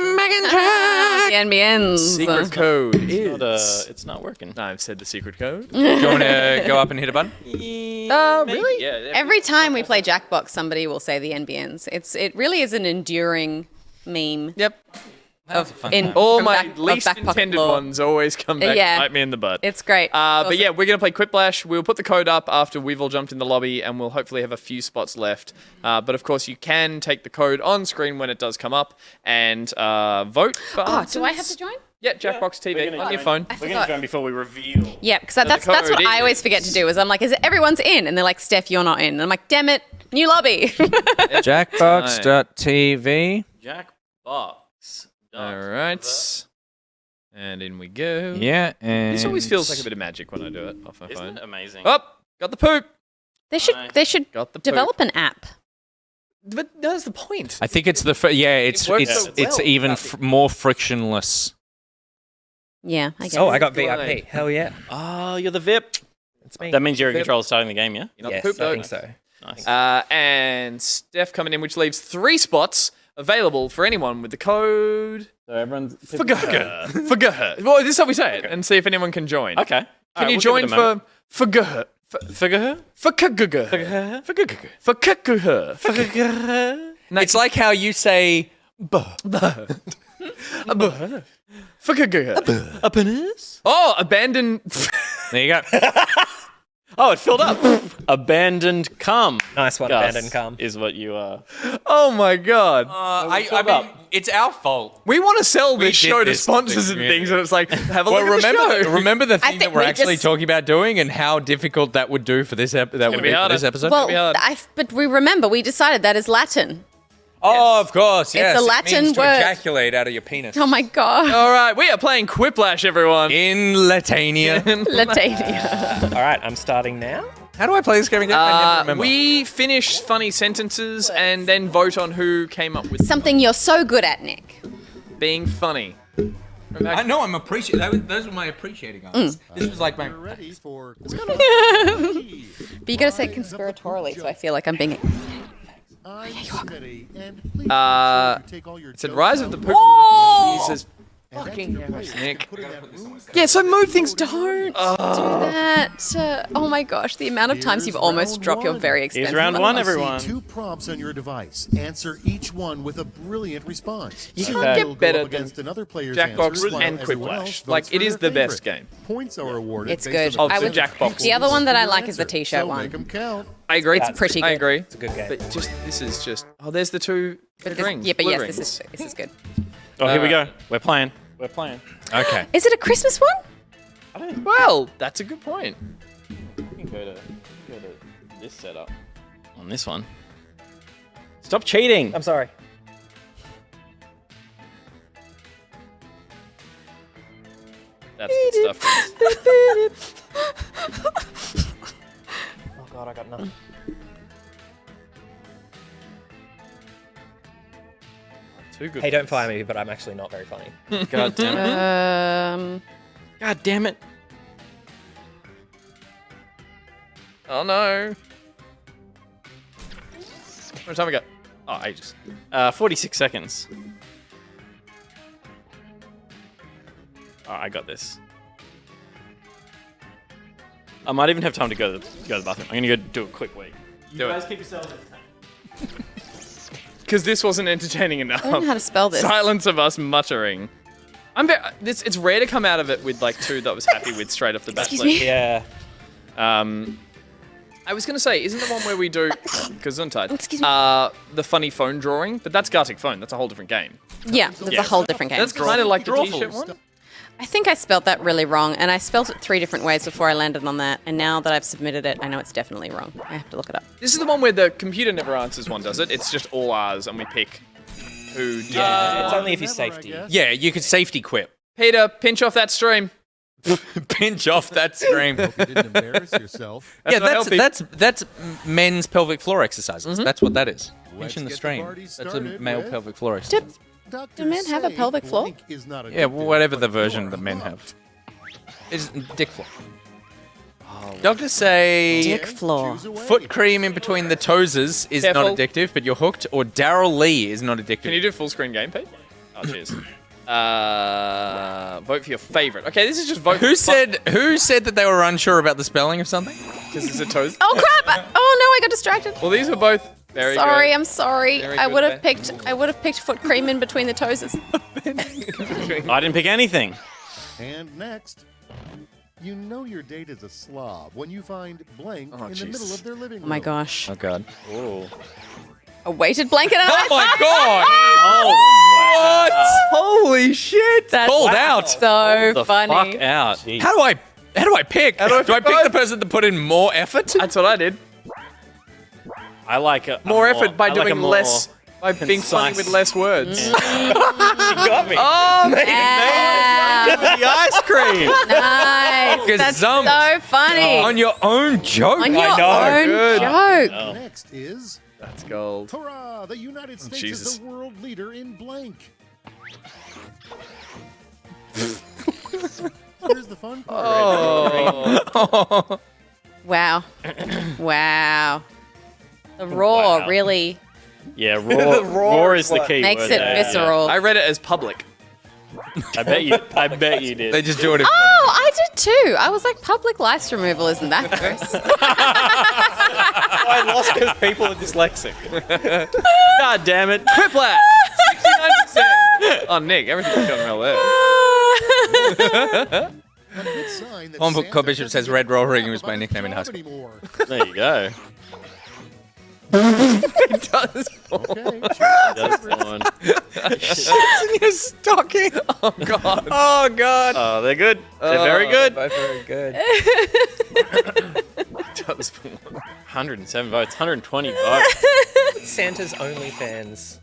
NBNs. Secret code is. It's not working. No, I've said the secret code. Do you want to go up and hit a button? Really? Yeah. Every time we play Jackbox, somebody will say the NBNs. It really is an enduring meme. Yep. All from my Back least Pocket intended lore. ones always come back Yeah. to bite me in the butt. It's great. But yeah, we're going to play Quiplash. We'll put the code up after we've all jumped in the lobby, and we'll hopefully have a few spots left. But of course, you can take the code on screen when it does come up and vote for do I have to join? Yeah, Jackbox TV on your phone. We're going to join before we reveal. Yeah, because that's what code I always forget to do. Is I'm like, is it everyone's in? And they're like, Steph, you're not in. And I'm like, damn it, new lobby. Jackbox.tv. Jackbox. All right. And in we go. Yeah, and This always feels like a bit of magic when I do it off my Isn't phone. it amazing? Oh, got the poop. They should Got the poop. develop an app. But that's the point. I think it's the it's works it's so it's well. even more frictionless. Yeah, I guess. Oh, I got VIP. Hell yeah. Oh, you're the VIP. It's me. That means you're in control of starting the game, yeah? You're not Yes, the poop I though. think so. Nice. And Steph coming in, which leaves 3 spots available for anyone with the code So everyone's... FGH. FGH. Well, this is how we say it, and see if anyone can join. Okay. Can you join for FGH? FGH? FGH. FGH. It's like how you say FGH. Oh, abandoned. There you go. Oh, it filled up. Abandoned cum. Nice one, Gus, abandoned cum. Is what you are. Oh my god. I mean, it's our fault. We want to sell We this did show to this sponsors to and the things, and it's like, have a look at the show. remember the thing that think we're we actually just- talking about doing and how difficult that would do for this be harder. this episode. Well, be hard. but we remember we decided that is Latin. Oh, of course, yes. a It Latin means to word. ejaculate out of your penis. Oh my god, All right, we are playing Quiplash, everyone. In Latania. Latania. All right, I'm starting now. How do I play this game again? I never remember. We finish funny sentences and then vote on who came up with Something you're so good at, Nick. being funny. I know I'm appreciating. Those were my appreciating answers. This was like my. Ready for But you gotta say it conspiratorially, so I feel like I'm being. It said Rise of the Poop. Oh! He says, fucking Nick. Yeah, so move things. Don't. Do that. Oh my gosh, the amount of times you've almost dropped your very expensive. Here's round one, money. everyone. 2 prompts on your device. Answer each one with a brilliant response. You So can't you'll get better go than against another player's Jackbox answers while and everyone else Quiplash. votes Like, for it is their the best favorite. game. Points are awarded. It's based good. on I the would. Jackbox. The other one that I your like is the answer. T-shirt So one. Make them count. I agree. That's pretty I good. agree. It's a good game. But this is just. Oh, there's the 2 rings. Yeah, but blue yes, rings. this is good. Oh, here we go. We're playing. We're playing. Okay. Is it a Christmas one? Well, that's a good point. We can go to this setup on this one. Stop cheating. I'm sorry. That's good stuff. Oh god, I got nothing. Too good. Hey, don't fire me, but I'm actually not very funny. God damn it. God damn it. Oh no. How much time we got? Oh, ages. 46 seconds. Oh, I got this. I might even have time to go to the bathroom. I'm gonna go do a quick wee. You Do it. guys keep yourselves entertained. Because this wasn't entertaining enough. I don't know how to spell this. Silence of us muttering. It's rare to come out of it with like 2 that I was happy with straight off the bat. Excuse me? Yeah. I was gonna say, isn't the one where we do Gesundheit? Excuse me. The funny phone drawing, but that's Gartic Phone. That's a whole different game. Yeah, that's a whole different game. That's kind of like the T-shirt one. I think I spelled that really wrong, and I spelled it 3 different ways before I landed on that. And now that I've submitted it, I know it's definitely wrong. I have to look it up. This is the one where the computer never answers one, does it? It's just all ours, and we pick who. It's only if you safety. Yeah, you could safety quit. Peter, pinch off that stream. Pinch off that stream. You didn't embarrass yourself. Yeah, not healthy. that's men's pelvic floor exercises. That's what that is. Let's Pinching the get the stream. party That's a started male with- pelvic floor exercise. Doctors Do men have a say pelvic floor? blank is not Yeah, addictive, whatever the but version you're that men hooked. have. Is dick floor. Doctors say Dick floor. Choose a way. foot cream in between the toeses is Careful. not addictive, but you're hooked. Or Daryl Lee is not addictive. Can you do full screen game, Pete? Oh, cheers. Vote for your favorite. Okay, this is just vote. Who said that they were unsure about the spelling of something? Because it's a toes. Oh crap! Oh no, I got distracted. Well, these were both Very Sorry, good. I'm sorry. Very I good would have there. picked foot cream in between the toeses. I didn't pick anything. And next, you know your date is a slob when you find blank in the middle of their living room. Oh my gosh. Oh god. Oh. A weighted blanket. Oh my god! Oh. What? Holy shit! That's Called out. So The funny. fuck out. How do I pick? Do I pick the person that put in more effort? That's what I did. I like it. More effort by I like a doing more less, by being funny concise- with less words. She got me. Oh, Yeah. the ice cream. Nice. That's Gazumped. so funny. On your own joke. On your own Good. joke. Next is That's gold. hurrah! The United States Jesus. is the world leader in blank. Here's the fun part. Oh. Wow. Wow. The roar really Yeah, roar is the key makes word it there. visceral. I read it as public. I bet you did. They just do it. Oh, I did too. I was like, public lice removal isn't that gross. I lost because people are dyslexic. God damn it. Quiplash. 69%. Oh, Nick, everything's going well there. A good sign that Tom Santa Cobb Bishop doesn't says Red give a Roaring crap was my about nickname in his high job school. anymore. There you go. It does. Okay, That's fine. in your stocking. Oh, God. Oh god. Oh, they're good. They're very good. Both very good. 107 votes, 120 votes. Santa's OnlyFans.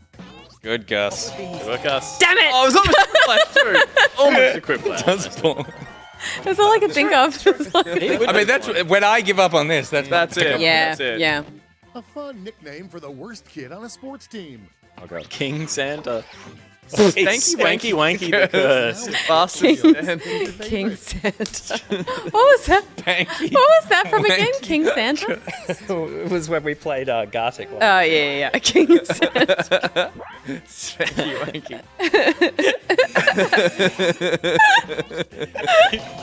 Good, Gus. Good work, us. Damn it! Oh, I was almost Quiplash too. Almost a quiplash. That's all I could think of. I mean, that's when I give up on this. That's it. Yeah, That's it. yeah. A fun nickname for the worst kid on a sports team. King Santa. Spanky Wanky the curse. Bastard. King Santa. What was that? Panky. What was that from again? King Santa? It was when we played Gartic. Oh, yeah. King Santa. Spanky wanky.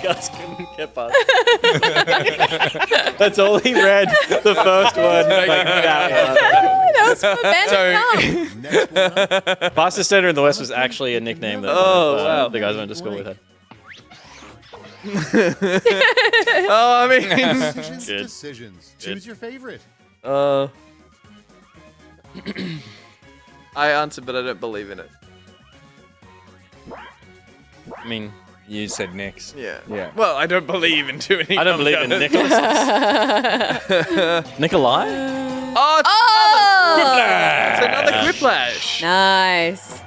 Gus couldn't get past. That's all he read. The first one. That was from a band. Fastest Santa in the West was actually a nickname that wow. the guys I went to school with had. Oh, I mean. Good. Decisions. Choose your favorite. I answered, but I don't believe in it. I mean, You said Nick's. Yeah. Yeah. Well, I don't believe in too many. I don't believe in Nicholas. Nikolai? Oh, it's Oh! another Quiplash. Nice.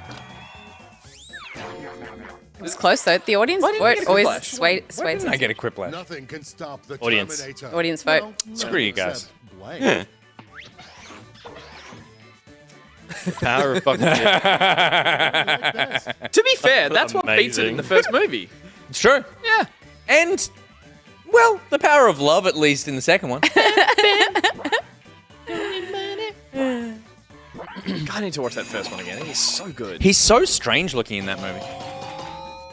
It was close though. The audience Why didn't you vote get a always Quiplash? swayed. Why didn't I get a quiplash? Nothing can stop the Audience. Terminator. Audience vote. Well, Screw you guys. except blank. Power of fucking shit. To be fair, that's what beats it in Amazing. the first movie. It's true. Yeah. And, well, the power of love, at least in the second one. I need to watch that first one again. He's so good. He's so strange looking in that movie.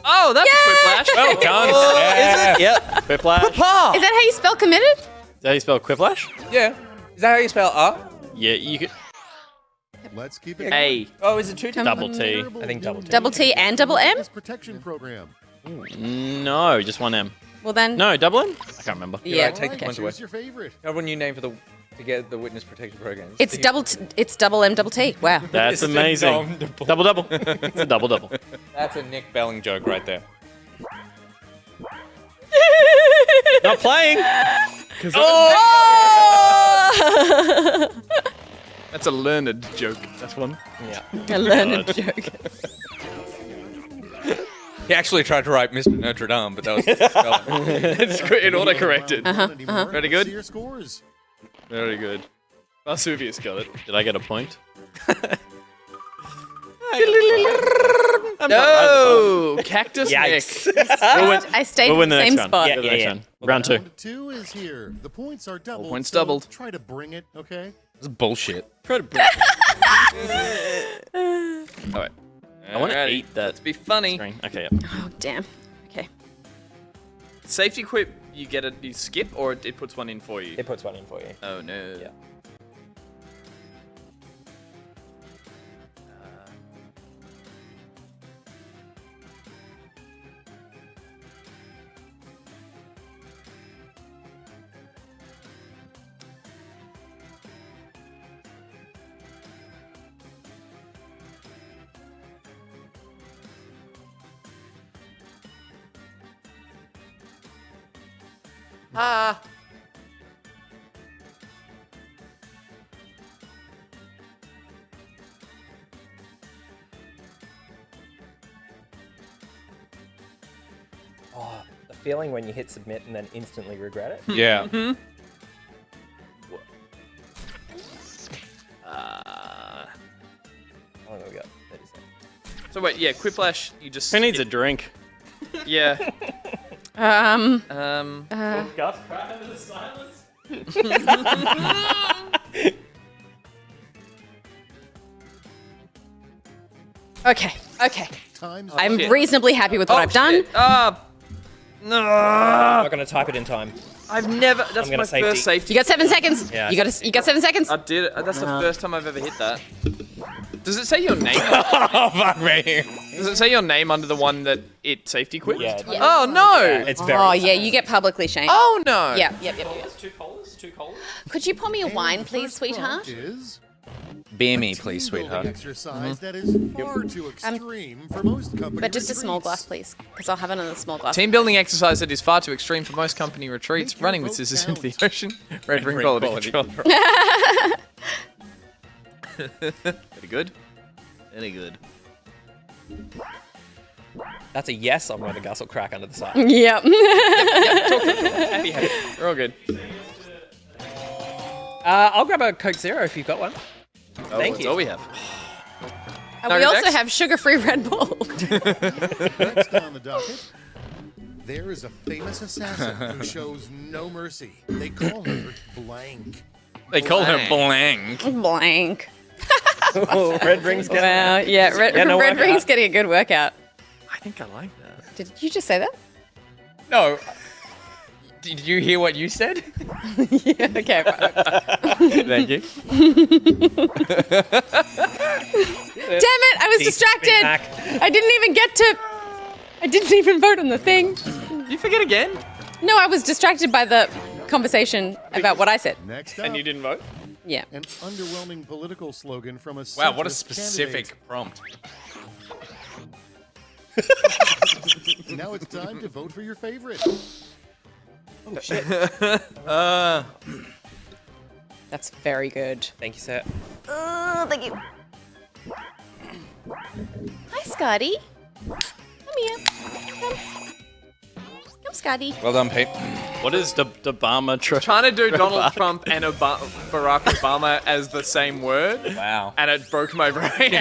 Oh, that's a Quiplash. Well done. Oh, Yeah. Yep. Quiplash. Is Is that how you spell committed? that how you spell Quiplash? Yeah. Is that how you spell R? Yeah, you could. Let's keep it. A. Oh, is it two times? Double T. I think double T. Double T and double M? This protection program. No, just one M. Well then. No, double M? I can't remember. Yeah. Take the okay. points away. Choose your favorite. Have a new name for to get the witness protection program. It's double M double T. Wow. That's It's amazing. Double. It's a double. That's a Nick Belling joke right there. Not playing. Oh! That's a learned joke. That's one. Yeah. I learned a joke. He actually tried to write Mr. Notre Dame, but that was It's good. It auto-corrected. Anymore. Very good. See your scores. Very good. Vesuvius got it. Did I get a point? No! Cactus Yikes. Nick. I stayed We'll in win the the same next spot. one. The next one. Well, Round 2. Round 2 is here. The points are doubled. points so doubled. Try to bring it, okay? This is bullshit. Try to bring All right. I want to Alrighty. eat that Let's be funny. string. Okay, yeah. Oh, damn. Okay. Safety quip, you get it, you skip, or it puts one in for you? It puts one in for you. Oh no. Yeah. Ah. Oh, the feeling when you hit submit and then instantly regret it. Yeah. How long have we got? 30 seconds. So wait, yeah, Quiplash, you just... Who needs a drink? Yeah. Gus, cry under the silence. Okay. Time's I'm reasonably happy with what I've done. No. I'm not going to type it in time. I've never... That's gonna my safety. first safety. You got 7 seconds. Yeah. You got 7 seconds. I did it. That's the first time I've ever hit that. Does it say your name? Oh, fuck me. Does it say your name under the one that it safety quit? Yeah. Oh, no. It's very Oh yeah, you get publicly shamed. Oh, no. Yep. Two colas? Could you pour me a wine, And please, first prompt sweetheart? Is Beer me, team please, building sweetheart. exercise that is far too extreme for most company But just a small retreats. glass, please, because I'll have it in a small glass. Team building exercise that is far too extreme for most company retreats. Make your Running with vote scissors into the count. ocean. Red ring quality control. Pretty good. Very good. That's a yes on whether Gus will crack under the side. Yep. Happy, happy. We're all good. I'll grab a Coke Zero if you've got one. Thank That's you. all we have. And we also Next? have sugar-free Red Bull. Next on the docket, there is a famous assassin who shows no mercy. They call her Blank. They call her Blank. Blank. Oh, Red Ring's getting Wow. Yeah. Red no Red workout. Ring's getting a good workout. I think I like that. Did you just say that? No. Did you hear what you said? Yeah. Okay. Right. Thank you. Damn it! I was distracted. Bmac. I didn't even vote on the thing. Did you forget again? No, I was distracted by the conversation about what I said. Next up, And you didn't vote? Yeah. an underwhelming political slogan from a Wow, what a centrist specific prompt. candidate. Now it's time to vote for your favorite. Oh, shit. That's very good. Thank you, sir. Thank you. Hi, Scotty. Come here. Come, Scotty. Well done, Pete. What is the Obama Trying to do Donald Trump and Barack Obama as the same word. Wow. And it broke my brain.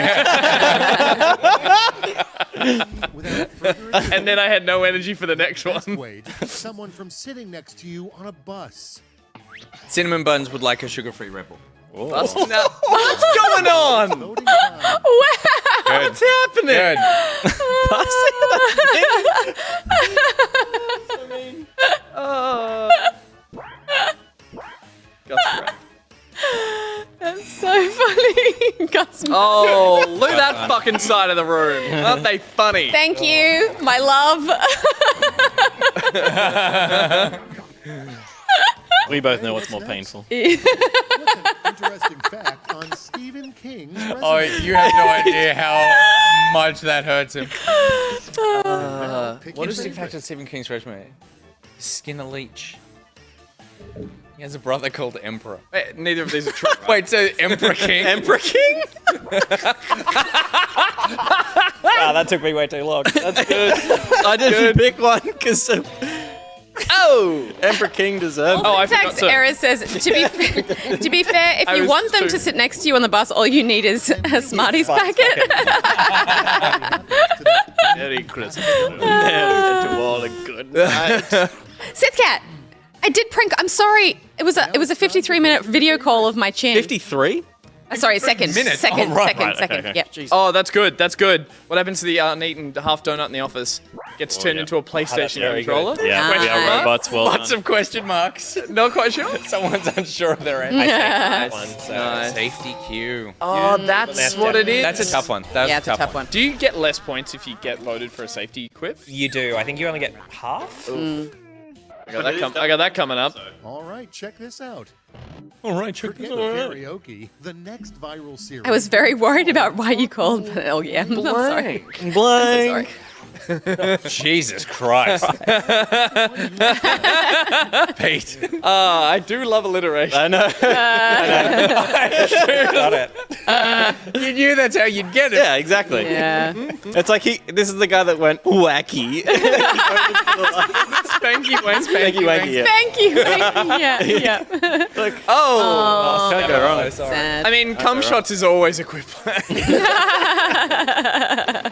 Without further ado, And then I had no energy for the next best one. way to keep someone from sitting next to you on a bus. Cinnamon Buns would like a sugar-free Red Bull. What's going on? Voting time. Good. What's happening? Good. That's so funny. Gus. Oh, look at that fucking side of the room. Aren't they funny? Thank you, my love. We both know what's more painful. What's an interesting fact on Stephen King's resume? Oh, you have no idea how much that hurts him. Now, pick What your is the favorite. fact of Stephen King's resume? Skin a leech. He has a brother called Emperor. Wait, neither of these are true. Right? Wait, so Emperor King? Emperor King? Wow, that took me way too long. That's good. I didn't pick one because Oh! Emperor King deserved it. Oh, I forgot Tax to. error says, to be fair, if I you was want them too- to sit next to you on the bus, all you need is a Smarties packet. Merry Christmas. And to all a good night. Sith Cat, I did prank. I'm sorry. It was a 53-minute video call of my chin. 53? Sorry, second. minutes. Second. Oh, right, second. right, Second. okay. Yep. Oh, that's good. That's good. What happens to the uneaten half donut in the office? Gets turned yeah. into a PlayStation very controller? good. Yeah, Nice. we are robots. Well Lots done. of question marks. Not quite sure. Someone's unsure of their answer. That one, so. Nice. Safety cue. Oh, that's what it is. That's a tough one. That's Yeah, it's a tough one. Do you get less points if you get voted for a safety quip? You do. I think you only get half. I got that coming up. All right, check this out. All right, check Forget karaoke. The next viral series. I was very worried about why you called. Oh yeah. I'm sorry. Blank. Sorry. Jesus Christ. Pete. I do love alliteration. I know. Got it. You knew that's how you'd get it. Yeah, exactly. Yeah. It's like this is the guy that went wacky. Spanky wank. Spanky wanky. Yeah. Thank you. Yeah. Like, Oh. can't go wrong. Sad. I mean, cum shots is always a quick plan.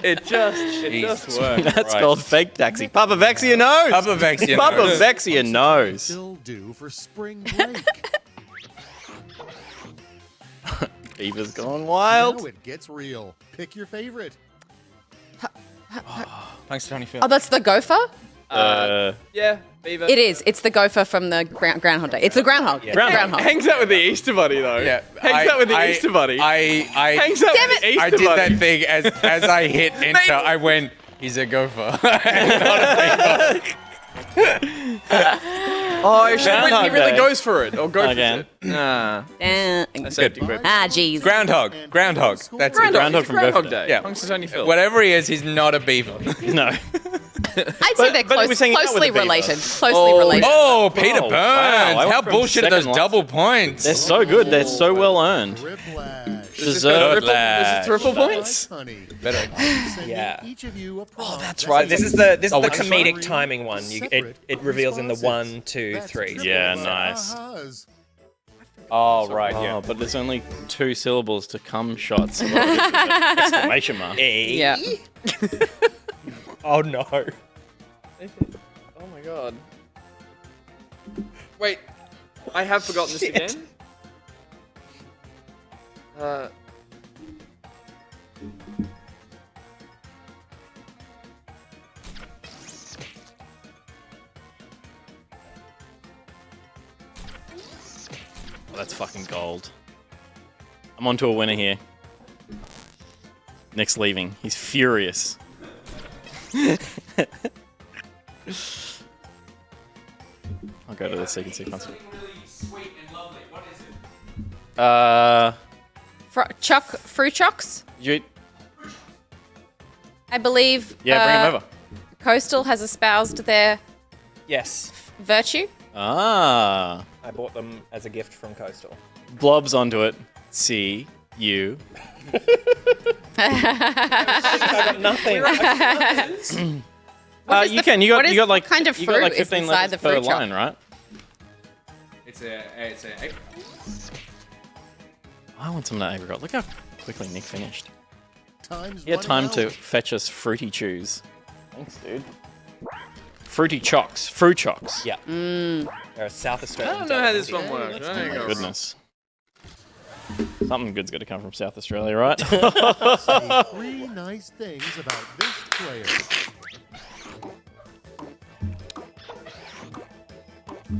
It just works. That's called fake taxi. Papa Vexia knows. Papa Vexia Papa knows. Vexia knows. Still due for spring break. Beaver's gone Now wild. it gets real. Pick your favorite. Thanks, Tony Phil. Oh, that's the gopher? Yeah, beaver. It is. It's the gopher from the Groundhog Day. It's the groundhog. Groundhog. Hangs out with the Easter Bunny though. Yeah, Hangs out with the Easter Bunny. Hangs out with the Easter I did Bunny. that thing as I hit enter. I went, he's a gopher. Oh, he Groundhog really Day. goes for it. Or go Again. for it. Nah. Safety grip. Jeez. Groundhog. That's it. Groundhog from Groundhog Gopher Day. Yeah. Thanks to Tony Phil. Whatever he is, he's not a beaver. No. I'd say they're but he was hanging out with closely a beaver. related. Closely related. Oh, Peter Oh, Burns. wow. I went How from bullshit are those second double points? They're so good. They're so well earned. Whiplash. Deserved. This is triple points? Honey. Yeah. Each of you a Oh, prize. that's right. This is the which one? comedic timing one. It reveals in the 1, 2, 3. Yeah, nice. Ahas. Oh, right, yeah. Oh, but there's only 2 syllables to cum shots. Exclamation mark. Yeah. Oh no. Oh my god. Wait, I have forgotten this again. Oh, that's fucking gold. I'm onto a winner here. Nick's leaving. He's furious. I'll go to the second sequence. Fruit chocks. You, I believe. yeah, bring him over. Coastal has espoused their Yes. virtue. Ah. I bought them as a gift from Coastal. Blob's onto it. See you. I got nothing. You can. You what got is- like what kind of you got like fruit is 15 inside letters the per fruit choc? line, right? It's a I want some of that apricot. Look how quickly Nick finished. Time's He had time running to out. fetch us fruity chews. Thanks, dude. Fruity chocks. Fruit chocks. Yeah. They're a South I Australian. don't know how this delicacy. one works. I don't know. Goodness. Something good's got to come from South Australia, right? Say 3 nice things about this player.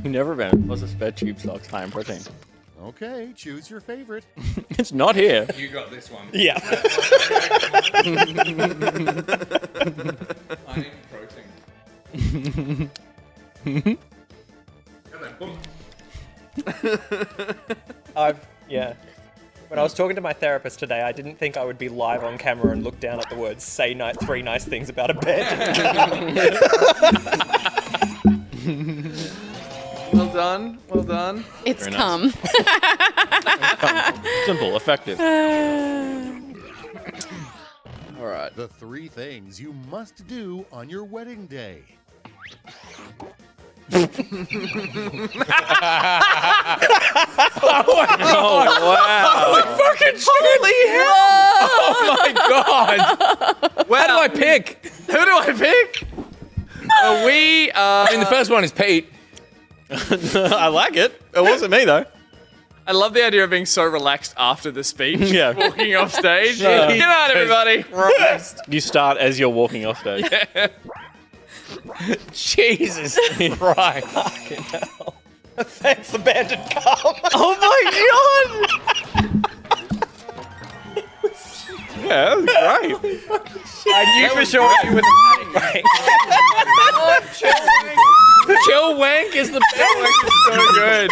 You never been. What's a spare tube stocks high in protein? Okay, choose your favorite. It's not here. You got this one. Yeah. I need protein. Yeah. When I was talking to my therapist today, I didn't think I would be live on camera and look down at the words "say 3 nice things about a bed." Well done. Well done. It's Very nice. come. Simple, effective. All right. The 3 things you must do on your wedding day. Oh, wow. Fucking holy hell! Oh my god! How do I pick? Who do I pick? I mean, the first one is Pete. I like it. It wasn't me, though. I love the idea of being so relaxed after the speech. Yeah. Walking off stage. Good night, everybody. You start as you're walking off stage. Jesus Christ. Thanks, abandoned calm. Oh my god! Yeah, that was great. I knew for sure you were the Chill Wank is the best. So good.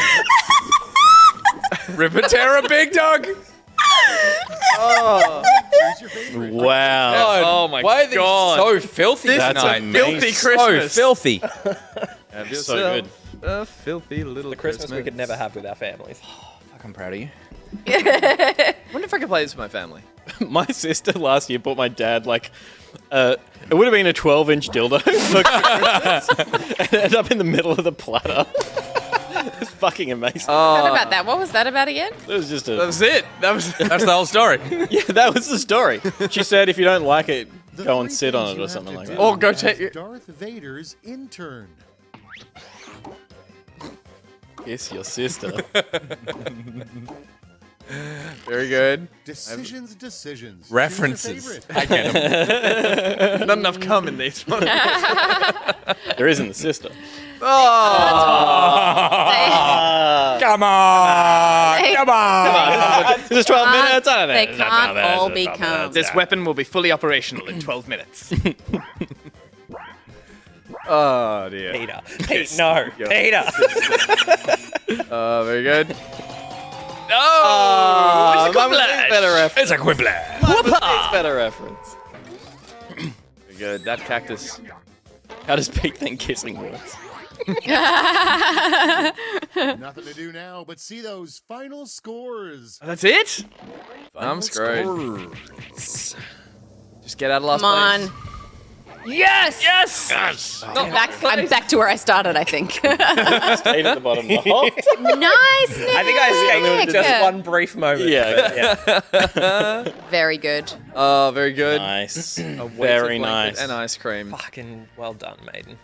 Ripper Terror, big dog. Choose What's your favorite? Wow. Oh my Why are these God. so filthy That's tonight? amazing. Filthy So Christmas. filthy. Have So good. a filthy little The Christmas we could never have with our families. Fuck, I'm proud of you. Wonder if I could play this with my family. My sister last year bought my dad like it would have been a 12-inch dildo for Christmas, and it ended up in the middle of the platter. It's fucking amazing. What about that? What was that about again? It was just That was it. That's the whole story. yeah, that was the story. She said if you don't like it, The go and three sit things on it you or have something to like do that. Or go as take- Darth Vader's intern. Kiss your sister. Very good. Decisions. Choose your References. favorite. I get them. Not enough cum in these ones. There isn't the sister. Come on. They- Come on. This is 12 minutes. I don't know. They can't all be cum. This weapon will be fully operational in 12 minutes. Oh, dear. Peter. No, Peter. Very good. Oh, it's a Mum, quiplash. better reference. It's a quiplash. It's better reference. Very good. That cactus. How does Pete think kissing works? Nothing to do now but see those final scores. That's it? I'm screwed. Just get out of last Come on. place. Yes! Yes! I'm back to where I started, I think. Stayed at the bottom the whole time. Nice, Nick. I think I escaped just one brief moment. Yeah. Very good. Oh, very good. Nice. A weighted Very blanket nice. And ice cream. Fucking well done, maiden.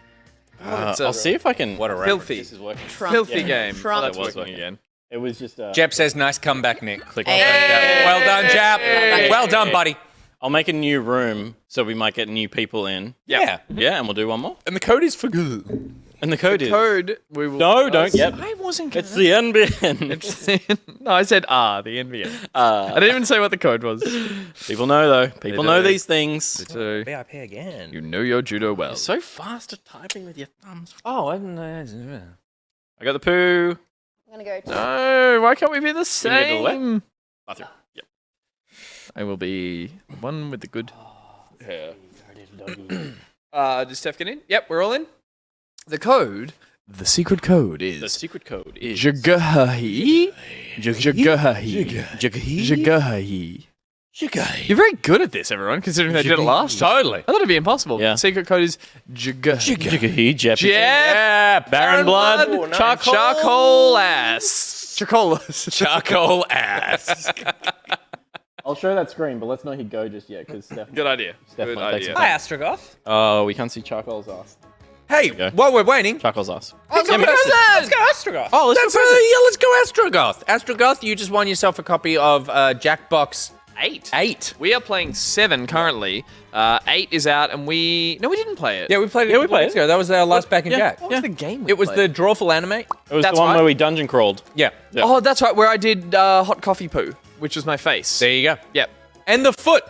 I'll see if I can. What a Filthy. This is working. Filthy game. Trump. Oh, that's It was working working. again. It was just. Jepp says, nice comeback, Nick. Click on Hey. that. Well done, Jepp. Well done, buddy. I'll make a new room so we might get new people in. Yeah. Yeah, and we'll do one more. And the code is for good. And the code is. Code. We will. No, don't. Yep. I wasn't. It's the NBN. No, I said the NBN. I didn't even say what the code was. People know though. People know do. these things. So VIP again. you know your judo well. You're so fast at typing with your thumbs. Oh, I got the poo. I'm going to go No, why can't we be the Give me the same? left. Bathroom. Yep. I will be one with the good. Yeah. Does Steph get in? Yep, we're all in. The code. The secret code is. The secret code is. Jagahi. Jagahi. You're very good at this, everyone, considering they did it last time. Totally. I thought it'd be impossible. Yeah. The secret code is Jagahi. Jagahi, Jepp. Jepp. Baron Blood. Ooh, nice. Charcoal ass. Charcoal ass. I'll show that screen, but let's not hit go just yet, because Steph. Good idea. Steph Good might take idea. some Hi, Astrogoth. Oh, we can't see Charcoal's ass. Hey, go. while we're waiting, Charcoal's ass. Let's go Astrogoth. oh, let's go Astrogoth. Astrogoth, you just won yourself a copy of Jackbox 8. We are playing 7 currently. 8 is out, and we didn't play it. Yeah, we played it. Yeah, we played weeks ago. That was our last back in Jack. What was the game? It was the Drawful Animate. It was That's the one right. where we dungeon crawled. Yeah. Yeah. Oh, that's right, where I did hot coffee poo, which was my face. There you go. Yep. And the foot.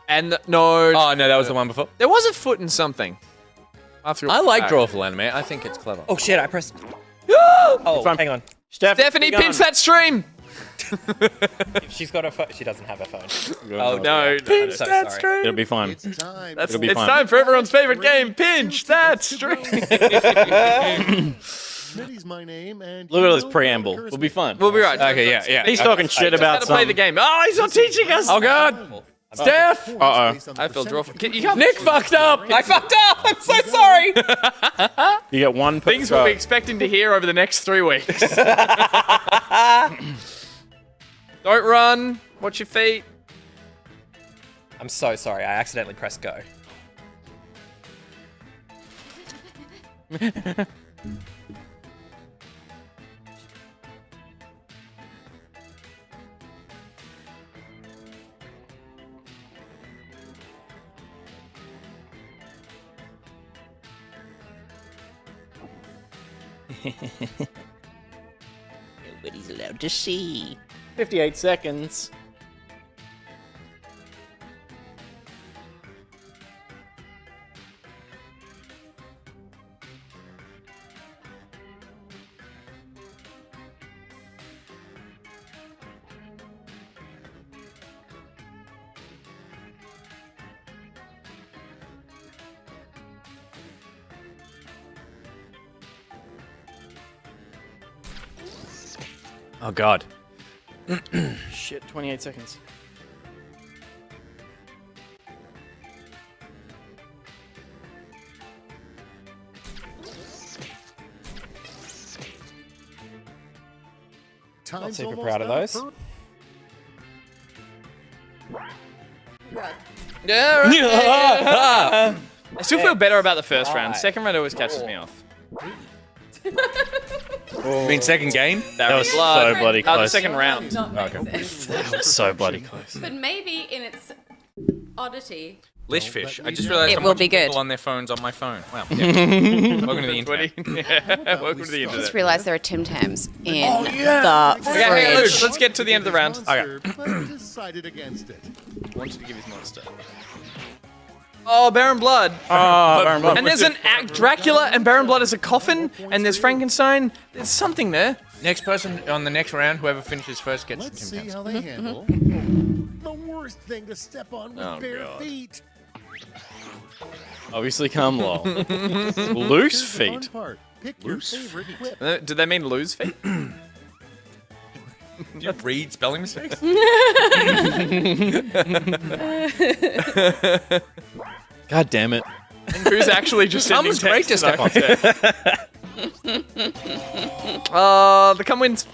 And no, Oh no, that was the one before. there was a foot in something. I like Drawful Animate. I think it's clever. Oh shit, I pressed. Oh, fine. hang on. Stephanie, pinch that stream. She's got a phone. She doesn't have a phone. Oh no, I'm so sorry. It'll be fine. It's time. That's, It'll be it's fine. time for everyone's favorite game. Pinch that stream. Smitty's my name, and Look at all you this know preamble. what We'll be fine. We'll be right. Okay, yeah. He's talking shit How about to play the something. game. Oh, he's not teaching us. Oh god. Steph. Uh-oh. I feel drawful. You can't. Nick fucked up. I fucked up. I'm so sorry. You get one per Things go. we'll be expecting to hear over the next 3 weeks. Don't run. Watch your feet. I'm so sorry. I accidentally pressed go. Nobody's allowed to see. 58 seconds. Oh, God. Shit, 28 seconds. Not super proud of those. Yeah, right. I still feel better about the first round. Second round always catches me off. You mean second game? That was so bloody The close. second round. That was so bloody close. But maybe in its oddity. Lishfish. I just realized It I'm will watching be good. people on their phones on my phone. Wow. Yeah. Welcome to the internet. Yeah, welcome to the I internet. just realised there are Tim Tams in Oh, the Okay, hang on, fridge. let's get to the end of the round. Okay. Decided against it. Wanted to give his monster. Oh, Baron Blood. Baron Blood. And there's an Dracula, and Baron Blood is a coffin, and there's Frankenstein. There's something there. Next person on the next round, whoever finishes first gets Let's the Tim see Tams. how they handle the worst thing to step on with bare feet. Obviously, come low. Loose Here's the fun feet. part. Pick your favorite whip. Did they mean lose feet? Do you read spelling mistakes? God damn it. And who's actually just sending Someone's great to text step on? The Come wins.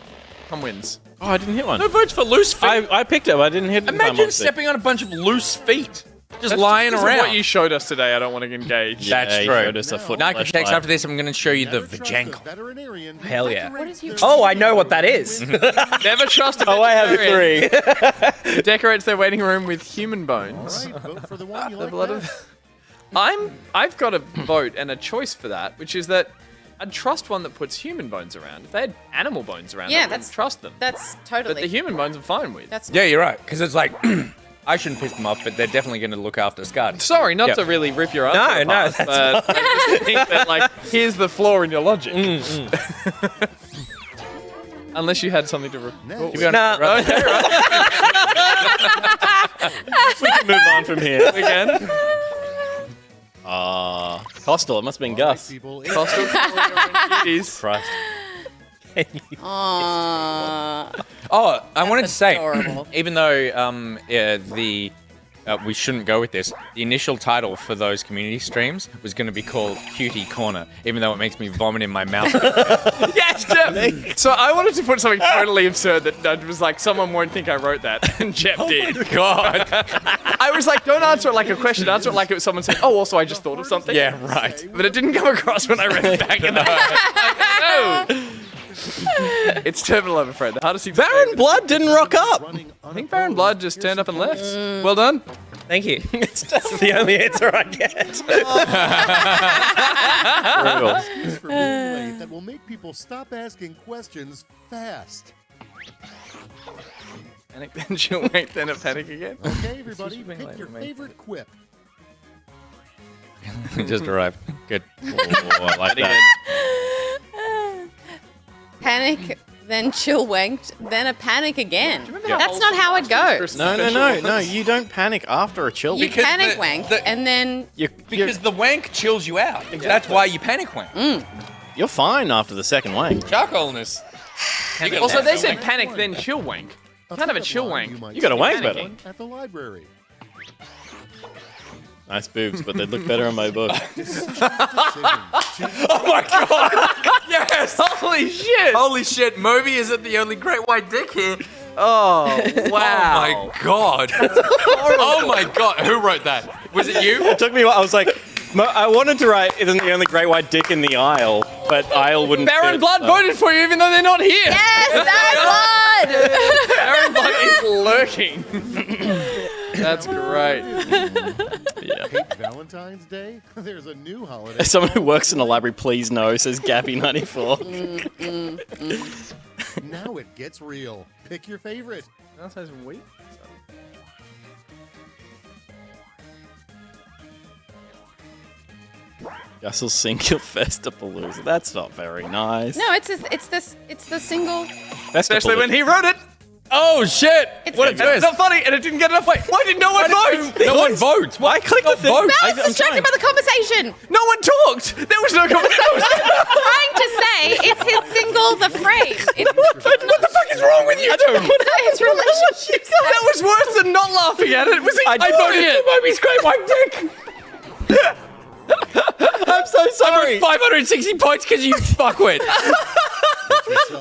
Come wins. Oh, I didn't hit one. No votes for loose feet. I picked it, but I didn't hit it. Imagine stepping on a bunch of loose feet. Just lying Because of around. what you showed us today, I don't want to engage. That's you true. showed us a foot Nicrotex, flashlight. after this, I'm going to show you the vajankle. Veterinarian. Hell yeah. What is your Oh, I know what that is. Never trust a Oh, I have veterinarian. 3. Who decorates their waiting room with human bones. All right, vote for the one you There's like a lot best. of. I've got a vote and a choice for that, which is that I'd trust one that puts human bones around. If they had animal bones around, Yeah, I wouldn't that's- trust them. That's But totally. the human bones I'm fine with. That's Yeah, you're right. Because it's like, I shouldn't piss them off, but they're definitely going to look after Scud. Sorry, not Yeah. to really rip your No, answer no, apart, that's but I just think that, like, here's the flaw in your logic. Unless you had something to... Next. Nah. Okay, right. We can move on from here. Again. Hostile. It must have been Gus. People, Coastal cuties. Christ. Oh, I wanted to say, adorable. even though we shouldn't go with this, the initial title for those community streams was going to be called Cutie Corner, even though it makes me vomit in my mouth. Yes, Jepp. So I wanted to put something totally absurd that was like, someone won't think I wrote that, and Jepp did. God. I was like, don't answer it like a question, answer it like it was someone saying, oh, also I just thought of something. Yeah, right. But it didn't come across when I read it back in the no. It's Terminal, I'm afraid. The hardest thing to Baron say- Blood didn't rock up. I think Baron Blood just turned up and left. Well done. Thank you. It's the only answer I get. excuse for being late that will make people stop asking questions fast. Panic, then she'll wait, then a panic again. Okay, everybody, being pick late, your mate. favorite quip. Just arrived. Good. Oh, I like that. Panic, then chill wanked, then a panic again. Yeah. That's not how it goes. No. You don't panic after a chill. You Because panic the- wank, the- and then Because the wank chills you out. That's why you panic wank. You're fine after the second wank. Charcoalness. Also, they said panic, then chill wank. Kind of a chill wank. You got a wank Panicking. better. At the library. Nice boobs, but they look better on my book. Oh my god! Yes! Holy shit! Holy shit, Moby isn't the only great white dick here. Oh, wow. Oh my god. Oh my god. Who wrote that? Was it you? It took me a while. I was like, I wanted to write, isn't the only great white dick in the aisle, but aisle wouldn't Baron fit, Blood so- voted for you even though they're not here. yes, Baron Baron Blood. Blood is lurking. That's great. Yeah. Hate Valentine's Day? There's a new holiday. Someone who works in a library, please no, says Gappy94. Now it gets real. Pick your favorite. That sounds weird. Gus will sink your Festapalooza. That's not very nice. No, it's the single. Especially when he wrote it. Oh shit! What a And it's twist! not funny, and it didn't get enough weight. Why did no one vote? No one votes. I clicked the thing. Mouse distracted by the conversation. No one talked. There was no conversation. Trying to say it's his single, the frame. What the fuck is wrong with you two? His relationship. That was worse than not laughing at it. It was I voted it. Moby's great white dick. I'm so sorry. 560 points because you fuckwit.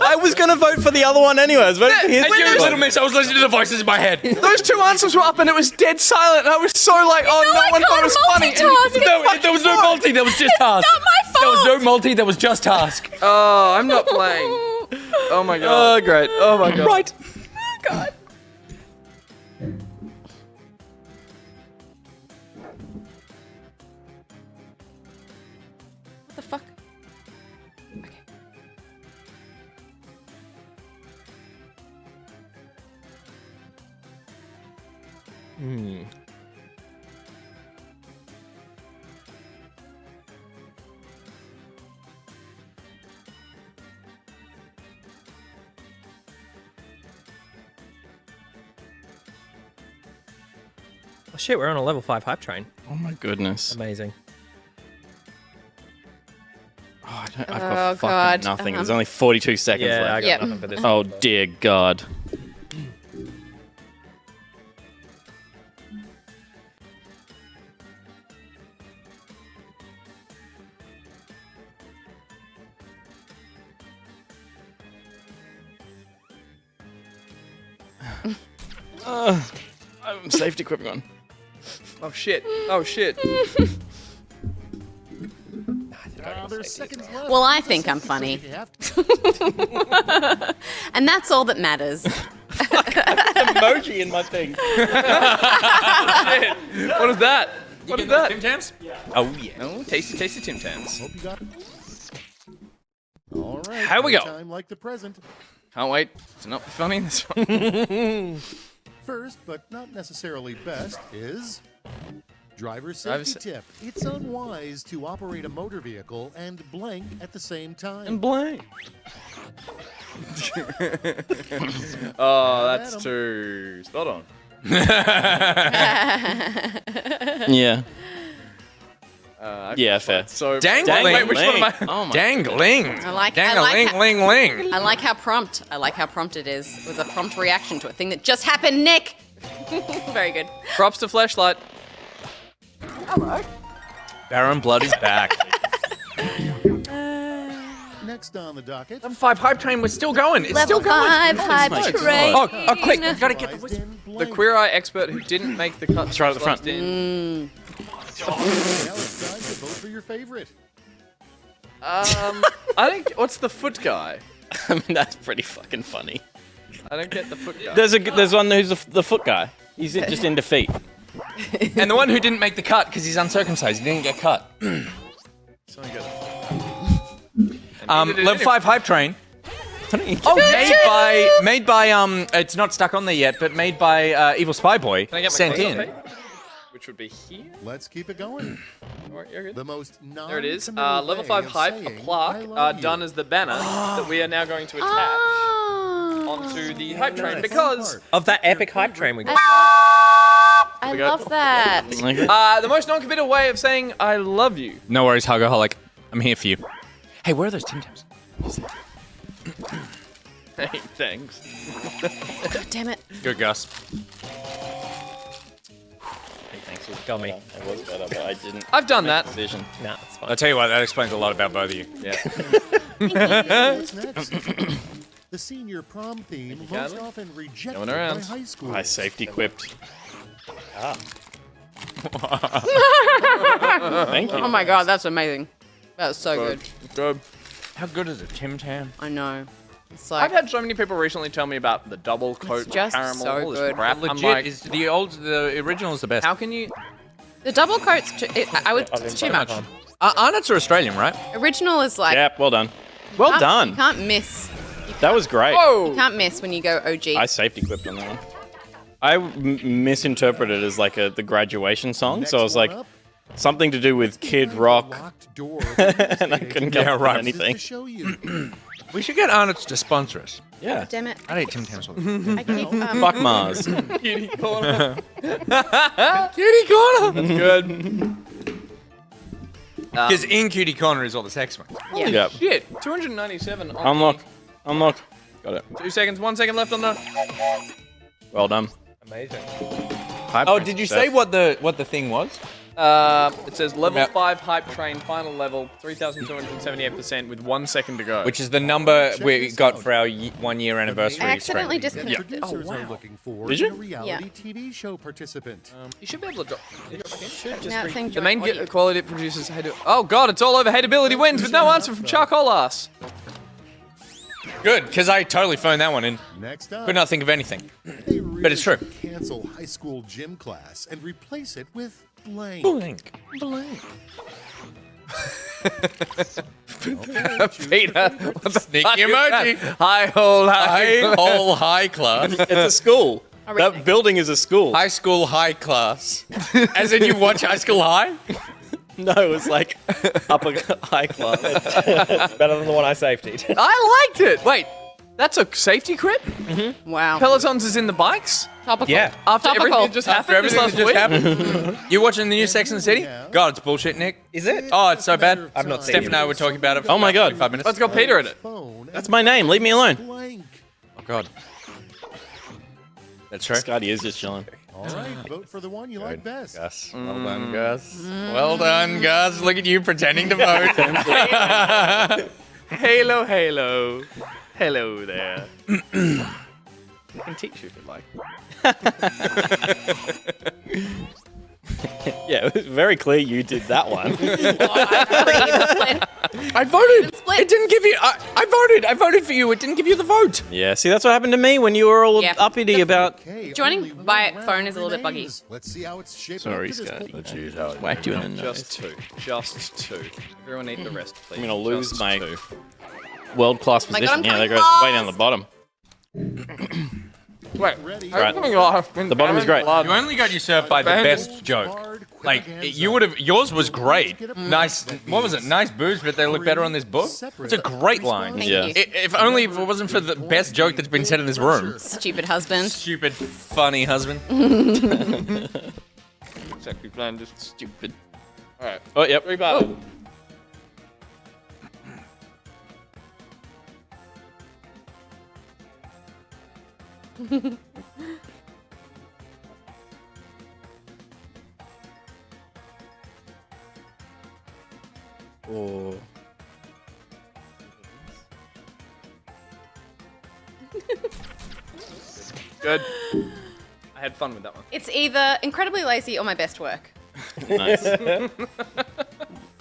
I was going to vote for the other one anyway. I was voting for his. And you little miss, I was listening to the voices in my head. Those two answers were up, and it was dead silent. And I was so like, oh, no one thought it was funny. No, there was no multi, there was just task. Not my fault. There was no multi, there was just task. Oh, I'm not playing. Oh my god. Oh, great. Oh my god. Right. Oh God. What the fuck? Okay. Oh shit, we're on a level 5 hype train. Oh my goodness. Amazing. Oh, I've got Oh, fucking God. nothing. There's only 42 seconds Yeah, I left. got Yep. nothing for this. Oh dear God. I'm safety equipping on. Oh shit. Oh shit. There's seconds left. Well, I think I'm funny. If you have to. And that's all that matters. Emoji in my thing. What is that? What is that? Tim Tams? Oh yeah. Oh, tasty Tim Tams. Hope you got it. All right. Here we go. Time like the present. Can't wait. It's not funny in this one. First, but not necessarily best, is driver Driver safety tip. It's unwise to operate a motor vehicle and blank at the same time. And blank. Oh, that's too spot on. Yeah. Yeah, fair. So Dangling. Wait, which one am I? Oh my. Dangling. I like Dangling. I like how prompt. I like how prompt it is. It was a prompt reaction to a thing that just happened, Nick. Very good. Props to Flashlight. Hello. Baron Blood is back. Next on the docket. Level 5 hype train, we're still going. It's Level still going. 5 hype train. Oh, quick. You gotta get the Prized whistle. in The blank. Queer Eye expert who didn't make the cut. It's right at the front. In. Now it's time to vote for your favorite. I think. What's the foot guy? I mean, that's pretty fucking funny. I don't get the foot guy. There's one who's the foot guy. He's just in defeat. And the one who didn't make the cut because he's uncircumcised, he didn't get cut. Something good. Level 5 hype train. Oh, made by it's not stuck on there yet, but made by Evil Spy Boy. Can I get my sent close-up in. page? Which would be here. Let's keep it going. Alright, you're good. The most There it is. non-committal Level way 5 of hype, a saying, "I plaque, love you." done as the banner that we are now going to attach Oh. onto the hype train Nice. because Of that epic hype train we got. I love that. the most non-committal way of saying I love you. No worries, Hugaholic. I'm here for you. Hey, where are those Tim Tams? Hey, thanks. God damn it. Good, Gus. Thanks. It Got me. It was better, but I didn't. I've done that. Decision. Nah, it's fine. I'll tell you what, that explains a lot about both of you. Yeah. What's next? The senior prom theme most Calvin? often rejected Going by around. high school. I safety equipped. Thank you. Oh my god, that's amazing. That's so good. Good. How good is a Tim Tam? I know. It's like I've had so many people recently tell me about the double coat just caramel, so all this good. crap. I'm Legit, like, is the original is the best. how can you? the double coats. I would too much. Arnott's are Australian, right? Original is like Yep, well done. Well you done. can't miss. That was great. You Whoa! can't miss when you go OG. I safety equipped on that one. I misinterpreted it as like the graduation song, so I was like, something to do with Kid Rock, Locked door. and I couldn't come up with right. anything. To show you. We should get Arnott's to sponsor us. Yeah. Damn it. I'd eat Tim Tams all the time. I keep, Fuck Mars. Cutie corner. Cutie Corner! That's good. Because in Cutie Corner is all the sex ones. Yeah. Yep. Shit. 297 on Unlock. Got it. 2 seconds. 1 second left on the. Well done. Amazing. Oh, did you say what the thing was? It says level About- 5 hype train final level 3,278% with 1 second to go. Which is the number we got for our 1 year anniversary. I accidentally stream. disconnected. Producers Oh, wow. are looking for Did you? a reality TV show participant. You should be able to drop. Now it's saying The join main audio. quality producers hate it. Oh god, it's all over hateability wins with no answer from charcoal ass. Good, because I totally phoned that one in. Next up, Could not think of anything. they really But it's true. should cancel high school gym class and replace it with blank. Blank. Peter, what the Sneaky fuck is emoji. that? High hole, High class. It's a school. really? That building is a school. High school high class. As in you watch High School High? No, it was like upper high class. It's better than the one I safetied. I liked it. Wait, that's a safety crit? Wow. Pelotons is in the bikes? Topical. Yeah. After Topical. everything that just After happened this everything last that just week? happened? You watching the new Sex and the City? God, it's bullshit, Nick. Is it? Oh, it's so bad. I've not seen Steph it. and I were talking about it for Oh my about God. 5 minutes. Let's go Peter in it. Phone That's my name. Leave me alone. blank. Oh, God. That's true. Scotty is just chilling. All right, vote for the one you like best. Gus. Well done, Gus. Well done, Gus. Look at you pretending to vote. Halo, halo. Hello there. I can teach you if you like. Yeah, it was very clear you did that one. I voted. Split. It didn't give you. I voted. I voted for you. It didn't give you the vote. Yeah, see, that's what happened to me when you were all Yeah. uppity about. Okay, Joining only by one phone round is a little bit buggy. remains. Let's see how it's shaping Sorry, up for this Scotty. pool. Let's use how it whacked you in the nose. Just two. Just two. Everyone eat the rest, please. I'm gonna lose Just my two. world-class my position. God, I'm Yeah, there coming goes way off. down the bottom. Wait. Right. The bottom is great. You only got usurped by the best joke. Hard, quick Like hands you up. would have. Yours was great. Nice. What was it? Nice boobs, but they look better on this book. It's a great line. Thank Yeah. you. If only if it wasn't for the best joke that's been said in this room. Stupid husband. Stupid, funny husband. Exactly plan, just stupid. Alright. Oh, yep. Rebuttal. Oh. Good. I had fun with that one. It's either incredibly lazy or my best work. Nice.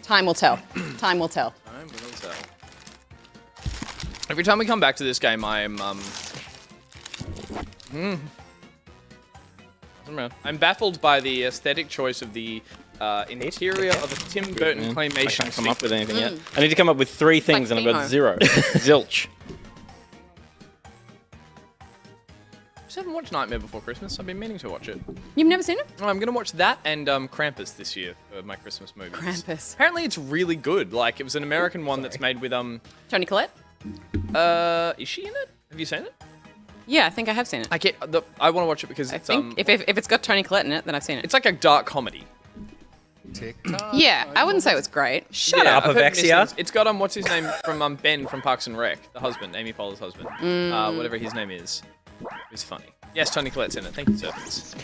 Time will tell. Time will tell. Time will tell. Every time we come back to this game, I'm baffled by the aesthetic choice of the interior of a Tim Burton I claymation. can't come up with anything yet. I need to come up with 3 things, Like and I've got Kamo. 0. Zilch. Just haven't watched Nightmare Before Christmas. I've been meaning to watch it. You've never seen it? Oh, I'm gonna watch that and Krampus this year for my Christmas movies. Krampus. Apparently, it's really good. Like, it was an American one that's made with Toni Collette? Is she in it? Have you seen it? Yeah, I think I have seen it. I want to watch it because I it's think if it's got Toni Collette in it, then I've seen it. it's like a dark comedy. Yeah, I wouldn't say it was great. Shut up, I've heard Avexia. missed. It's got what's his name from Ben from Parks and Rec, the husband, Amy Poehler's husband, whatever his name is. It's funny. Yes, Toni Collette's in it. Thank you, Serpents.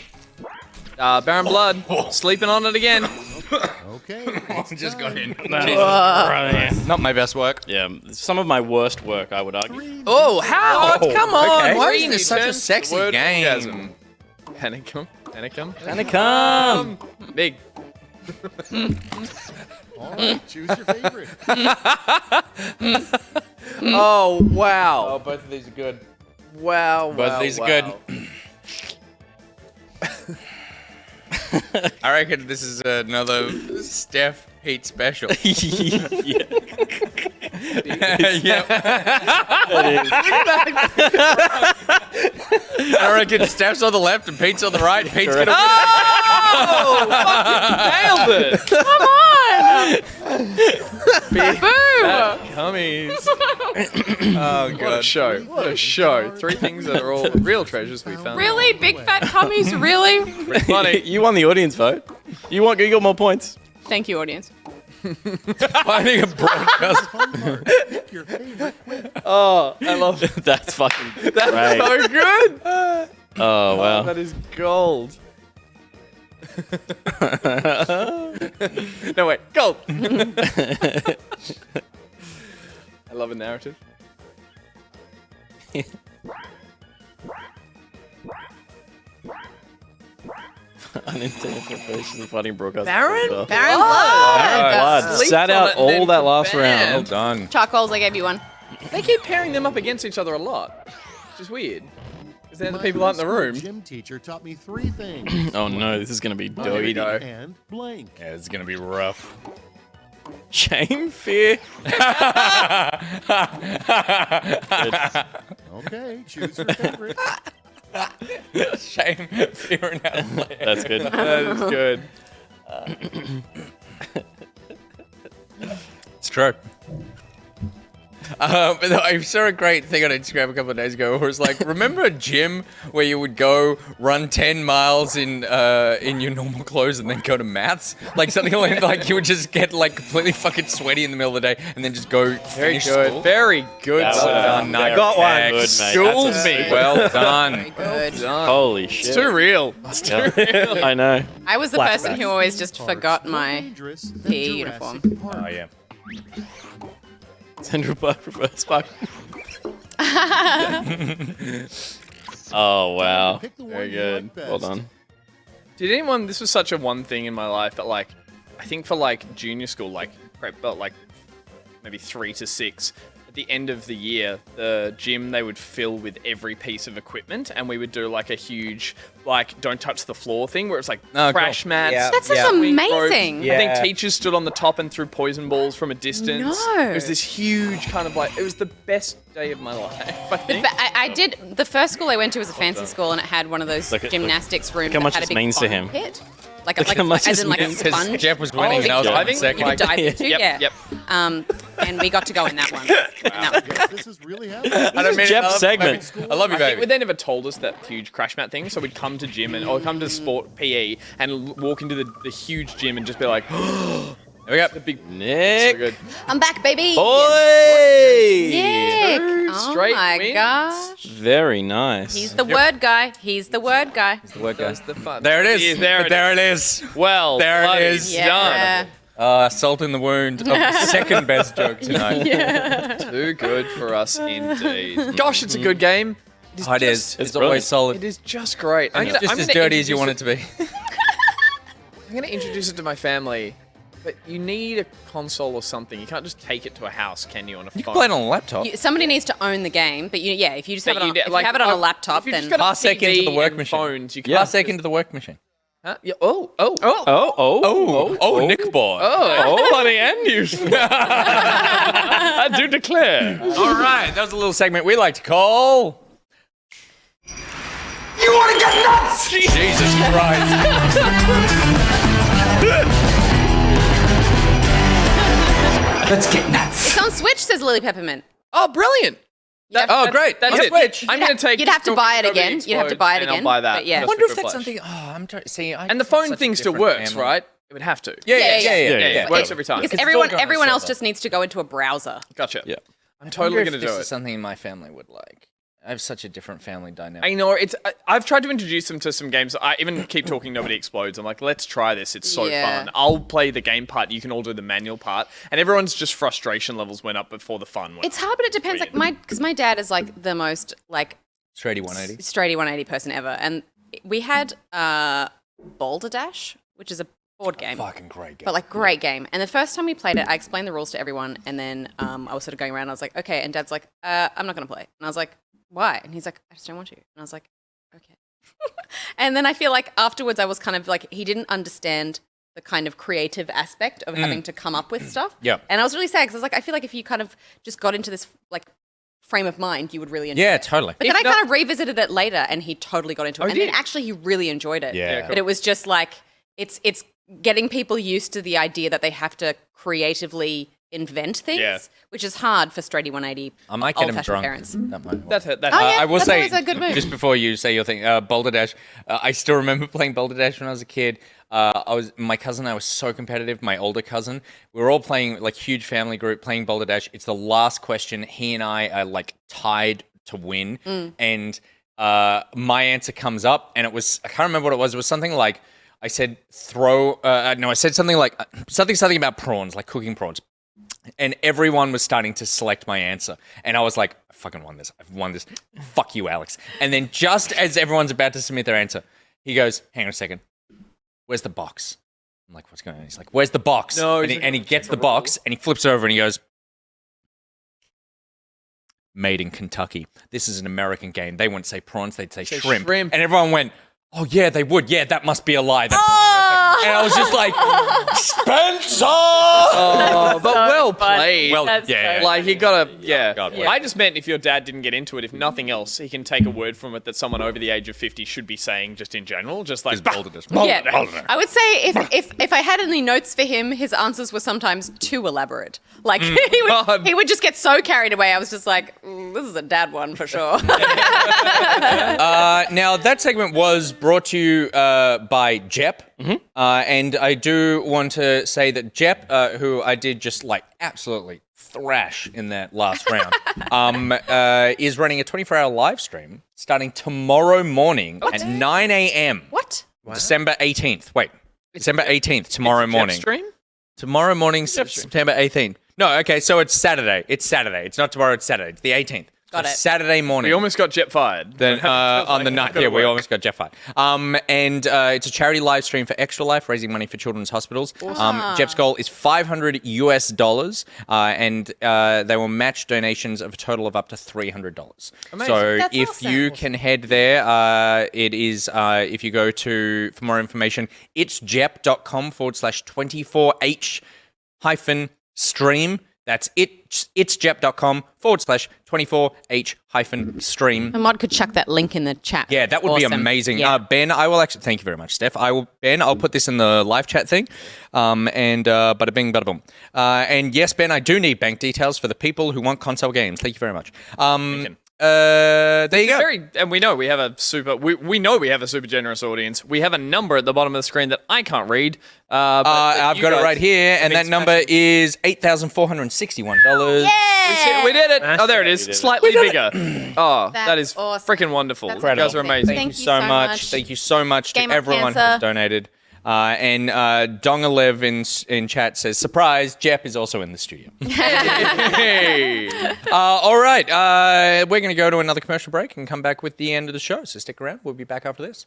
Baron Blood, sleeping on it again. Okay. Just got in. Not my best work. Yeah, some of my worst work, I would argue. Oh, how? Oh, Come on. okay. Why is Green this such a turns sexy word game? orgasm. Panicum. Panicum! Big. All right, choose your favorite. Oh, wow. Oh, both of these are good. Wow. Both of these are good. I reckon this is another Steph Pete special. Yeah. I reckon Steph's on the left and Pete's on the right. Pete's gonna win. Oh! Fucking nailed it. Come on! Cummies. Oh, God. What a show. What a show. 3 things that are all real treasures we found. Really? Big fat cummies? Really? Pretty funny. You won the audience vote. You got more points. Thank you, audience. Finding a broadcast. Pick your favorite quick. Oh, I love it. That's fucking That's great. so good. Oh, wow. That is gold. No, wait. Gold. I love a narrative. Unintended professional fighting broadcast. Baron? Blood. Baron Blood. Sat out all that last Well round. done. Charcoals, I gave you one. They keep pairing them up against each other a lot, which is weird. Because they're the people out in the My room. gym teacher taught me 3 things. Oh no, this is gonna be Here we dirty. go. And blank. Yeah, it's gonna be rough. Shame, fear. Okay, choose your favorite. Shame, fear, and outlet. That's good. That is good. It's true. But I saw a great thing on Instagram a couple of days ago where it was like, remember a gym where you would go run 10 miles in your normal clothes and then go to maths? Like something like you would just get like completely fucking sweaty in the middle of the day and then just go Very finish good. school? Very good. Well done, Very Got one. good, mate. Schooled That's me. Well done. Good. Holy shit. It's too real. It's too real. I know. I was the person who always just forgot my Dangerous than PE Jurassic uniform. Park. Oh, yeah. Central Park reverse park. Oh wow. Pick the one Very you good. like best. Well done. Did anyone? This was such a one thing in my life, but like, I think for like junior school, like prep, but like maybe 3 to 6. At the end of the year, the gym they would fill with every piece of equipment, and we would do like a huge like don't touch the floor thing, where it's like Oh, crash cool. mats. Yeah. That's such swing ropes. amazing. I Yeah. think teachers stood on the top and threw poison balls from a distance. No. It was this huge kind of like it was the best day of my life. I think. But I did. The first school I went to was a fancy school, and it had one of those Look at- gymnastics rooms how that much had a this big means to fun him. pit. Like, Look how much as this in like a means. Because sponge. Jepp was winning and I was diving? second. You could dive into, Yep, yeah. yep. And we got to go in that one. In that one. Yes, this is really happening. I don't mean Jepp's I love- segment. I love you, I think baby. they never told us that huge crash mat thing, so we'd come to gym or come to sport PE and walk into the huge gym and just be like, There we go. the big Nick. so good. I'm back, baby. Boy. Nick. Two Oh straight my wins. gosh. Very nice. He's the word guy. He's the word guy. The word That's goes. the fun. There it is. Yeah, there There it it is. Well, There it bloody is. Yeah. done. Salt in the wound of the second best joke tonight. Too good for us indeed. Gosh, it's a good game. Oh, it is. It's always solid. It is just great. And it's just as dirty as you want it to be. I'm going to introduce it to my family, but you need a console or something. You can't just take it to a house, can you, on a phone? You can play it on a laptop. Somebody needs to own the game, but yeah, if you just have But it on, you if like, you have it on a if laptop, you've just then got a Parsec into the TV work and machine. Phones, you can Parsec into the work machine. Huh? Yeah. Oh, Nick boy. Oh, funny and useful. I do declare. All right, that was a little segment we like to call. You want to get nuts? Jesus Christ. Let's get nuts. it's on Switch. Says Lily Peppermint. Oh, brilliant. Oh, great. That's On it. Switch. I'm going to take. You'd have to buy it again. You'd have to buy it and again. I'll buy that. But yeah. I Just wonder if for that's Flash. something. Oh, I'm trying. See, And the phone thing still works, right? It would have to. Yeah. It works every time. Because It's everyone all on a everyone else server. just needs to go into a browser. Gotcha. Yeah. I'm totally going to this do is it. something my family would like. I have such a different family dynamic. I know it's. I've tried to introduce them to some games. I even keep talking. Nobody explodes. I'm like, let's try this. It's so Yeah. fun. I'll play the game part. You can all do the manual part. And everyone's just frustration levels went up before the fun went. It's hard, but it depends. Like because my dad is like the most like Straighty 180. straighty 180 person ever, and we had Boulder Dash, which is a board game. Fucking great game. But like great game. And the first time we played it, I explained the rules to everyone, and then I was sort of going around. And I was like, okay, and Dad's like, I'm not gonna play. And I was like, why? And he's like, I just don't want to. And I was like, okay. And then I feel like afterwards, I was kind of like, he didn't understand the kind of creative aspect of having to come up with stuff. Yeah. And I was really sad because I was like, I feel like if you kind of just got into this like frame of mind, you would really enjoy Yeah, it. totally. But then I kind of revisited it later, and he totally got into it. Oh, and did then he? actually, he really enjoyed it. Yeah. But it was just like it's getting people used to the idea that they have to creatively invent things, which is hard for Straighty 180 I might get him old-fashioned drunk. parents. That might That hurt. That Oh, hurt. yeah, I will that's say, always a good move. just before you say your thing, Boulder Dash, I still remember playing Boulder Dash when I was a kid. My cousin and I was so competitive, my older cousin. We were all playing, like, huge family group, playing Boulder Dash. It's the last question. He and I are, like, tied to win. And my answer comes up, and it was, I can't remember what it was. It was something like, I said I said something like, something about prawns, like cooking prawns. And everyone was starting to select my answer. And I was like, I fucking won this. I've won this. Fuck you, Alex. And then just as everyone's about to submit their answer, he goes, hang on a second. Where's the box? I'm like, what's going on? He's like, where's the box? No, and he gets the box and he flips over and he goes, made in Kentucky. This is an American game. They wouldn't say prawns, they'd say shrimp. And everyone went, oh, yeah, they would. Yeah, that must be a lie. And I was just like, Spencer! Oh, but well played. Well, That's yeah. so Like, he got a, yeah. God, I just meant if your dad didn't get into it, if nothing else, he can take a word from it that someone over the age of 50 should be saying just in general. Just like, Yeah, I would say if I had any notes for him, his answers were sometimes too elaborate. Like he would just get so carried away. I was just like, this is a dad one for sure. Now, that segment was brought to you by Jepp. And I do want to say that Jepp, who I did just like absolutely thrash in that last round, is running a 24-hour live stream starting tomorrow morning at 9 a.m. What? December 18th. Wait, December 18th, tomorrow morning. stream? Tomorrow morning, September 18th. No, okay, so it's Saturday. It's Saturday. It's not tomorrow, it's Saturday. It's the 18th. Got it. Saturday morning. We almost got Jepp fired. Then on the night, yeah, we almost got Jeff fired. And it's a charity live stream for Extra Life, raising money for children's hospitals. Jeff's goal is $500 US, and they will match donations of a total of up to $300. Amazing. So That's if awesome. you can head there, it is if you go to for more information, it's jepp.com/24h-stream. That's it. It's jepp.com/24h-stream. A mod could chuck that link in the chat. Yeah, that would be Awesome. amazing. Yeah. Ben, I will actually thank you very much, Steph. I'll put this in the live chat thing. And bada bing, bada boom. And yes, Ben, I do need bank details for the people who want console games. Thank you very much. There you go. And we know we have a super. We know we have a super generous audience. We have a number at the bottom of the screen that I can't read. But I've got it right here, and that number is $8,461. We did it. Oh, there it is. Slightly bigger. Oh, that is awesome. freaking wonderful. That's You guys are amazing. Thank you so so much. much. Thank you so much Game to of everyone Cancer. who's donated. And Dongalev in chat says, surprise, Jepp is also in the studio. Hey. All right. We're going to go to another commercial break and come back with the end of the show. So stick around. We'll be back after this.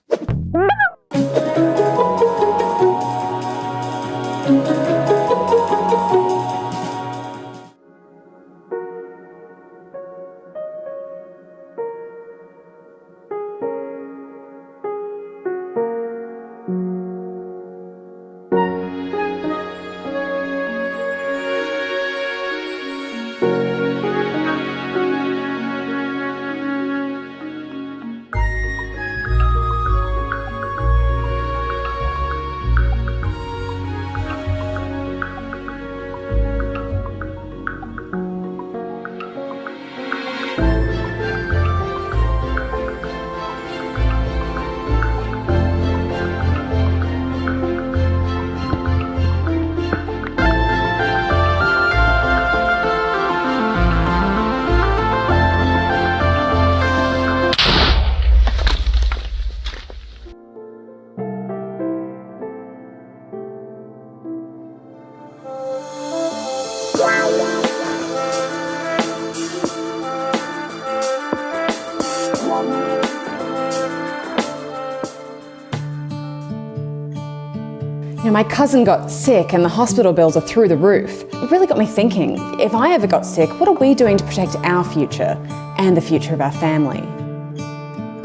You know, my cousin got sick and the hospital bills are through the roof. It really got me thinking, if I ever got sick, what are we doing to protect our future and the future of our family?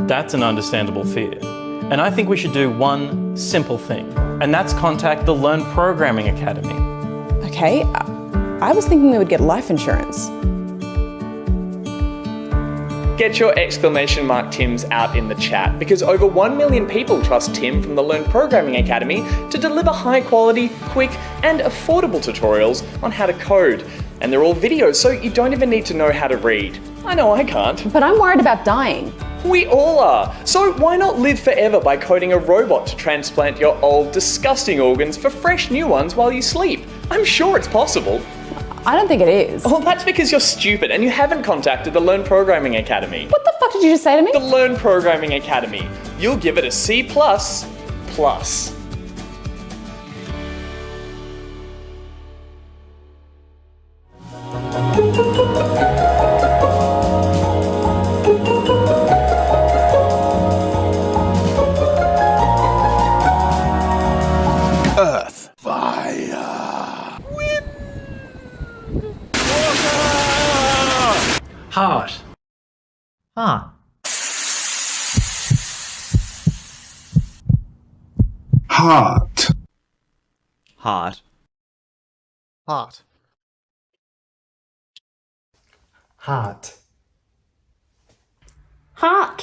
That's an understandable fear. And I think we should do one simple thing, and that's contact the Learn Programming Academy. Okay, I was thinking we would get life insurance. Get your exclamation mark Tims out in the chat, because over 1 million people trust Tim from the Learn Programming Academy to deliver high quality, quick and affordable tutorials on how to code. And they're all videos, so you don't even need to know how to read. I know I can't. But I'm worried about dying. We all are. So why not live forever by coding a robot to transplant your old, disgusting organs for fresh new ones while you sleep? I'm sure it's possible. I don't think it is. Well, that's because you're stupid and you haven't contacted the Learn Programming Academy. What the fuck did you just say to me? The Learn Programming Academy. You'll give it a C++. Earth. Fire. Heart. Heart. Heart. Heart. Heart. Heart. Hot.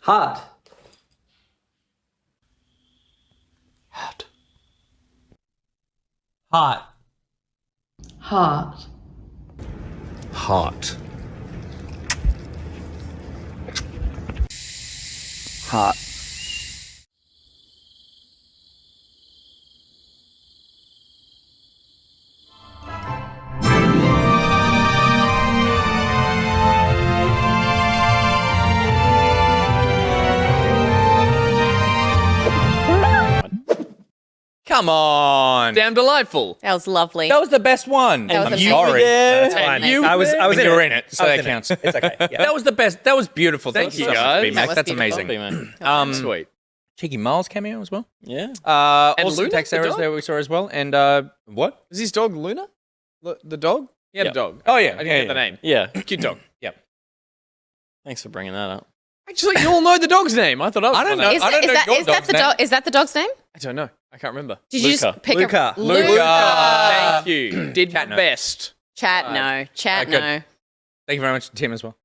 Heart. Heart. Heart. Hot. Heart. Heart. Come on. Damn delightful. That was lovely. That was the best one. That was I'm amazing. sorry. That's fine. amazing. I was And in you were it. in it, so I was that in it. counts. It's okay. Yeah. That was the best. That was beautiful. Thank you, so much, guys. Bmac. That was That's beautiful. amazing. Sweet. Cheeky Miles cameo as well. Yeah. And Also Luna, text the errors dog? there we saw as well. And what? Is his dog Luna? The dog? He had Yeah. a dog. Oh yeah, I didn't yeah, get the name. Yeah. Cute dog. Thanks for bringing that up. Actually, you all know the dog's name. I thought I was I don't one know. of- Is I that, don't is know that, your is that dog's the name. dog? Is that the dog's name? I don't know. I can't remember. Did you Luca. just pick Luca. a Luca. Thank you. Did your Chat note. best. Chat no. Chat good. no. Thank you very much, Tim, as well.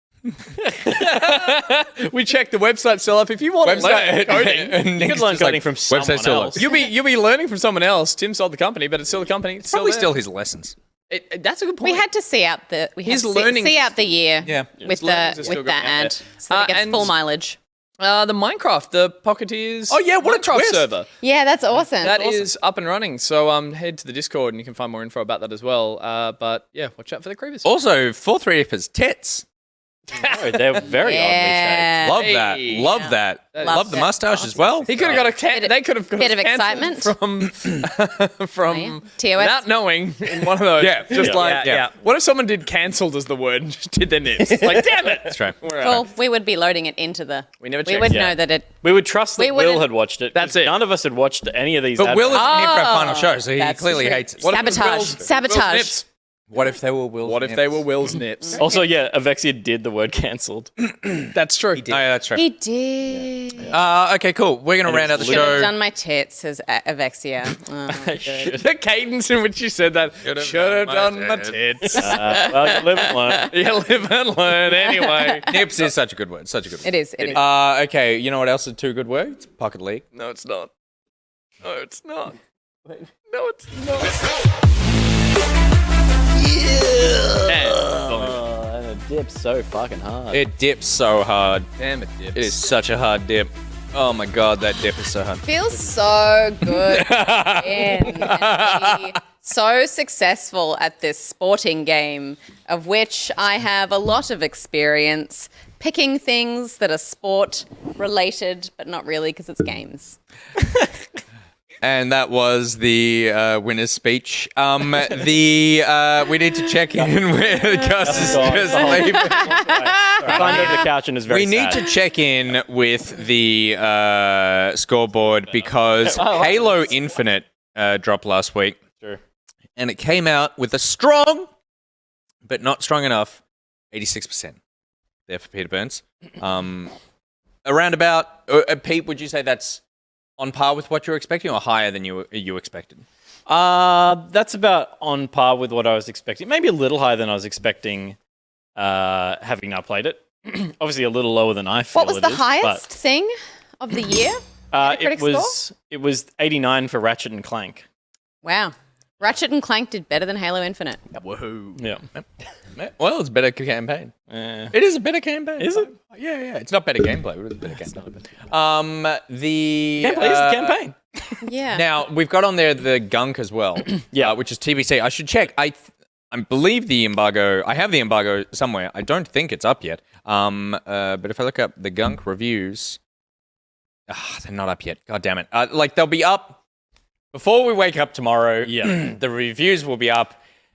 We checked the website still up. If you want to learn coding, You could learn coding from someone website still else. you'll be learning from someone else. Tim sold the company, but it's still the company. It's Probably there. still his lessons. That's a good point. We had to see out the His learning- see out the year Yeah. with His learnings are the still with going that out ad there. so that it gets And- full mileage. The Minecraft, the Pocketeers. Oh, yeah, what a Minecraft twist. server. Yeah, that's awesome. That is up and running. So head to the Discord and you can find more info about that as well. But yeah, watch out for the creepers. Also, 4-3-Dippers tits. Oh, they're very Yeah. Love that. Hey. Love that. That Love is the mustache as well. He could have got a they could have got bit of us cancelled excitement. from Yeah. TOS. without knowing in one of those. Yeah. Just Yeah. like Yeah. What if someone did cancelled as the word and just did their nips? Like damn it. That's right. We're out. Well, we would be loading it into the. We never We checked. would Yeah. know that it. We would trust We that Will wouldn't- had watched it. That's 'cause it. None of us had watched any of these. But Will adverts. isn't here for our final show, so he That's clearly true. hates it. What if it was Sabotage. Will's Sabotage. nips? What if they were Will's What if they were Will's nips? Also, yeah, Avexia did the word cancelled. That's true. Oh, yeah, that's true. He did. Okay, cool. We're going to round out the Should have show. done my tits, says Avexia. Oh, good. The cadence in which you said that should have done my tits. Well, you live and learn. You live and learn anyway. Nips is such a good word. Such a good word. It is. It is. Okay, you know what else are two good words? Pocket League. No, it's not. No, it's not. No, it's not. And it dips so fucking hard. It dips so hard. Damn it, dips. It is such a hard dip. Oh my god, that dip is so hard. Feels so good and be so successful at this sporting game, of which I have a lot of experience picking things that are sport related, but not really because it's games. And that was the winner's speech. We need to check in with Gus is just leaving. Climbed over the couch and is very We need sad. to check in with the scoreboard because Halo Infinite dropped last week. Sure. And it came out with a strong, but not strong enough, 86% there for Peter Burns. Around about, Pete, would you say that's on par with what you were expecting or higher than you expected? That's about on par with what I was expecting. Maybe a little higher than I was expecting, having not played it. Obviously, a little lower than I feel. What was the highest thing of the year? It was 89 for Ratchet and Clank. Wow. Ratchet and Clank did better than Halo Infinite. Woohoo. Yeah. Well, it's a better campaign. It is a better campaign. Is it? Yeah. It's not better gameplay, but it's better gameplay. The Gameplay is the campaign. Yeah. Now we've got on there the gunk as well. Which is TBC. I should check. I believe the embargo. I have the embargo somewhere. I don't think it's up yet. But if I look up the gunk reviews, they're not up yet. God damn it! They'll be up before we wake up tomorrow. Yeah. The reviews will be up.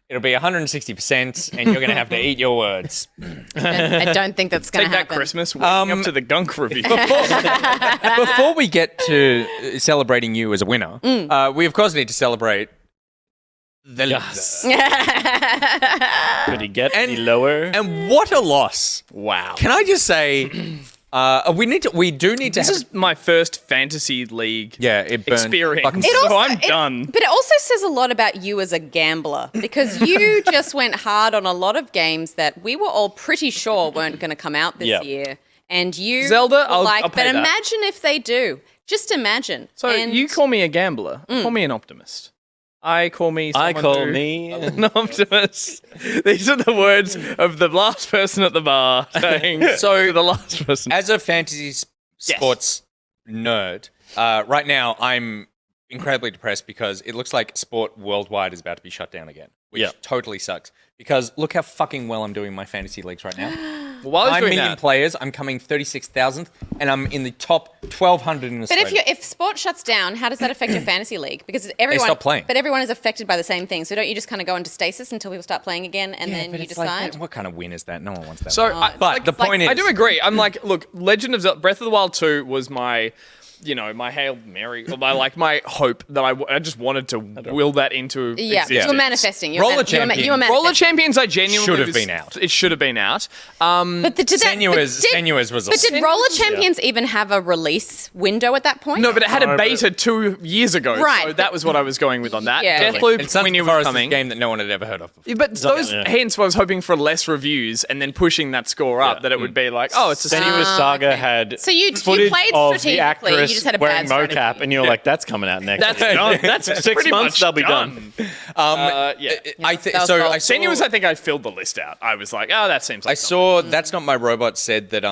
It'll be 160%, and you're going to have to eat your words. I don't think that's going to happen. Take that Christmas waking up to the gunk review. Before we get to celebrating you as a winner, we of course need to celebrate the loser. Could he get any lower? And what a loss! Wow. Can I just say, we do need to. This is my first fantasy league. It burned experience. fucking- So I'm done. But it also says a lot about you as a gambler because you just went hard on a lot of games that we were all pretty sure weren't going to come out this year. And you Zelda, were I'll like, pay but that. imagine if they do. Just imagine. So you call me a gambler. Call me an optimist. I call me an optimist. These are the words of the last person at the bar saying So the last person. As a fantasy sports nerd, right now I'm incredibly depressed because it looks like sport worldwide is about to be shut down again, which totally sucks. Because look how fucking well I'm doing in my fantasy leagues right now. Well, while I was 9 doing million that, players, I'm coming 36,000th, and I'm in the top 1,200 in But Australia. if sport shuts down, how does that affect your fantasy league? Because everyone stop playing. But everyone is affected by the same thing. So don't you just kind of go into stasis until people start playing again, and then but you it's decide? what kind of win is that? No one wants that. So, win. But the point is, I do agree. I'm like, look, Legend of Zelda, Breath of the Wild 2 was my, my Hail Mary, or my hope that I just wanted to will that into existence. You were manifesting. Roller Champions. You were manifesting. Roller Champions, I genuinely Should have been out. It should have been out. But did Senua's was. But did Roller Champions even have a release window at that point? No, but it had a beta 2 years ago. Right. So that was what I was going with on that. Yeah. Deathloop, It's we knew was Forest is a coming. game that no one had ever heard of before. But those hence I was hoping for less reviews and then pushing that score up, that it would be like, oh, it's a Senua's Saga had So you footage played of the strategically, you actress just had a wearing bad mocap, and you're like, that's coming out next. That's year. done. That's 6 pretty months. much They'll be done. done. I think that was so. cool. I saw. Senua's, I think I filled the list out. I was like, oh, that seems like I saw. That's not my robot. Said that.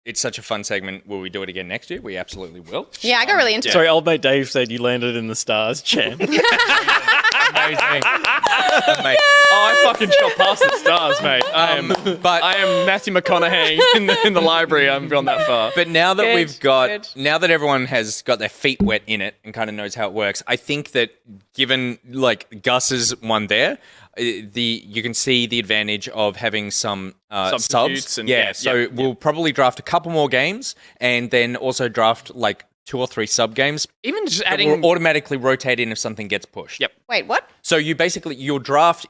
It's such a fun segment. Will we do it again next year? We absolutely will. Yeah, I got really into it. Sorry, old mate Dave said you landed in the stars, champ. Amazing. Oh, I fucking shot past the stars, mate. I am Matthew McConaughey in the library. I'm gone that far. But now that now that everyone has got their feet wet in it and kind of knows how it works, I think that given like Gus's one there, you can see the advantage of having some Substitutes subs. and So we'll probably draft a couple more games and then also draft like 2 or 3 sub games. Even just that adding will automatically rotate in if something gets pushed. Yep. Wait, what? So you basically you'll draft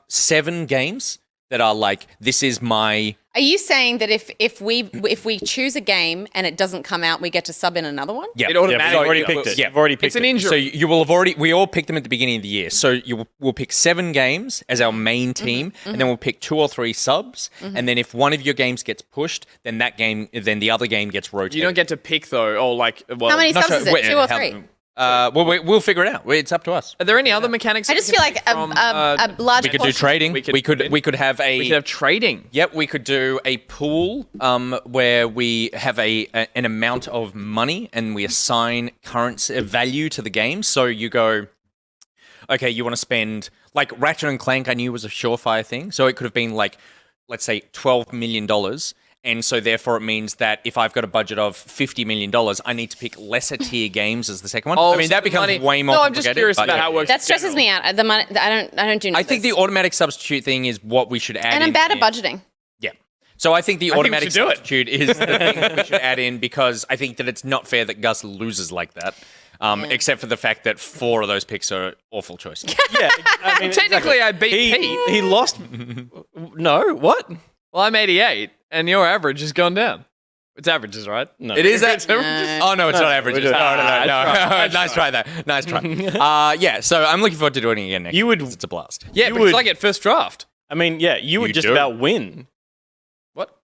7 games that are like, this is my. Are you saying that if we choose a game and it doesn't come out, we get to sub in another one? Yeah, It automatically- You've already picked it. Yeah. You've already picked It's an it. injury. So you will have already. We all picked them at the beginning of the year. So we'll pick 7 games as our main team, and then we'll pick 2 or 3 subs. And then if one of your games gets pushed, then then the other game gets rotated. You don't get to pick though, or like, well, How many Not subs is sure- it? 2 or 3? We'll figure it out. It's up to us. Are there any other mechanics? I just feel like a large We could do portion- trading. We could have a. We could have trading. Yep, we could do a pool where we have an amount of money and we assign currency value to the game. So you go, okay, you want to spend like Ratchet and Clank. I knew was a surefire thing, so it could have been like, let's say, $12 million. And so therefore it means that if I've got a budget of $50 million, I need to pick lesser tier games as the second one. Oh, I mean, so that the becomes money- way more No, I'm complicated. just curious but about yeah. how it works. That stresses me out. The money, I don't do. I think the automatic substitute thing is what we should add and in I'm bad at here. budgeting. Yeah. So I think the I think we automatic should do it. substitute is the thing that we should add in because I think that it's not fair that Gus loses like that. Except for the fact that 4 of those picks are awful choices. Yeah, I mean, Technically, I beat Pete. He lost. No, what? Well, I'm 88, and your average has gone down. It's averages, right? No. It is that. No. Oh no, it's not averages. No. Nice try there. Nice try. Yeah. So I'm looking forward to doing it again next. You would. It's a blast. Yeah, You but it's would- like at first draft. I mean, yeah, you would just do. about win. What?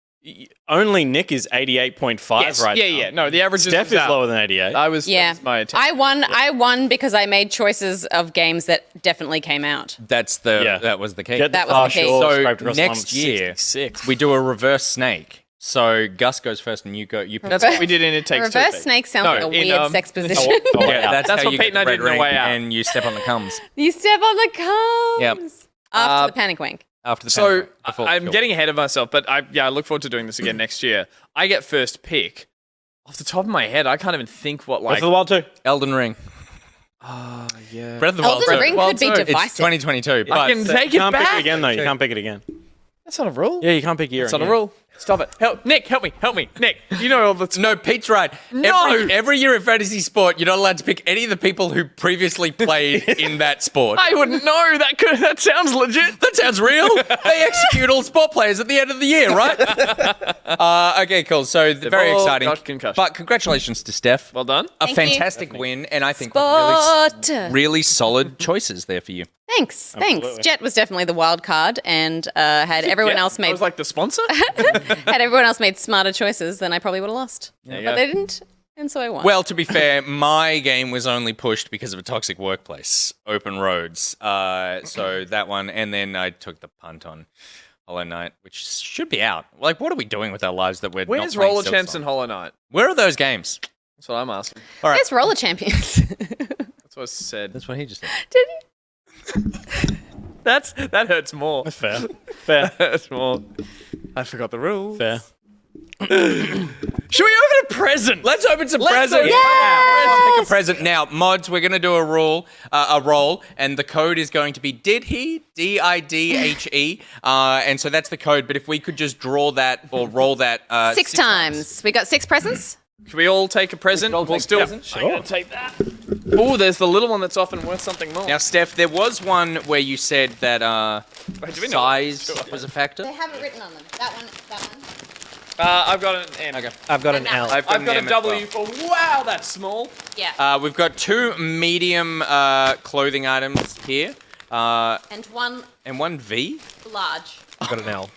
Only Nick is 88.5 Yes, right yeah, now. yeah. No, the average Steph is lower than 88. I was. Yeah, That was my attempt. I won because I made choices of games that definitely came out. That was the key. Get That the was the far key. shore, So scraped across the line next with year 66. we do a reverse snake. So Gus goes first, and you go. You. That's what we did in It Takes Two. Reverse snake sounds like a weird sex position. Yeah, that's That's how what you Pete get and I the did red on the way ring, out. and you step on the cums. You step on the cums. Yep. After the panic wank. After the So panic, before I'm kill. getting ahead of myself, but I look forward to doing this again next year. I get first pick. Off the top of my head, I can't even think what Breath of the Wild 2. Elden Ring. Yeah. Breath of the Wild. Elden Ring Wild could be too. It's divisive. 2022, but I can take You it can't pick back. it again, though. You can't pick it again. That's not a rule. Yeah, you can't pick year. That's not a rule. Stop it. Nick, help me. Nick, you know all the. no, Pete's right. No. Every year in fantasy sport, you're not allowed to pick any of the people who previously played in that sport. I wouldn't know. That sounds legit. That sounds real. They execute all sport players at the end of the year, right? Okay, cool. So very all exciting. got concussion. But congratulations to Steph. Well done. A Thank you. fantastic win, and I think Sport. really solid choices there for you. Thanks. Jet was definitely the wild card, and had everyone else I made was like the sponsor. had everyone else made smarter choices, then I probably would have lost. There you But go. they didn't, and so I won. Well, to be fair, my game was only pushed because of a toxic workplace, open roads. So that one, and then I took the punt on Hollow Knight, which should be out. Like, what are we doing with our lives that we're not Where's playing Roller Silksong? Champs and Hollow Knight? Where are those games? That's what I'm asking. All right. There's roller champions. That's what I said. That's what he just said. Did That hurts more. Fair. That hurts more. I forgot the rules. Fair. Should we open a present? Let's open some presents. open Let's pick a present. Now, mods, we're going to do a roll, and the code is going to be DIDHE, DIDHE, and so that's the code, but if we could just draw that or roll that 6 times. We got 6 presents. Should we all take a present? We'll still. I'm gonna take that. Oh, there's the little one that's often worth something more. Now, Steph, there was one where you said that do we know size was a factor. They have it written on them. That one. I've got an M. Okay. I've got an L. I've got an a M as W for wow, that's small. Yeah. We've got 2 medium clothing items here, And one and 1 V. large. I've got an L.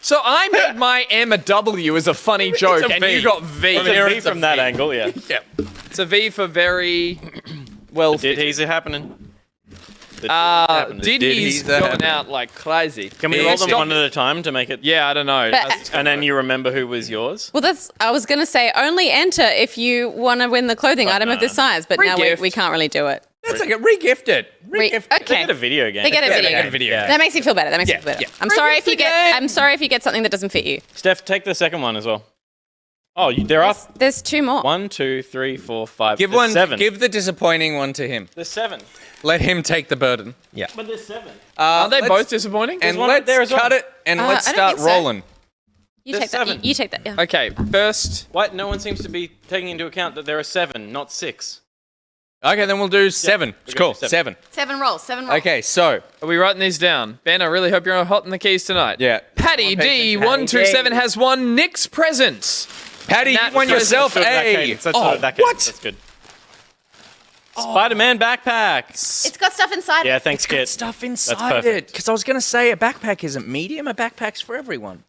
So I made my M a W as a funny joke, a and V. you got V. It's a V from that angle, yeah. Yep. It's a V for very well. Didhe's happening. Diddy's going happening. out like crazy. Can we roll them one at a time to make it? Yeah, I don't know. And then you remember who was yours? Well, I was going to say only enter if you want to win the clothing item of this size, but now we can't really do it. That's like a re-gift it. Okay. They get a video game. They get a video. game. That makes you feel better. I'm sorry if you get something that doesn't fit you. Steph, take the second one as well. Oh, there are. There's 2 more. 1, 2, 3, 4, 5. Give There's one. 7. Give the disappointing one to him. There's 7. Let him take the burden. Yeah. But there's 7. Aren't they let's- both disappointing? And one let's there as well. cut it and let's I don't start think so. rolling. You There's take that. 7. You take that. Yeah. Okay, first. What? No one seems to be taking into account that there are 7, not 6. Okay, then we'll do 7. we're Cool. gonna do 7. 7 rolls. 7 rolls. Okay, so Are we writing these down? Ben, I really hope you're hot in the keys tonight. yeah, Patty D127 has won Nick's presents. Patty, you That won present yourself That a. cadence. That's not that cadence. That's good. Spider-Man backpack. It's got stuff inside. Yeah, thanks, It's got Kit. stuff inside perfect. it. Because I was going to say a backpack isn't medium. A backpack's for everyone.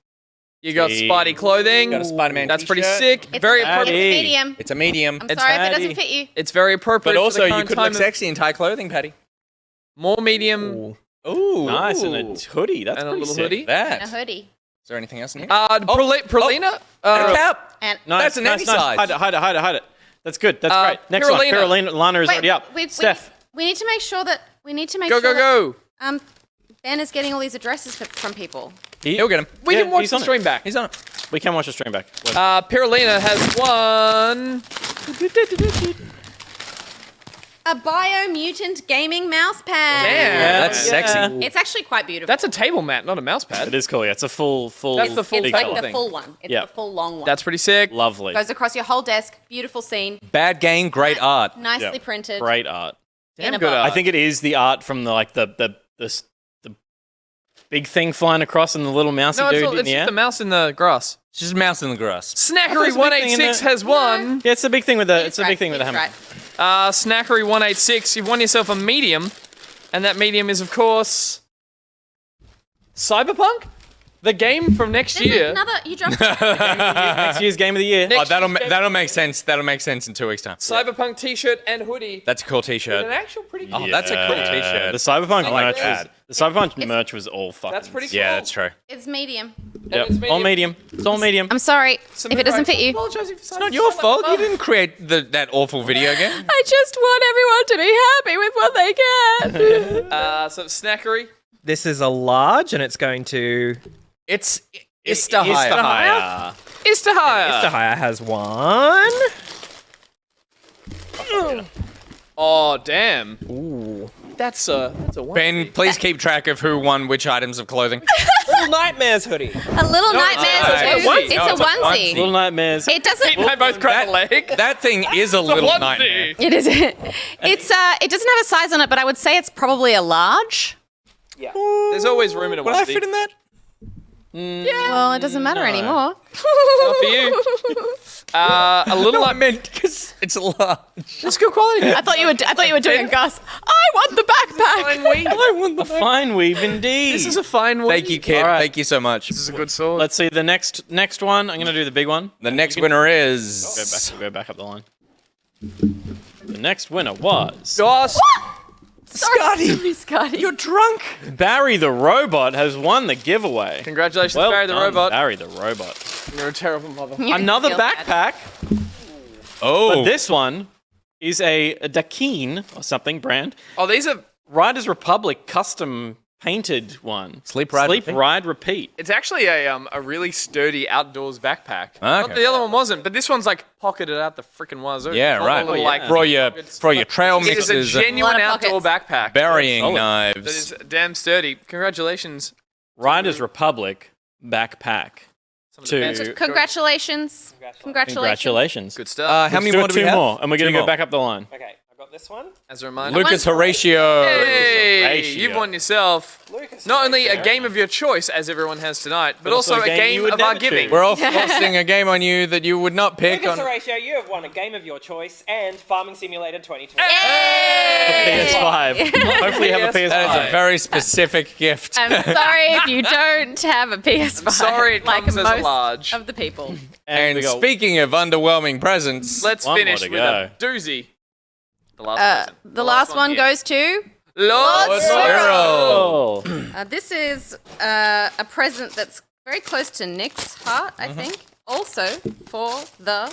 You got Spidey clothing. Got a Spider-Man That's pretty t-shirt. sick. It's Very it's appropriate. a medium. It's a medium. I'm It's sorry if it Patty. doesn't fit you. It's very appropriate. But for also, the you current could time look of- sexy in tight clothing, Patty. More medium. Ooh, Nice, and a hoodie. That's And a pretty little sick. hoodie. That. A hoodie. Is there anything else in here? Pralina. And a cap. And Nice, That's an nice, Emmy nice. size. Hide it. That's good. That's great. Next one. Pirulina. Lana is Wait, already up. Steph. we need to make sure that Go. Ben is getting all these addresses from people. He'll get him. We can watch he's the on it. stream back. He's on it. We can watch the stream back. Pirulina has won. A biomutant gaming mouse pad. Damn. That's sexy. It's actually quite beautiful. That's a table mat, not a mouse pad. It is cool. Yeah, it's a full. That's the full It's big like one. the thing. full one. It's Yeah. the full long one. That's pretty sick. Lovely. Goes across your whole desk. Beautiful scene. Bad game, great art. Nicely Yeah. printed. Great art. In Damn a good box. art. I think it is the art from the big thing flying across and the little mousy No, dude it's in just the air. the mouse in the grass. It's just a mouse in the grass. Snackery186 has won. Yeah, it's the big thing with the. It's the right, big thing with the he's hammer. right. Snackery186, you've won yourself a medium, and that medium is, of course, Cyberpunk? The game from next year. Another, you dropped Next year's game of the year. Oh, that'll make sense. That'll make sense in 2 weeks' time. Cyberpunk t-shirt and hoodie. That's a cool T-shirt. An actual pretty Oh, that's a cool T-shirt. The Cyberpunk I like merch that. was the Cyberpunk merch was all fucking. That's pretty cool. Yeah, that's true. It's medium. Yep. All medium. It's all medium. I'm sorry if it doesn't fit you. It's not your fault. You didn't create that awful video game. I just want everyone to be happy with what they get. So snackery. This is a large, and it's going to. It's Istahaya. Istahaya has one. Oh damn. Ooh. That's a one. Ben, please keep track of who won which items of clothing. Little Nightmares hoodie. A little nightmares. It's a onesie. Little Nightmares. It doesn't. I both crack a leg. That thing is a little nightmare. It is. It doesn't have a size on it, but I would say it's probably a large. Yeah. There's always room in a Will onesie. I fit in that? Yeah. Well, it doesn't matter anymore. Not for you. A little. No, I meant because it's a large. It's good quality. I thought you were doing Gus. I want the backpack. I want the Fine weave indeed. This is a fine one. Thank you, kid. All right. Thank you so much. This is a good sword. Let's see the next one. I'm gonna do the big one. The next winner is. Go back up the line. The next winner was Gosh. Scotty. You're drunk. Barry the Robot has won the giveaway. Congratulations, Well Barry the done, Robot. Barry the Robot. You're a terrible mother. Another feel bad. backpack. Oh. But this one is a Dakeen or something brand. Oh, these are. Riders Republic custom painted one. Sleep, ride, repeat. It's actually a really sturdy outdoors backpack. Okay. Not the other one wasn't, but this one's like pocketed out the freaking wazoo. Yeah, Not right. a little, like, For your trail it is mixes a and genuine A lot of outdoor pockets. backpack. burying That knives. is damn sturdy. Congratulations. Riders Republic backpack. Some of the best. To Congratulations. congratulations. Good stuff. How many Let's more do we two have? more, and we're gonna Two go more. back up the line. Okay, I got this one. As a reminder. Lucas Horatio. Hey, Horatio. you've won yourself not only a game of your choice, as everyone has tonight, but also a game you would of our never giving. choose. We're all forcing a game on you that you would not pick on. Horatio, you have won a game of your choice and Farming Simulator 2020. PS5. Hopefully, you have a PS5. That is a very specific gift. I'm sorry if you don't have a PS5. Sorry it like comes as a most large. of the people. And we got speaking of underwhelming presents, Let's One more finish to with go. a doozy. The last present. The last one here. goes to. Lord Cyril. Oh. This is a present that's very close to Nick's heart, I think. Also for the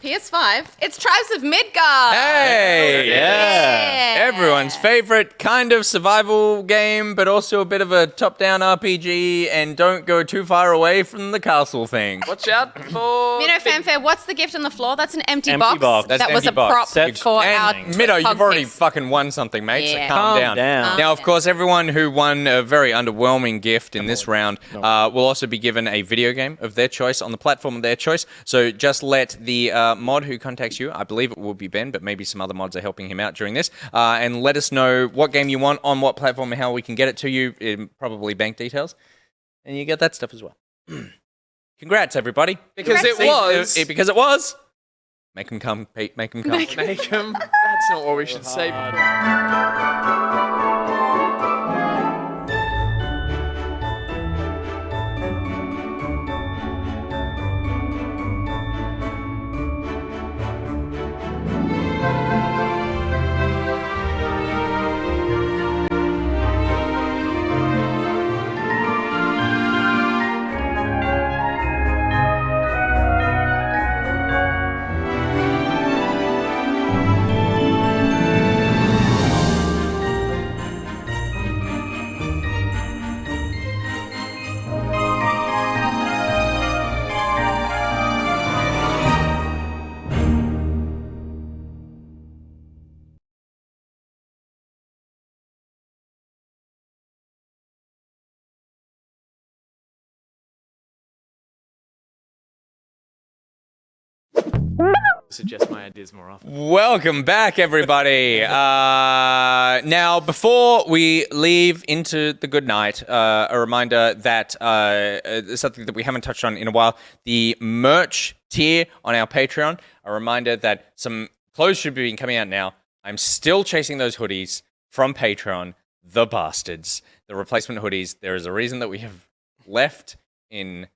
PS5. It's Tribes of Midgard. Hey! Yeah. Everyone's favorite kind of survival game, but also a bit of a top-down RPG, and don't go too far away from the castle thing. Watch out for. Minnow Fanfare, what's the gift on the floor? That's an empty, Empty box. That's That was empty a box. prop Set for our And Middo, you've pog already picks. fucking won something, mate, so Yeah. calm down. down. Now, of course, everyone who won a very underwhelming gift in this round will also be given a video game of their choice on the platform of their choice. So just let the mod who contacts you, I believe it will be Ben, but maybe some other mods are helping him out during this, and let us know what game you want, on what platform, and how we can get it to you, probably bank details, and you get that stuff as well. Congrats, everybody. Because it was. Because it was. Make them come, Pete. Make them come. Make him. That's not what we should say. Suggest my ideas more often. Welcome back, everybody. Now, before we leave into the good night, a reminder that something that we haven't touched on in a while, the merch tier on our Patreon. A reminder that some clothes should be coming out now. I'm still chasing those hoodies from Patreon, the bastards, the replacement hoodies. There is a reason that we have left in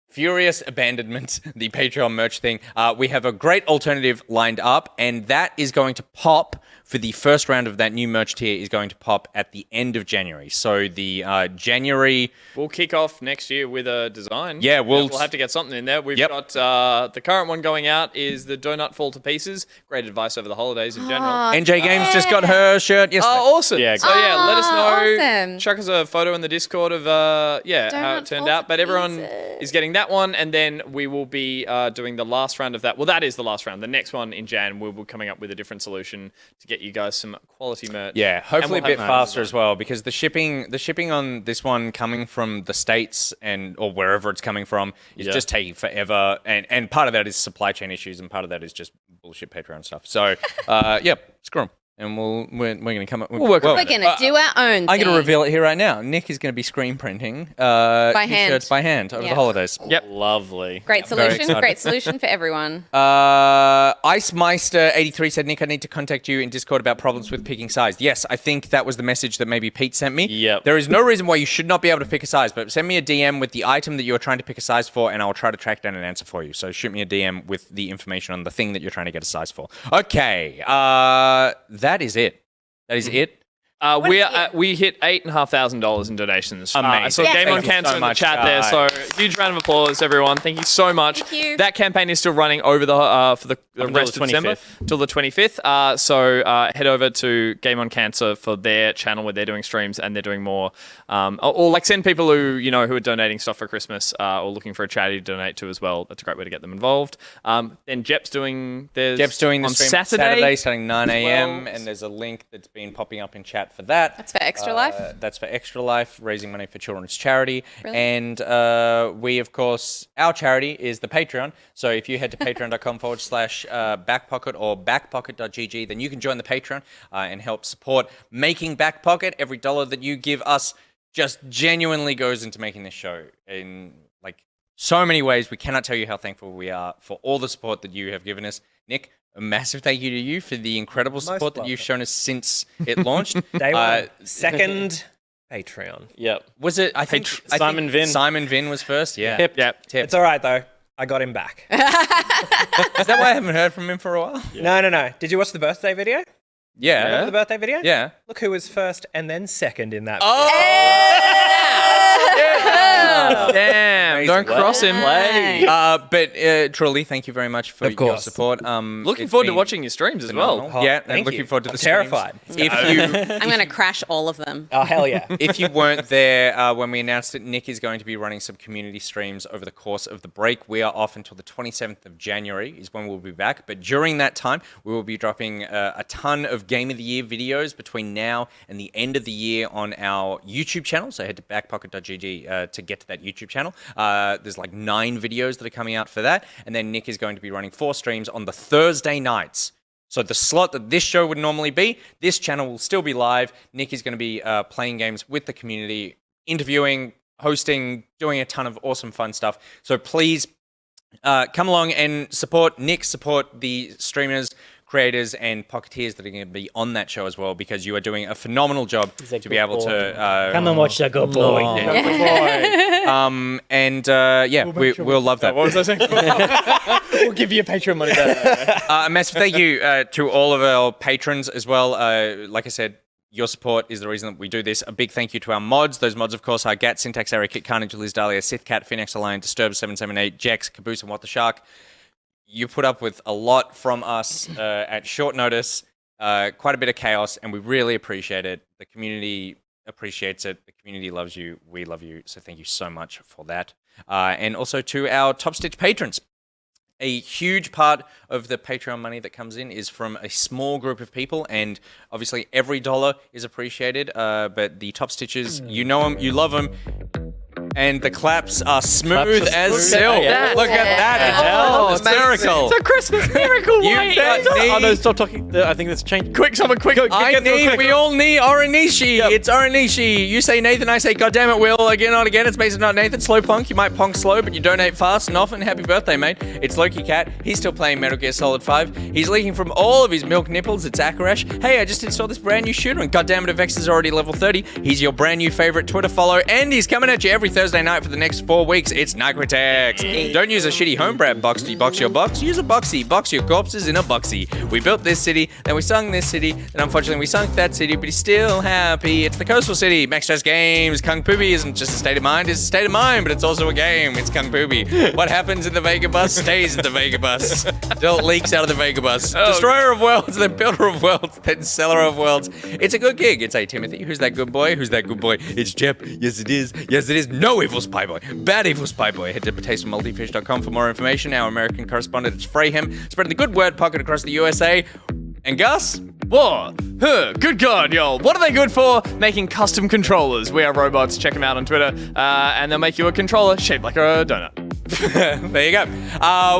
furious abandonment, the Patreon merch thing. We have a great alternative lined up, and that is going to pop for the first round of that new merch tier is going to pop at the end of January. So the January... We'll kick off next year with a design. Yeah, we'll have to get something in there. We've got the current one going out is the Donut Fall to Pieces. Great advice over the holidays in general. NJ Games just got her shirt yesterday. Oh, awesome. Yeah, so let us know. Awesome. Chuck us a photo in the Discord of how it turned out. But everyone is getting that one, and then we will be doing the last round of that. Well, that is the last round. The next one in Jan, we'll be coming up with a different solution to get you guys some quality merch. Yeah, hopefully And a bit faster as well, because the shipping on this one coming from the States or wherever it's coming from is just taking forever, and part of that is supply chain issues, and part of that is just bullshit Patreon stuff. So screw 'em. And we're going to come up. We're going to do our own thing. I'm going to reveal it here right now. Nick is going to be screen printing t-shirts by hand over the holidays. Yep, lovely. Great solution. Great solution for everyone. IceMeister83 said, Nick, I need to contact you in Discord about problems with picking size. Yes, I think that was the message that maybe Pete sent me. Yep. There is no reason why you should not be able to pick a size, but send me a DM with the item that you are trying to pick a size for, and I'll try to track down an answer for you. So shoot me a DM with the information on the thing that you're trying to get a size for. Okay, that is it. That is it. We hit $8,500 in donations. Amazing. So Game on Cancer in the chat there. So huge round of applause, everyone. Thank you so much. Thank you. That campaign is still running over the for the rest of December till the 25th. So head over to Game on Cancer for their channel where they're doing streams and they're doing more. Or like send people who are donating stuff for Christmas or looking for a charity to donate to as well. That's a great way to get them involved. Then Jepp's doing the stream on Saturday starting 9 a.m. and there's a link that's been popping up in chat for that. That's for Extra Life? That's for Extra Life, raising money for children's charity. Brilliant. And we, of course, our charity is the Patreon. So if you head to patreon.com/backpocket or backpocket.gg, then you can join the Patreon and help support making Backpocket. Every dollar that you give us just genuinely goes into making this show in so many ways. We cannot tell you how thankful we are for all the support that you have given us. Nick, a massive thank you to you for the incredible support that you've shown us since it launched. Day one. Second Patreon. Yep. Was it? I think Simon Vin. Simon Vin was first. Yeah. Tip. It's all right though. I got him back. Is that why I haven't heard from him for a while? Yeah. No. Did you watch the birthday video? Yeah. Remember the birthday video? Yeah. Look who was first and then second in that. Damn! Don't cross him. But truly, thank you very much for your support. Looking forward to watching your streams as well. And looking forward to the terrified. If I'm going to crash all of them. Oh, hell yeah. If you weren't there when we announced it, Nick is going to be running some community streams over the course of the break. We are off until the 27th of January is when we'll be back. But during that time, we will be dropping a ton of Game of the Year videos between now and the end of the year on our YouTube channel. So head to backpocket.gg to get to that YouTube channel. There's 9 videos that are coming out for that. And then Nick is going to be running 4 streams on the Thursday nights. So the slot that this show would normally be, this channel will still be live. Nick is going to be playing games with the community, interviewing, hosting, doing a ton of awesome fun stuff. So please come along and support Nick, support the streamers, creators, and pocketeers that are going to be on that show as well, because you are doing a phenomenal job to be able to come and watch that good boy. We'll love that. What was I saying? We'll give you Patreon money back. A massive thank you to all of our patrons as well. Like I said, your support is the reason that we do this. A big thank you to our mods. Those mods, of course, are Gat, Syntax Error, Kit Carnage, Liz Dahlia, Sithcat, Phoenix Alliance, Disturb778, Jex, Caboose, and What the Shark. You put up with a lot from us at short notice, quite a bit of chaos, and we really appreciate it. The community appreciates it. The community loves you. We love you. So thank you so much for that. And also to our Top Stitch patrons. A huge part of the Patreon money that comes in is from a small group of people, and obviously every dollar is appreciated, but the Top Stitches, you know them, you love them, and the claps are smooth as silk. Yeah. Look at that. It's miracle. It's a Christmas miracle. Stop talking. I think that's changed. Quick, someone, quick. We all need Oranishi. Yep. It's Oranishi. You say Nathan, I say goddamn it, Will. Again and again. It's basically not Nathan. Slow punk. You might punk slow, but you donate fast and often. Happy birthday, mate. It's LokiCat. He's still playing Metal Gear Solid 5. He's leaking from all of his milk nipples. It's Akarash. Hey, I just installed this brand new shooter, and goddamn it, Vex is already level 30. He's your brand new favorite Twitter follow, and he's coming at you every Thursday night for the next 4 weeks. It's Nicrotex. Don't use a shitty home brand box to box your box. Use a boxy. Box your corpses in a boxy. We built this city, then we sung this city, then unfortunately we sunk that city, but he's still happy. It's the coastal city. Max Stress Games. Kung Poopy isn't just a state of mind, it's a state of mind, but it's also a game. It's Kung Poopy. What happens in the Vega bus stays in the Vega bus. Until it leaks out of the Vega bus. Destroyer of worlds, then builder of worlds, then seller of worlds. It's a good gig. It's a Timothy. Who's that good boy? Who's that good boy? It's Jepp. Yes, it is. Yes, it is. No evil spy boy. Bad evil spy boy. Head to potastefulmultifish.com for more information. Our American correspondent is Frayhem, spreading the good word pocket across the USA. And Gus? Whoa. Good God, y'all. What are they good for? Making custom controllers. We Are Robots. Check them out on Twitter. And they'll make you a controller shaped like a donut. There you go.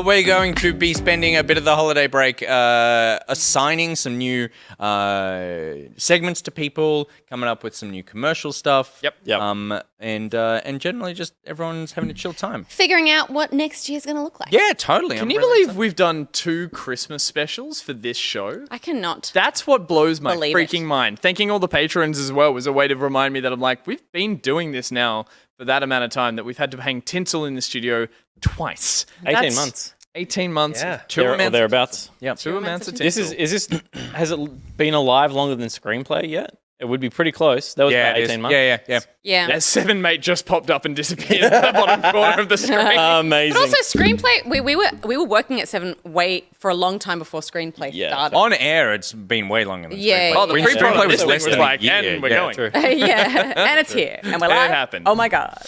We're going to be spending a bit of the holiday break assigning some new segments to people, coming up with some new commercial stuff. Yep. And generally just everyone's having a chill time. Figuring out what next year's going to look like. Yeah, totally. Can you believe we've done 2 Christmas specials for this show? I cannot. That's what blows my believe freaking mind. Thanking all the patrons as well was a way to remind me that I'm like, we've been doing this now for that amount of time that we've had to hang tinsel in the studio twice. 18 months. 18 months. Yeah. Thereabouts. Yeah. 2 amounts of tinsel. Has it been alive longer than Screenplay yet? It would be pretty close. That was about 18 months. Yeah. That 7 mate just popped up and disappeared at the bottom corner of the screen. Amazing. But also Screenplay, we were working at 7 for a long time before Screenplay started. On air, it's been way longer than Yeah. Screenplay. Oh, the When pre-Screenplay Screenplay was less than a like, year. and we're going. True. Yeah, and it's here, and we're It live. happened. Oh my God.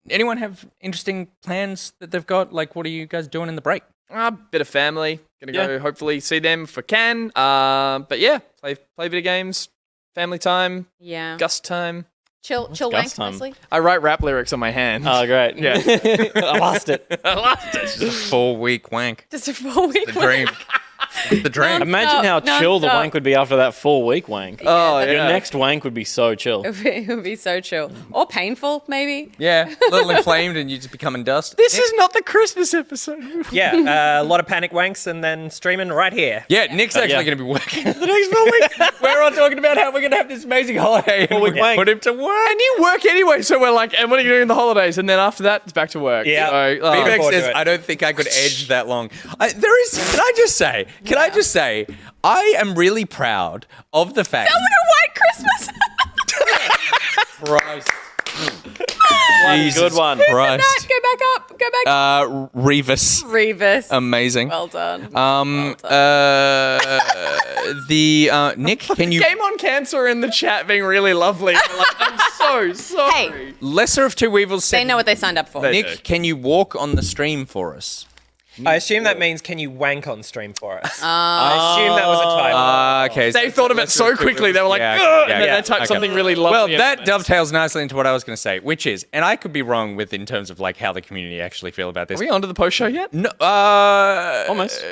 Anyone have interesting plans that they've got? Like, what are you guys doing in the break? A bit of family. Gonna go hopefully see them if I can. But yeah, play video games, family time, Yeah. Gus time. Chill wank, mostly. I write rap lyrics on my hand. Oh, great. Yeah. I lost it. Just a 4-week wank. Just a 4-week The dream. The dream. Imagine how chill the wank would be after that 4-week wank. Oh, yeah. Your next wank would be so chill. It would be so chill. Or painful, maybe. Yeah, a little inflamed and you just becoming dust. This is not the Christmas episode. Yeah, a lot of panic wanks and then streaming right here. Yeah, Nick's actually going to be working for the next 4 weeks. We're all talking about how we're going to have this amazing holiday and we're wank. put him to work. And you work anyway, so we're like, and what are you doing in the holidays? And then after that, it's back to work. Yeah. So, Bmac forward to says, it. I don't think I could edge that long. Can I just say, I am really proud of the fact. White Christmas. Christ. Good one. Christ. Go back up. Go back. Rhys. Rhys. Amazing. Well done. Nick, can you... Game on Cancer in the chat being really lovely. Like, I'm so sorry. Hey, Lesser of Two Evils said... they know what they signed up for. Nick, can you walk on the stream for us? I assume that means can you wank on stream for us? I assume that was a typo. Okay. They thought of it so quickly, they were like, "Ugh," and then they typed something really lovely. Well, in that it. dovetails nicely into what I was going to say, which is, and I could be wrong with in terms of like how the community actually feel about this. Are we onto the post show yet? No, Almost.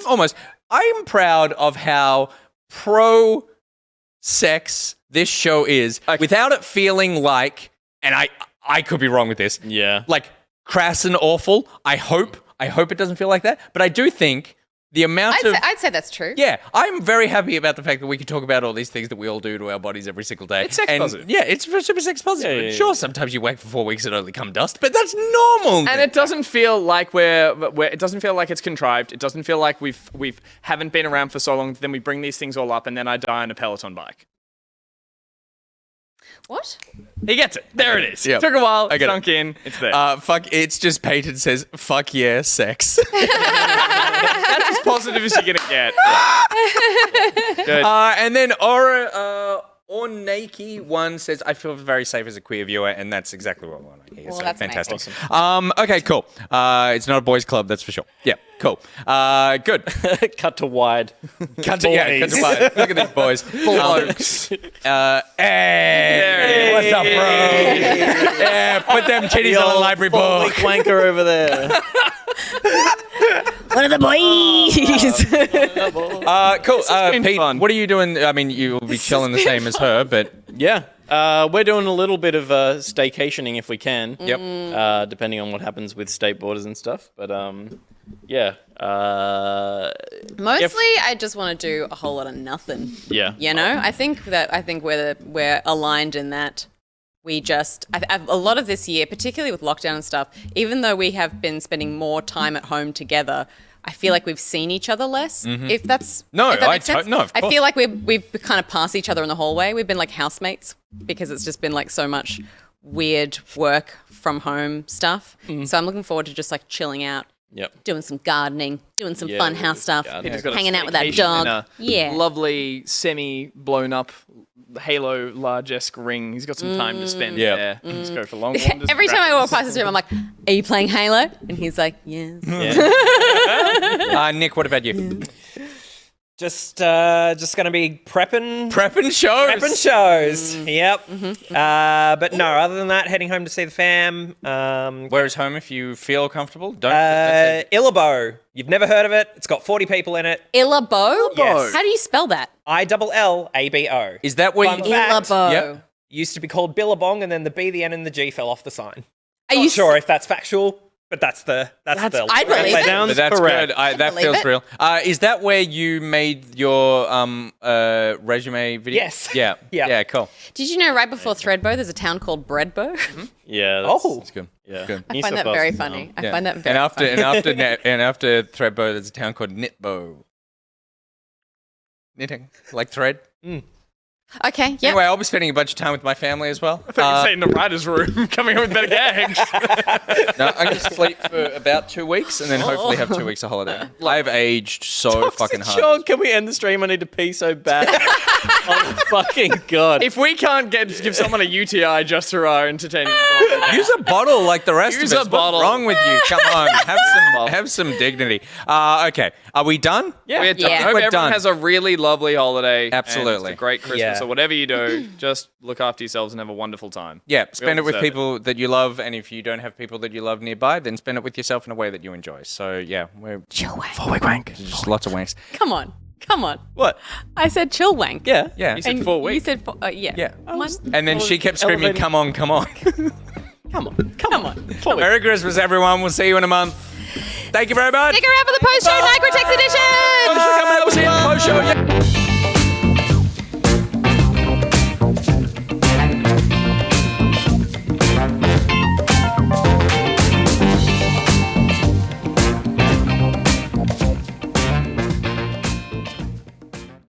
almost. I am proud of how pro-sex this show is, without it feeling like, and I could be wrong with this. Yeah. Like crass and awful. I hope it doesn't feel like that, but I do think the amount I'd say that's true. Yeah, I'm very happy about the fact that we can talk about all these things that we all do to our bodies every single day. It's sex positive. Yeah, it's super sex positive. Yeah. Sure, sometimes you wank for 4 weeks and only come dust, but that's normal. And it doesn't feel like it doesn't feel like it's contrived. It doesn't feel like we've haven't been around for so long. Then we bring these things all up, and then I die on a Peloton bike. What? He gets it. There it is. Yep. Took a while. I get Sunk in. It's there. It's just Peyton says, fuck yeah, sex. That's as positive as you're gonna get. Good. And then Ornaki1 says, I feel very safe as a queer viewer, and that's exactly what I want to hear. Well, so that's fantastic. amazing. Okay, cool. It's not a boys' club, that's for sure. Yeah, cool. Good. Cut to wide. Cut to wide. Look at these boys. Blokes. Hey, what's up, bro? Yeah, put them titties on the library book. Wanker over there. One of the boys. Cool. Pete, what are you doing? I mean, you'll be chilling the same as her, but... Yeah. We're doing a little bit of staycationing if we can. Yep. Depending on what happens with state borders and stuff. But yeah. Maybe Mostly, I just want to do a whole lot of nothing. Yeah. You know, I think we're aligned in that. We just a lot of this year, particularly with lockdown and stuff. Even though we have been spending more time at home together, I feel like we've seen each other less. Mhm. If that's No, if that I makes sense. no, of I course. feel like we've kind of passed each other in the hallway. We've been like housemates because it's just been like so much weird work from home stuff. So I'm looking forward to just like chilling out. Yep. Doing some gardening, doing some Yeah, fun house stuff, Peter's got a hanging out with that staycation dog. in a Yeah. Lovely, semi-blown up Halo large-esque ring. He's got some time to spend there. Just go for long wanders. Every time I walk past his room, I'm like, "Are you playing Halo?" And he's like, "Yes." Nick, what about you? Just gonna be prepping shows. Yep. But no, other than that, heading home to see the fam. Where is home if you feel comfortable? Don't. Illabo. You've never heard of it? It's got 40 people in it. Illabo? Yes. How do you spell that? ILLABO. Is that where Fun you? fact, Illabo. Yep. Used to be called Billabong, and then the B, the N, and the G fell off the sign. Are Not you sure if that's factual, but that's the. I believe it. But that's correct. good. That believe feels it. real. Is that where you made your resume video? Yes. Yeah. Yeah. Yeah. Cool. Did you know right before Threadbow, there's a town called Breadbow? Yeah. That's good. Yeah. Good. I find that very funny. I Yeah. find that very and after funny. and after Threadbow, there's a town called Knitbow. Knitting, like thread. Okay, yeah. Anyway, I'll be spending a bunch of time with my family as well. I thought you were saying in the writer's room, coming up with better gags. No, I'm going to sleep for about 2 weeks and then hopefully have 2 weeks of holiday. I've aged so fucking hard. Sean, can we end the stream? I need to pee so bad. Oh, fucking God. If we can't give someone a UTI just for our entertaining, Use a bottle like the rest Use of a us. bottle. What's wrong with you? Come on, have some dignity. Okay, are we done? we're done. Yeah. I hope We're everyone done. has a really lovely holiday. Absolutely. And a great Christmas Yeah. or whatever you do. Just look after yourselves and have a wonderful time. Yeah, spend it all with deserve people that you love, and if you don't have people that you love nearby, then spend it with yourself in a way that you enjoy. So yeah, we're Chill wank. 4 week wank. Just lots of wanks. Come on. What? I said chill wank. Yeah. Yeah. You said And 4 You weeks. said yeah. Yeah. One. And then she kept screaming, elevating. "Come on, come on!" Come on. Merry Christmas, everyone. We'll see you in a month. Thank you very much. Stick around for the post-show Nicrotex edition.